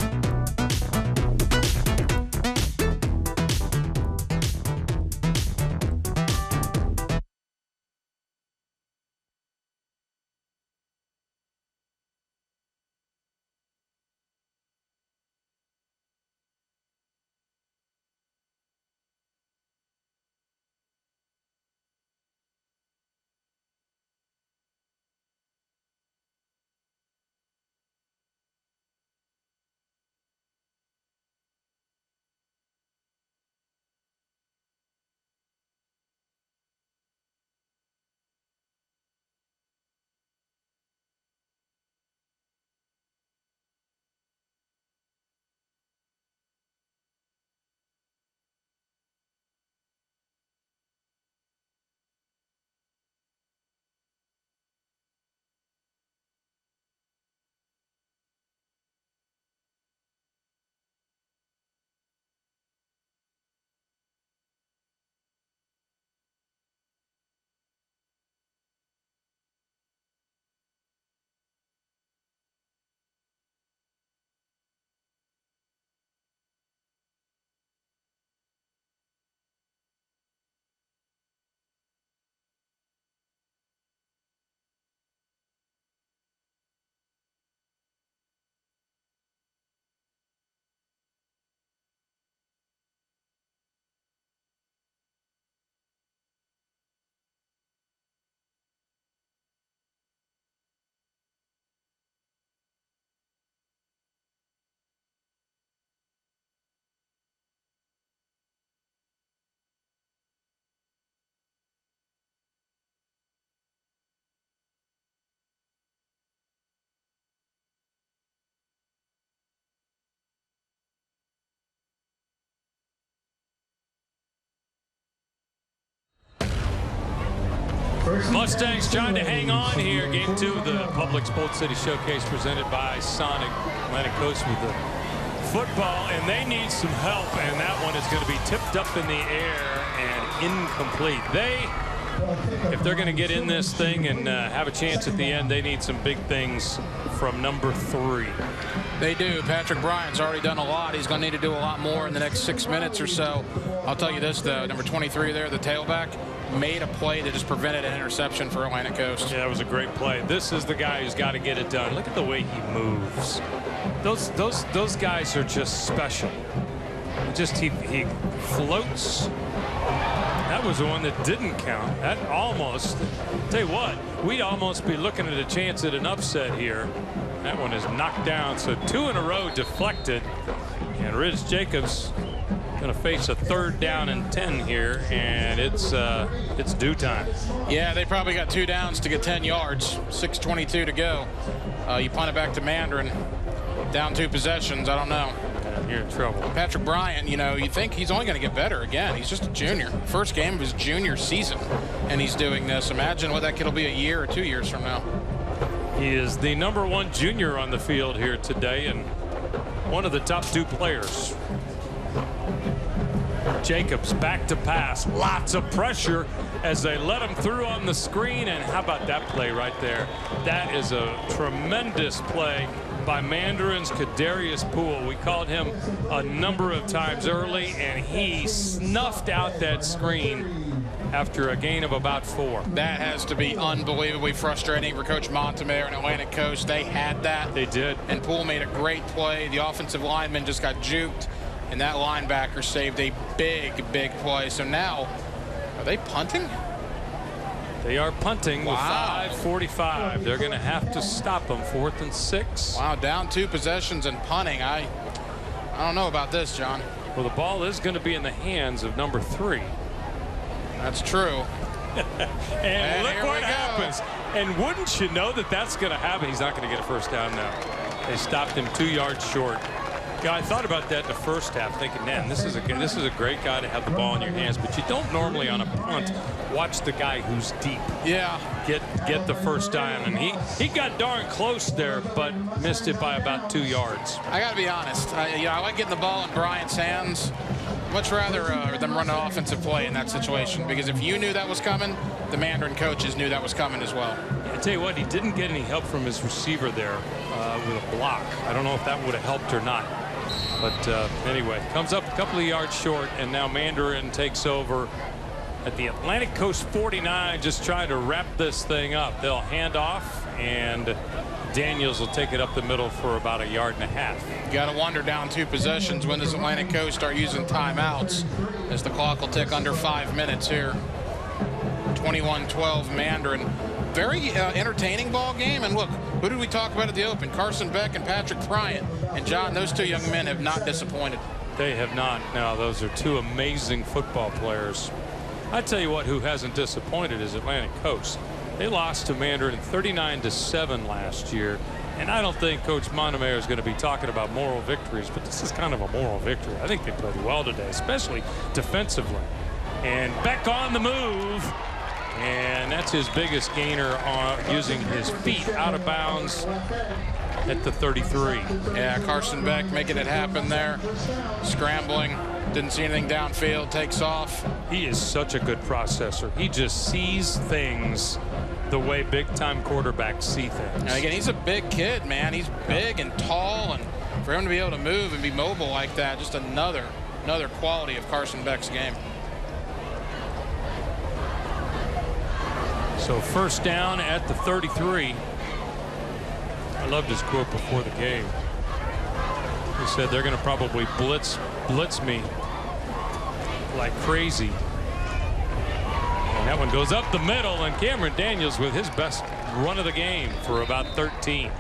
Mustangs trying to hang on here. Game 2 of the Public Sports City Showcase presented by Sonic. Atlantic Coast with the football, and they need some help, and that one is going to be tipped up in the air and incomplete. If they're going to get in this thing and have a chance at the end, they need some big things from number 3. They do. Patrick Bryant's already done a lot. He's going to need to do a lot more in the next 6 minutes or so. I'll tell you this, though. Number 23 there, the tailback, made a play that just prevented an interception for Atlantic Coast. Yeah, that was a great play. This is the guy who's got to get it done. Look at the way he moves. Those guys are just special. He floats. That was the one that didn't count. That almost, tell you what, we'd almost be looking at a chance at an upset here. That one is knocked down. So 2 in a row deflected. And Rich Jacobs going to face a 3rd down and 10 here, and it's due time. Yeah, they probably got 2 downs to get 10 yards. 6:22 to go. You punt it back to Mandarin. Down 2 possessions, I don't know. Yeah, you're in trouble. Patrick Bryant, you know, you think he's only going to get better again. He's just a junior. First game of his junior season, and he's doing this. Imagine what that kid will be a year or 2 years from now. He is the #1 junior on the field here today, and one of the top 2 players. Jacobs back to pass. Lots of pressure as they let him through on the screen. And how about that play right there? That is a tremendous play by Mandarin's Kadarius Poole. We called him a number of times early, and he snuffed out that screen after a gain of about 4. That has to be unbelievably frustrating for Coach Montemayor and Atlantic Coast. They had that. They did. And Poole made a great play. The offensive lineman just got juked, and that linebacker saved a big play. So now, are they punting? They are punting with 5:45. They're going to have to stop them. 4th and 6. Wow, down 2 possessions and punting. I don't know about this, John. Well, the ball is going to be in the hands of number 3. That's true. and look what happens. And wouldn't you know that that's going to happen? He's not going to get a first down now. They stopped him 2 yards short. Yeah, I thought about that in the first half, thinking, man, this is a great guy to have the ball in your hands, but you don't normally on a punt watch the guy who's deep. Yeah. Get the first down, and he got darn close there, but missed it by about 2 yards. I got to be honest. I like getting the ball in Bryant's hands. Much rather than run an offensive play in that situation, because if you knew that was coming, the Mandarin coaches knew that was coming as well. I tell you what, he didn't get any help from his receiver there with a block. I don't know if that would have helped or not. But anyway, comes up a couple of yards short, and now Mandarin takes over at the Atlantic Coast 49, just trying to wrap this thing up. They'll hand off, and Daniels will take it up the middle for about 1.5 yards. You got to wonder, down 2 possessions, when does Atlantic Coast start using timeouts, as the clock will tick under 5 minutes here. 21-12 Mandarin. Very entertaining ball game. And look, who did we talk about at the Open? Carson Beck and Patrick Bryant. And John, those 2 young men have not disappointed. They have not. Now, those are 2 amazing football players. I tell you what, who hasn't disappointed is Atlantic Coast. They lost to Mandarin 39-7 last year. And I don't think Coach Montemayor is going to be talking about moral victories, but this is kind of a moral victory. I think they played well today, especially defensively. And Beck on the move. And that's his biggest gainer using his feet out of bounds at the 33. Yeah, Carson Beck making it happen there. Scrambling. Didn't see anything downfield. Takes off. He is such a good processor. He just sees things the way big-time quarterbacks see things. And again, he's a big kid, man. He's big and tall, and for him to be able to move and be mobile like that, just another quality of Carson Beck's game. So first down at the 33. I loved his quote before the game. He said they're going to probably blitz me like crazy. And that one goes up the middle, and Cameron Daniels with his best run of the game for about 13.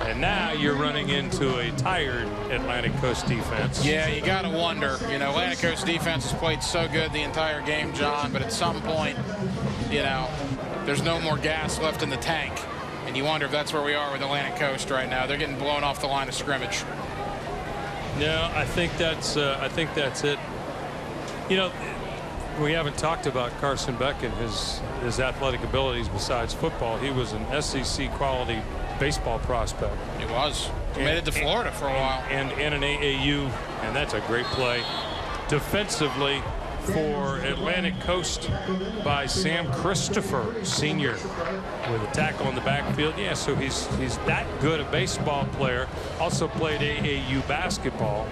And now you're running into a tired Atlantic Coast defense. Yeah, you got to wonder. You know, Atlantic Coast defense has played so good the entire game, John, but at some point, you know, there's no more gas left in the tank. And you wonder if that's where we are with Atlantic Coast right now. They're getting blown off the line of scrimmage. Yeah, I think that's it. You know, we haven't talked about Carson Beck and his athletic abilities besides football. He was an SEC quality baseball prospect. He was. Committed to Florida for a while. And an AAU, and that's a great play. Defensively for Atlantic Coast by Sam Christopher, senior, with a tackle in the backfield. Yeah, so he's that good a baseball player. Also played AAU basketball.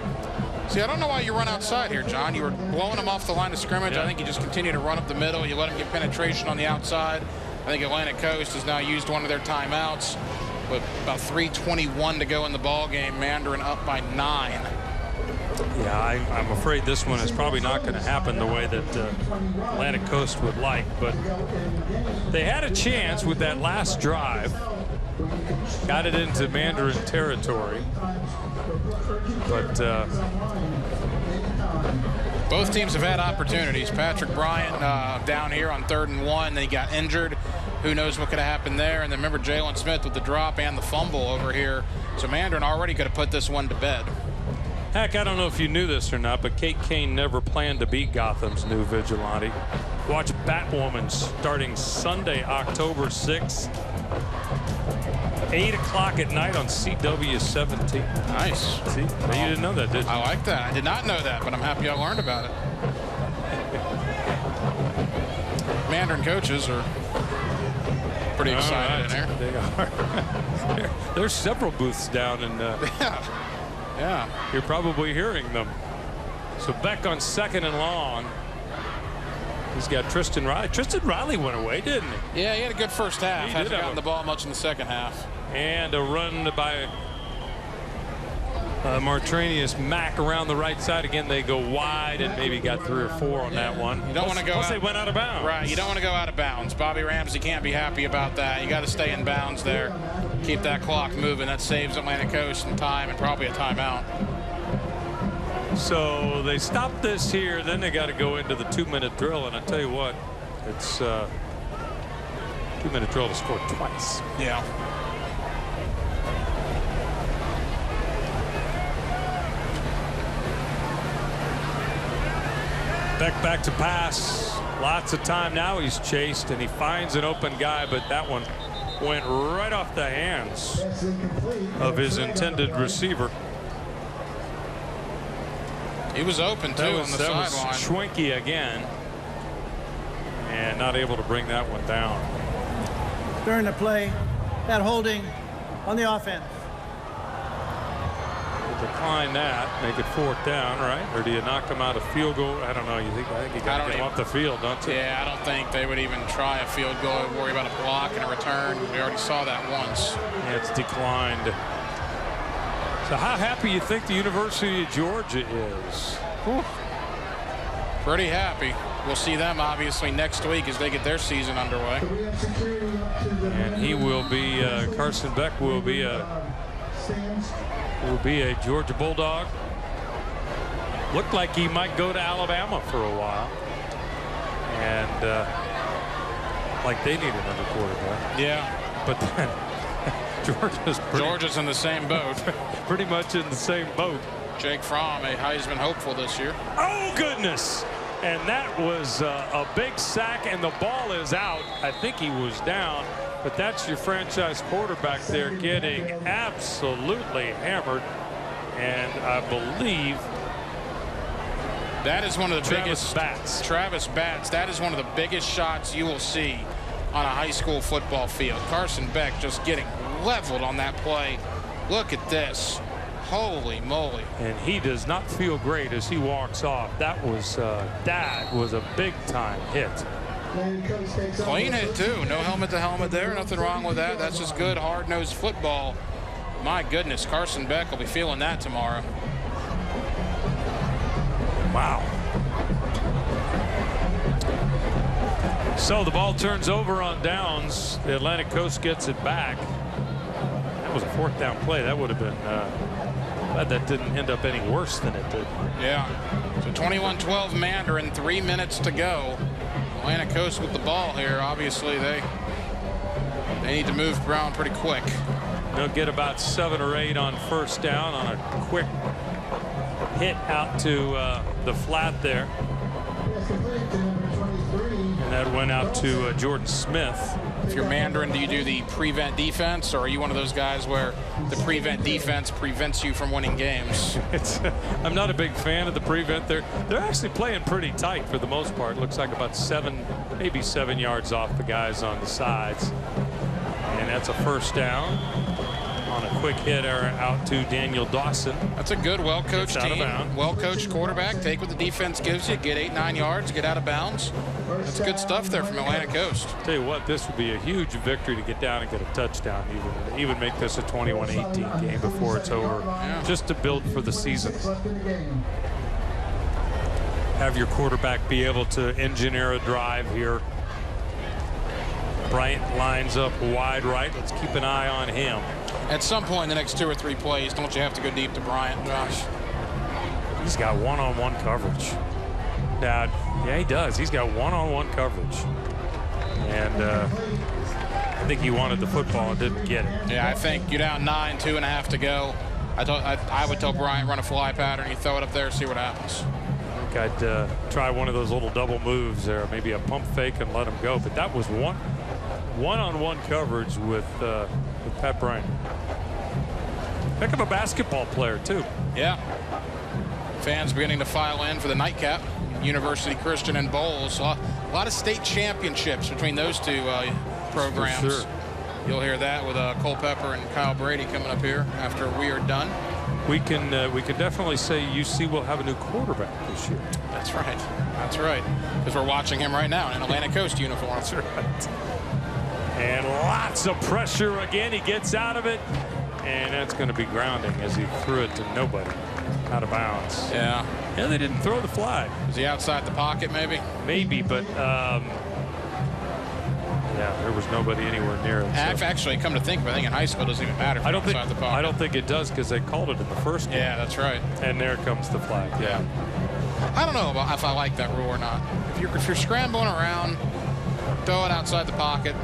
See, I don't know why you run outside here, John. You were blowing him off the line of scrimmage. Yeah. I think you just continue to run up the middle. You let him get penetration on the outside. I think Atlantic Coast has now used one of their timeouts with about 3:21 to go in the ball game. Mandarin up by 9. Yeah, I'm afraid this one is probably not going to happen the way that Atlantic Coast would like, but they had a chance with that last drive. Got it into Mandarin territory, but both teams have had opportunities. Patrick Bryant down here on 3rd and 1, then he got injured. who knows what could have happened there. And then remember Jalen Smith with the drop and the fumble over here. So Mandarin already could have put this one to bed. Heck, I don't know if you knew this or not, but Kate Kane never planned to be Gotham's new vigilante. Watch Batwoman starting Sunday, October 6th. 8 o'clock at night on CW 17. Nice. See, you didn't know that, did you? I like that. I did not know that, but I'm happy I learned about it. Mandarin coaches are pretty excited in there. They are. There's several booths down in. Yeah. You're probably hearing them. So Beck on 2nd and long. He's got Tristan Riley. Tristan Riley went away, didn't he? Yeah, he had a good first half. He Hasn't gotten the ball much in the second half. And a run by Martranius Mack around the right side. Again, they go wide and maybe got 3 or 4 on that one. You don't want to go out. They went out of bounds. Right, you don't want to go out of bounds. Bobby Ramsey can't be happy about that. You got to stay in bounds there. Keep that clock moving. That saves Atlantic Coast some time and probably a timeout. So they stop this here, then they got to go into the 2-minute drill, and I tell you what, it's 2-minute drill to score twice. Yeah. Beck back to pass. Lots of time now. He's chased, and he finds an open guy, but that one went right off the hands of his intended receiver. He was open, too, on the sideline. That was Schwenke again, and not able to bring that one down. During the play, that holding on the offense. We'll decline that, make it 4th down, right? Or do you knock him out of field goal? I don't know. I think you got to get him off the field, don't you? Yeah, I don't think they would even try a field goal, worry about a block and a return. We already saw that once. Yeah, it's declined. So how happy you think the University of Georgia is? Whew. Pretty happy. We'll see them obviously next week as they get their season underway. And he will be Carson Beck will be a Georgia Bulldog. Looked like he might go to Alabama for a while, and like they need another quarterback. Yeah, but then Georgia's in the same boat. Pretty much in the same boat. Jake Fromm, a Heisman hopeful this year. Oh, goodness. And that was a big sack, and the ball is out. I think he was down, but that's your franchise quarterback there getting absolutely hammered. And I believe that is one of the biggest. Batts. Travis Batts. That is one of the biggest shots you will see on a high school football field. Carson Beck just getting leveled on that play. Look at this. Holy moly. And he does not feel great as he walks off. That was a big time hit. Clean hit too. No helmet to helmet there. Nothing wrong with that. That's just good hard-nosed football. My goodness, Carson Beck will be feeling that tomorrow. Wow. So the ball turns over on downs. The Atlantic Coast gets it back. That was a 4th down play. That would have been glad that didn't end up any worse than it did. Yeah. So 21-12 Mandarin, 3 minutes to go. Atlantic Coast with the ball here. Obviously they need to move Brown pretty quick. They'll get about 7 or 8 on 1st down on a quick hit out to the flat there. And that went out to Jordan Smith. If you're Mandarin, do you do the prevent defense, or are you one of those guys where the prevent defense prevents you from winning games? I'm not a big fan of the prevent. They're actually playing pretty tight for the most part. Looks like about 7, maybe 7 yards off the guys on the sides. And that's a 1st down on a quick hit out to Daniel Dawson. That's a good, well-coached team. Well-coached quarterback. Take what the defense gives you. Get 8, 9 yards. Get out of bounds. That's good stuff there from Atlantic Coast. Tell you what, this would be a huge victory to get down and get a touchdown. Even make this a 21-18 game before it's over. Yeah. Just to build for the season. Have your quarterback be able to engineer a drive here. Bryant lines up wide right. Let's keep an eye on him. At some point in the next 2 or 3 plays, don't you have to go deep to Bryant, Josh? He's got one-on-one coverage. Yeah, he does. He's got one-on-one coverage. And I think he wanted the football and didn't get it. Yeah, I think you're down 9, 2.5 to go. I would tell Bryant, run a fly pattern. You throw it up there, see what happens. I think I'd try one of those little double moves there, maybe a pump fake and let him go. But that was one-on-one coverage with Pat Bryant. Heck of a basketball player, too. Yeah. Fans beginning to file in for the nightcap. University Christian and Bowls. A lot of state championships between those two programs. For sure. You'll hear that with Culpepper and Kyle Brady coming up here after we are done. We can definitely say UC will have a new quarterback this year. That's right. That's right. Because we're watching him right now in an Atlantic Coast uniform. That's right. And lots of pressure again. He gets out of it. And that's going to be grounding as he threw it to nobody. Out of bounds. Yeah. Yeah, they didn't throw the flag. Is he outside the pocket maybe? Maybe, but yeah, there was nobody anywhere near him. So. Actually, come to think of it, I think in high school it doesn't even matter if you're outside the pocket. I don't think it does because they called it in the first game. Yeah, that's right. And there comes the flag. Yeah. I don't know if I like that rule or not. If you're scrambling around, throw it outside the pocket.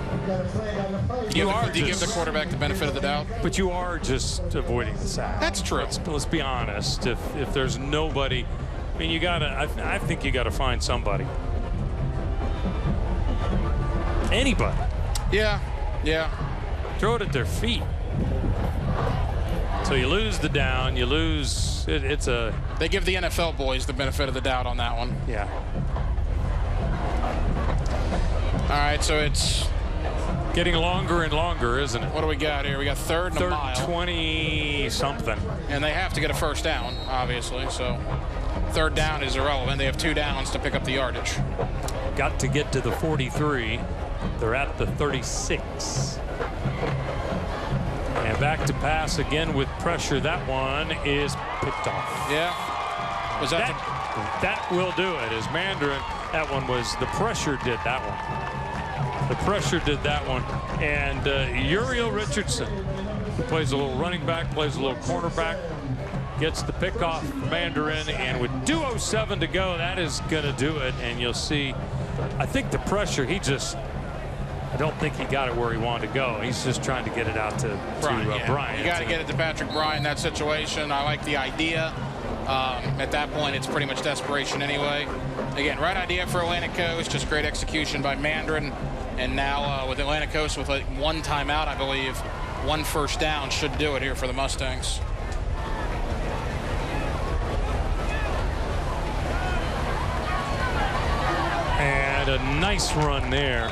Do you give the quarterback the benefit of the doubt? But you are just avoiding the sack. That's true. Let's be honest. If there's nobody, I mean, I think you gotta find somebody. Anybody. Yeah. Yeah. Throw it at their feet. So you lose the down. You lose. They give the NFL boys the benefit of the doubt on that one. Yeah. All right, so it's getting longer and longer, isn't it? What do we got here? We got third and a mile. 20-something. And they have to get a first down, obviously. So third down is irrelevant. They have 2 downs to pick up the yardage. Got to get to the 43. They're at the 36. And back to pass again with pressure. That one is picked off. Yeah. Was that will do it. As Mandarin, that one was the pressure did that one. The pressure did that one. And Uriel Richardson, who plays a little running back, plays a little cornerback, gets the pick off Mandarin, and with 2:07 to go, that is going to do it. And you'll see, I think the pressure, I don't think he got it where he wanted to go. He's just trying to get it out to Bryant. You got to get it to Patrick Bryant in that situation. I like the idea. At that point, it's pretty much desperation anyway. Again, right idea for Atlantic Coast, just great execution by Mandarin. And now with Atlantic Coast with like 1 timeout, I believe, 1 first down should do it here for the Mustangs. And a nice run there.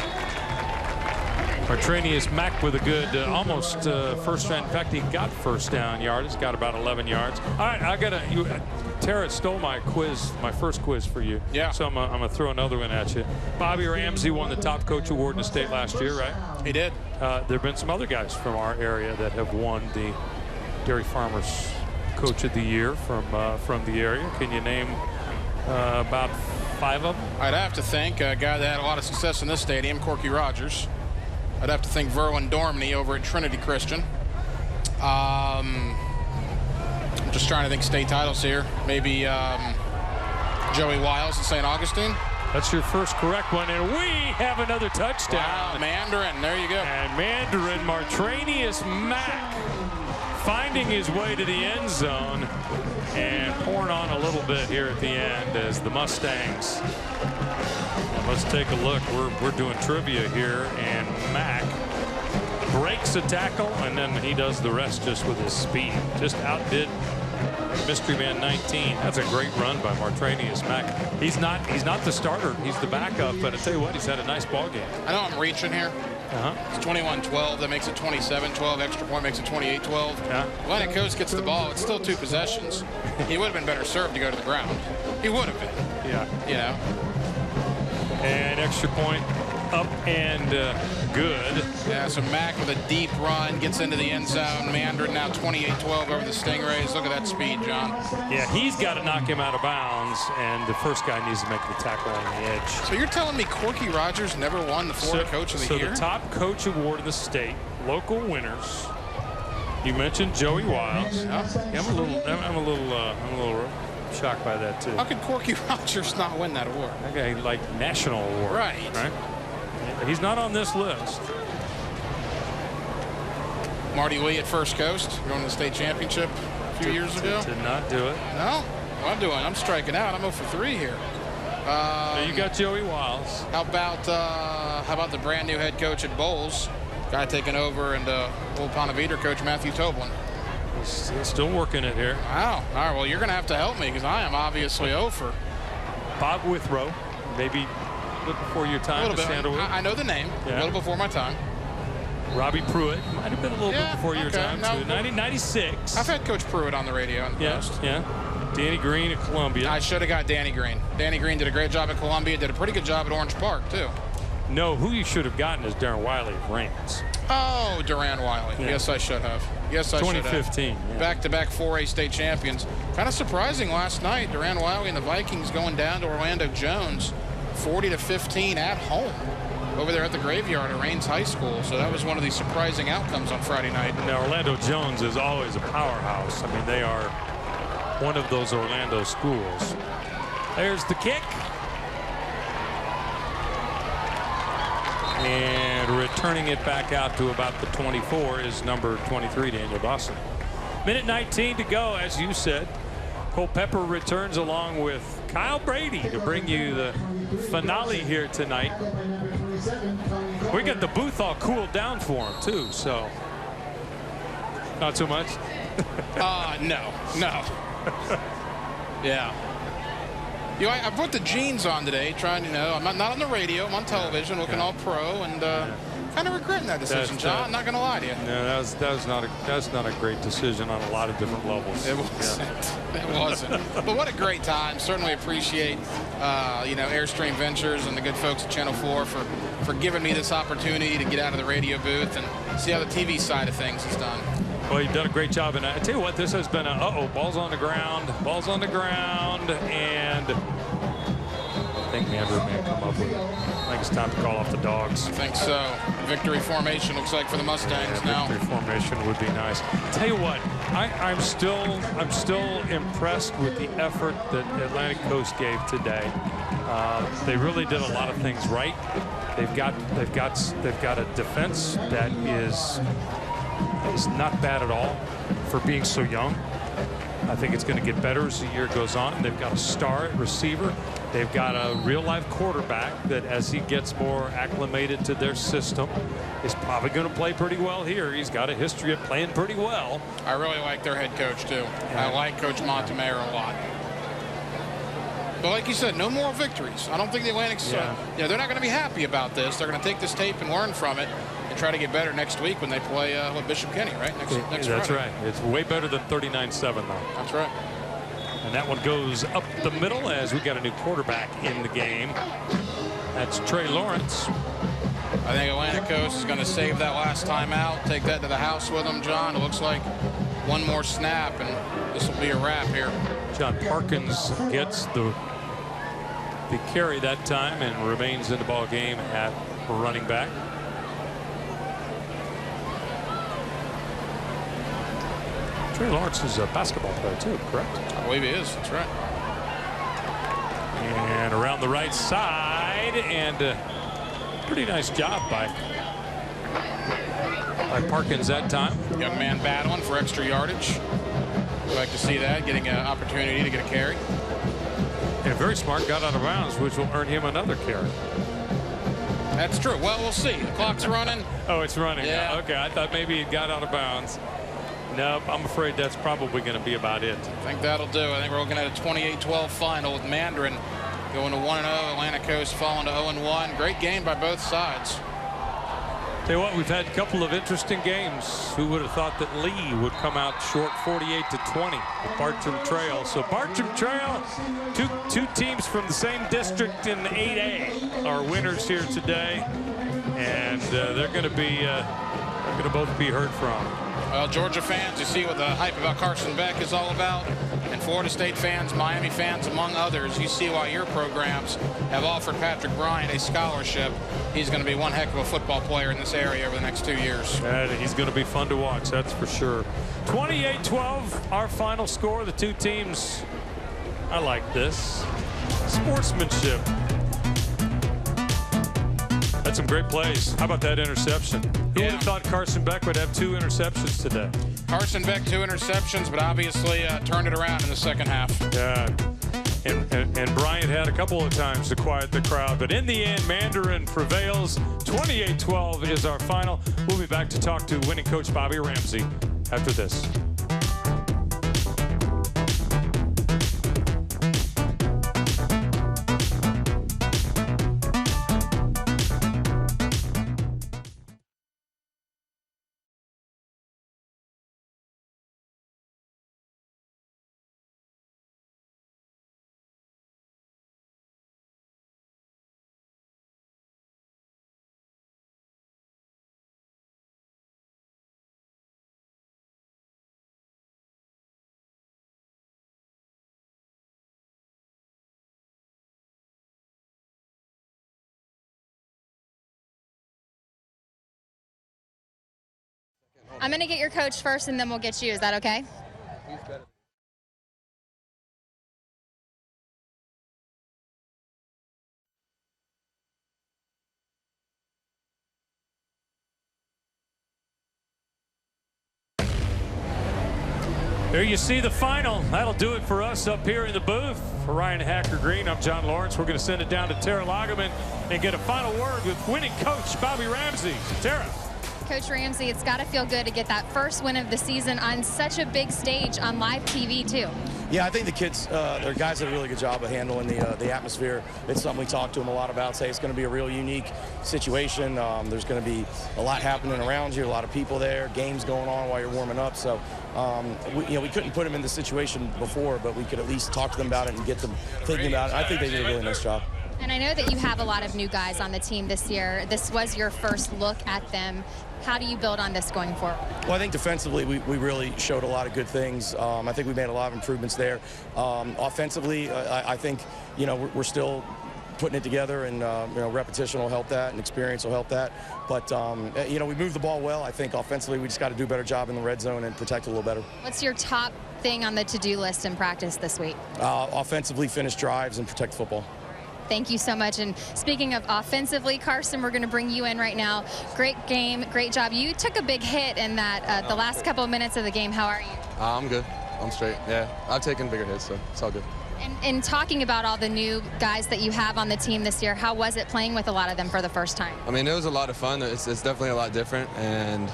Martranius Mack with a good almost first down. In fact, he got first down yard. He's got about 11 yards. All right, Tara stole my quiz, my first quiz for you. Yeah. So I'm gonna throw another one at you. Bobby Ramsey won the top coach award in the state last year, right? He did. There have been some other guys from our area that have won the Dairy Farmers Coach of the Year from the area. Can you name about 5 of them? I'd have to think a guy that had a lot of success in this stadium, Corky Rogers. I'd have to think Verwin Dormney over at Trinity Christian. I'm just trying to think state titles here. Maybe Joey Wiles at St. Augustine. That's your first correct one, and we have another touchdown. Wow, Mandarin, there you go. And Mandarin, Martranius Mack finding his way to the end zone and pouring on a little bit here at the end as the Mustangs. Let's take a look. We're doing trivia here, and Mack breaks a tackle, and then he does the rest just with his speed. Just outdid Mystery Man 19. That's a great run by Martranius Mack. He's not the starter. He's the backup, but I tell you what, he's had a nice ball game. I know I'm reaching here. It's 21-12. That makes it 27-12. Extra point makes it 28-12. Yeah. Atlantic Coast gets the ball. It's still 2 possessions. He would have been better served to go to the ground. He would have been. Yeah. You know. And extra point up and good. Yeah, so Mack with a deep run gets into the end zone. Mandarin now 28-12 over the Stingrays. Look at that speed, John. Yeah, he's got to knock him out of bounds, and the first guy needs to make the tackle on the edge. So you're telling me Corky Rogers never won the Florida Coach of the Year? So the top coach award in the state, local winners. You mentioned Joey Wiles. Yeah, I'm a little shocked by that too. How could Corky Rogers not win that award? Okay, like national award. Right. He's not on this list. Marty Lee at First Coast, going to the state championship a few years ago. Did not do it. No? Well, I'm striking out. I'm 0 for 3 here. You got Joey Wiles. How about the brand new head coach at Bowles, guy taking over, and old Ponte Vedra coach Matthew Toblin. He's still working it here. Wow. All right. Well, you're going to have to help me because I am obviously 0 for. Bob Withrow, maybe a little before your time. A little bit. I know the name. Yeah. A little before my time. Robbie Pruitt might have been a little bit before your time too. 1996. I've had Coach Pruitt on the radio in the past. Yeah. Danny Green at Columbia. I should have got Danny Green. Danny Green did a great job at Columbia. Did a pretty good job at Orange Park too. No, who you should have gotten is Darren Wiley of Rams. Oh, Duran Wiley. Yeah. Yes, I should have. Yes, I should have. 2015. Yeah. Back-to-back 4A state champions. Kind of surprising last night. Duran Wiley and the Vikings going down to Orlando Jones, 40-15 at home. Over there at the graveyard at Rains High School. So that was one of the surprising outcomes on Friday night. Now, Orlando Jones is always a powerhouse. I mean, they are one of those Orlando schools. There's the kick. And returning it back out to about the 24 is number 23, Daniel Dawson. Minute 19 to go, as you said. Cole Pepper returns along with Kyle Brady to bring you the finale here tonight. We got the booth all cooled down for him too, so not so much. No. Yeah. I put the jeans on today, trying I'm not on the radio, I'm on television, looking all pro, and kind of regretting that decision, John. Not going to lie to you. No, that's not a great decision on a lot of different levels. It wasn't. It wasn't. But what a great time. Certainly appreciate Airstream Ventures and the good folks at Channel 4 for giving me this opportunity to get out of the radio booth and see how the TV side of things is done. Well, you've done a great job, and I tell you what, this has been balls on the ground, and I think Mandarin may come up with it. I think it's time to call off the dogs. I think so. Victory formation looks like for the Mustangs now. Victory formation would be nice. Tell you what, I'm still impressed with the effort that Atlantic Coast gave today. They really did a lot of things right. They've got a defense that is not bad at all for being so young. I think it's going to get better as the year goes on. They've got a star at receiver. They've got a real-life quarterback that, as he gets more acclimated to their system, is probably going to play pretty well here. He's got a history of playing pretty well. I really like their head coach, too. I like Coach Montemayor a lot. But like you said, no more victories. I don't think the Atlantic's, they're not going to be happy about this. They're going to take this tape and learn from it and try to get better next week when they play Bishop Kenny, right? Next That's Friday. right. It's way better than 39-7, though. That's right. And that one goes up the middle as we got a new quarterback in the game. That's Trey Lawrence. I think Atlantic Coast is going to save that last time out, take that to the house with them, John. It looks like one more snap, and this will be a wrap here. John Parkins gets the carry that time and remains in the ball game at running back. Trey Lawrence is a basketball player too, correct? I believe he is. That's right. And around the right side, and pretty nice job by Parkins that time. Young man battling for extra yardage. We'd like to see that, getting an opportunity to get a carry. And very smart, got out of bounds, which will earn him another carry. That's true. Well, we'll see. The clock's running. Oh, it's running. Yeah. Okay, I thought maybe he got out of bounds. Nope, I'm afraid that's probably going to be about it. I think that'll do. I think we're looking at a 28-12 final with Mandarin going to 1-0. Atlantic Coast falling to 0-1. Great game by both sides. Tell you what, we've had a couple of interesting games. Who would have thought that Lee would come out short 48-20 with Bartram Trail? So Bartram Trail, two teams from the same district in 8A are winners here today, and they're going to both be heard from. Well, Georgia fans, you see what the hype about Carson Beck is all about. And Florida State fans, Miami fans, among others, you see why your programs have offered Patrick Bryant a scholarship. He's going to be one heck of a football player in this area over the next 2 years. And he's going to be fun to watch, that's for sure. 28-12, our final score. The two teams, I like this. Sportsmanship. That's Had some great plays. How about that interception? Who would have thought Carson Beck would have 2 interceptions today? Carson Beck, 2 interceptions, but obviously turned it around in the second half. Yeah. And Bryant had a couple of times to quiet the crowd. But in the end, Mandarin prevails. 28-12 is our final. We'll be back to talk to winning coach Bobby Ramsey after this. I'm going to get your coach first, and then we'll get you. Is that okay? There you see the final. That'll do it for us up here in the booth. For Ryan Hacker Green, I'm John Lawrence. We're going to send it down to Tara Lagerman and get a final word with winning coach Bobby Ramsey. Tara. Coach Ramsey, it's got to feel good to get that first win of the season on such a big stage on live TV, too. Yeah, I think the kids, their guys did a really good job of handling the atmosphere. It's something we talked to them a lot about. Say it's going to be a real unique situation. There's going to be a lot happening around you, a lot of people there, games going on while you're warming up. So, we couldn't put them in the situation before, but we could at least talk to them about it and get them thinking about it. I think they did a really nice job. And I know that you have a lot of new guys on the team this year. This was your first look at them. How do you build on this going forward? Well, I think defensively we really showed a lot of good things. I think we made a lot of improvements there. Offensively, I think, we're still putting it together, and repetition will help that, and experience will help that. But we moved the ball well. I think offensively we just got to do a better job in the red zone and protect a little better. What's your top thing on the to-do list in practice this week? Offensively, finish drives and protect football. Thank you so much. And speaking of offensively, Carson, we're going to bring you in right now. Great game, great job. You took a big hit in that the last couple of minutes of the game. How are you? I'm good. I'm straight. Yeah, I've taken bigger hits, so it's all good. And talking about all the new guys that you have on the team this year, how was it playing with a lot of them for the first time? I mean, it was a lot of fun. It's definitely a lot different, and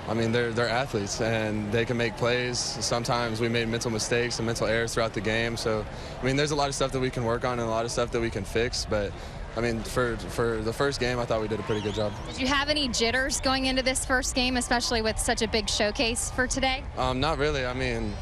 I mean, they're athletes, and they can make plays. Sometimes we made mental mistakes and mental errors throughout the game. So, I mean, there's a lot of stuff that we can work on and a lot of stuff that we can fix. But, I mean, for the first game, I thought we did a pretty good job. Did you have any jitters going into this first game, especially with such a big showcase for today? Not really. I mean,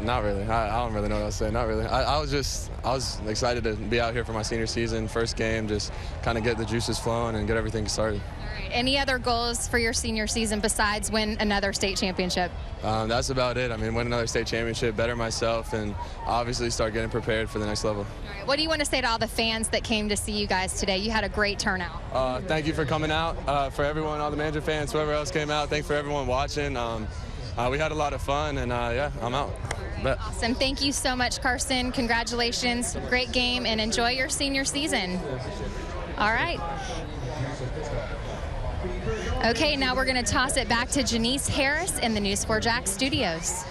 not really. I don't really know what I was saying. Not really. I was excited to be out here for my senior season, first game, just kind of get the juices flowing and get everything started. All right. Any other goals for your senior season besides win another state championship? That's about it. I mean, win another state championship, better myself, and obviously start getting prepared for the next level. All right. What do you want to say to all the fans that came to see you guys today? You had a great turnout. Thank you for coming out. For everyone, all the Mandarin fans, whoever else came out, thanks for everyone watching. We had a lot of fun, and yeah, I'm out. Bet. Awesome. Thank you so much, Carson. Congratulations. Great game, and enjoy your senior season. All right. Okay, now we're going to toss it back to Janice Harris in the News 4 Jax studios.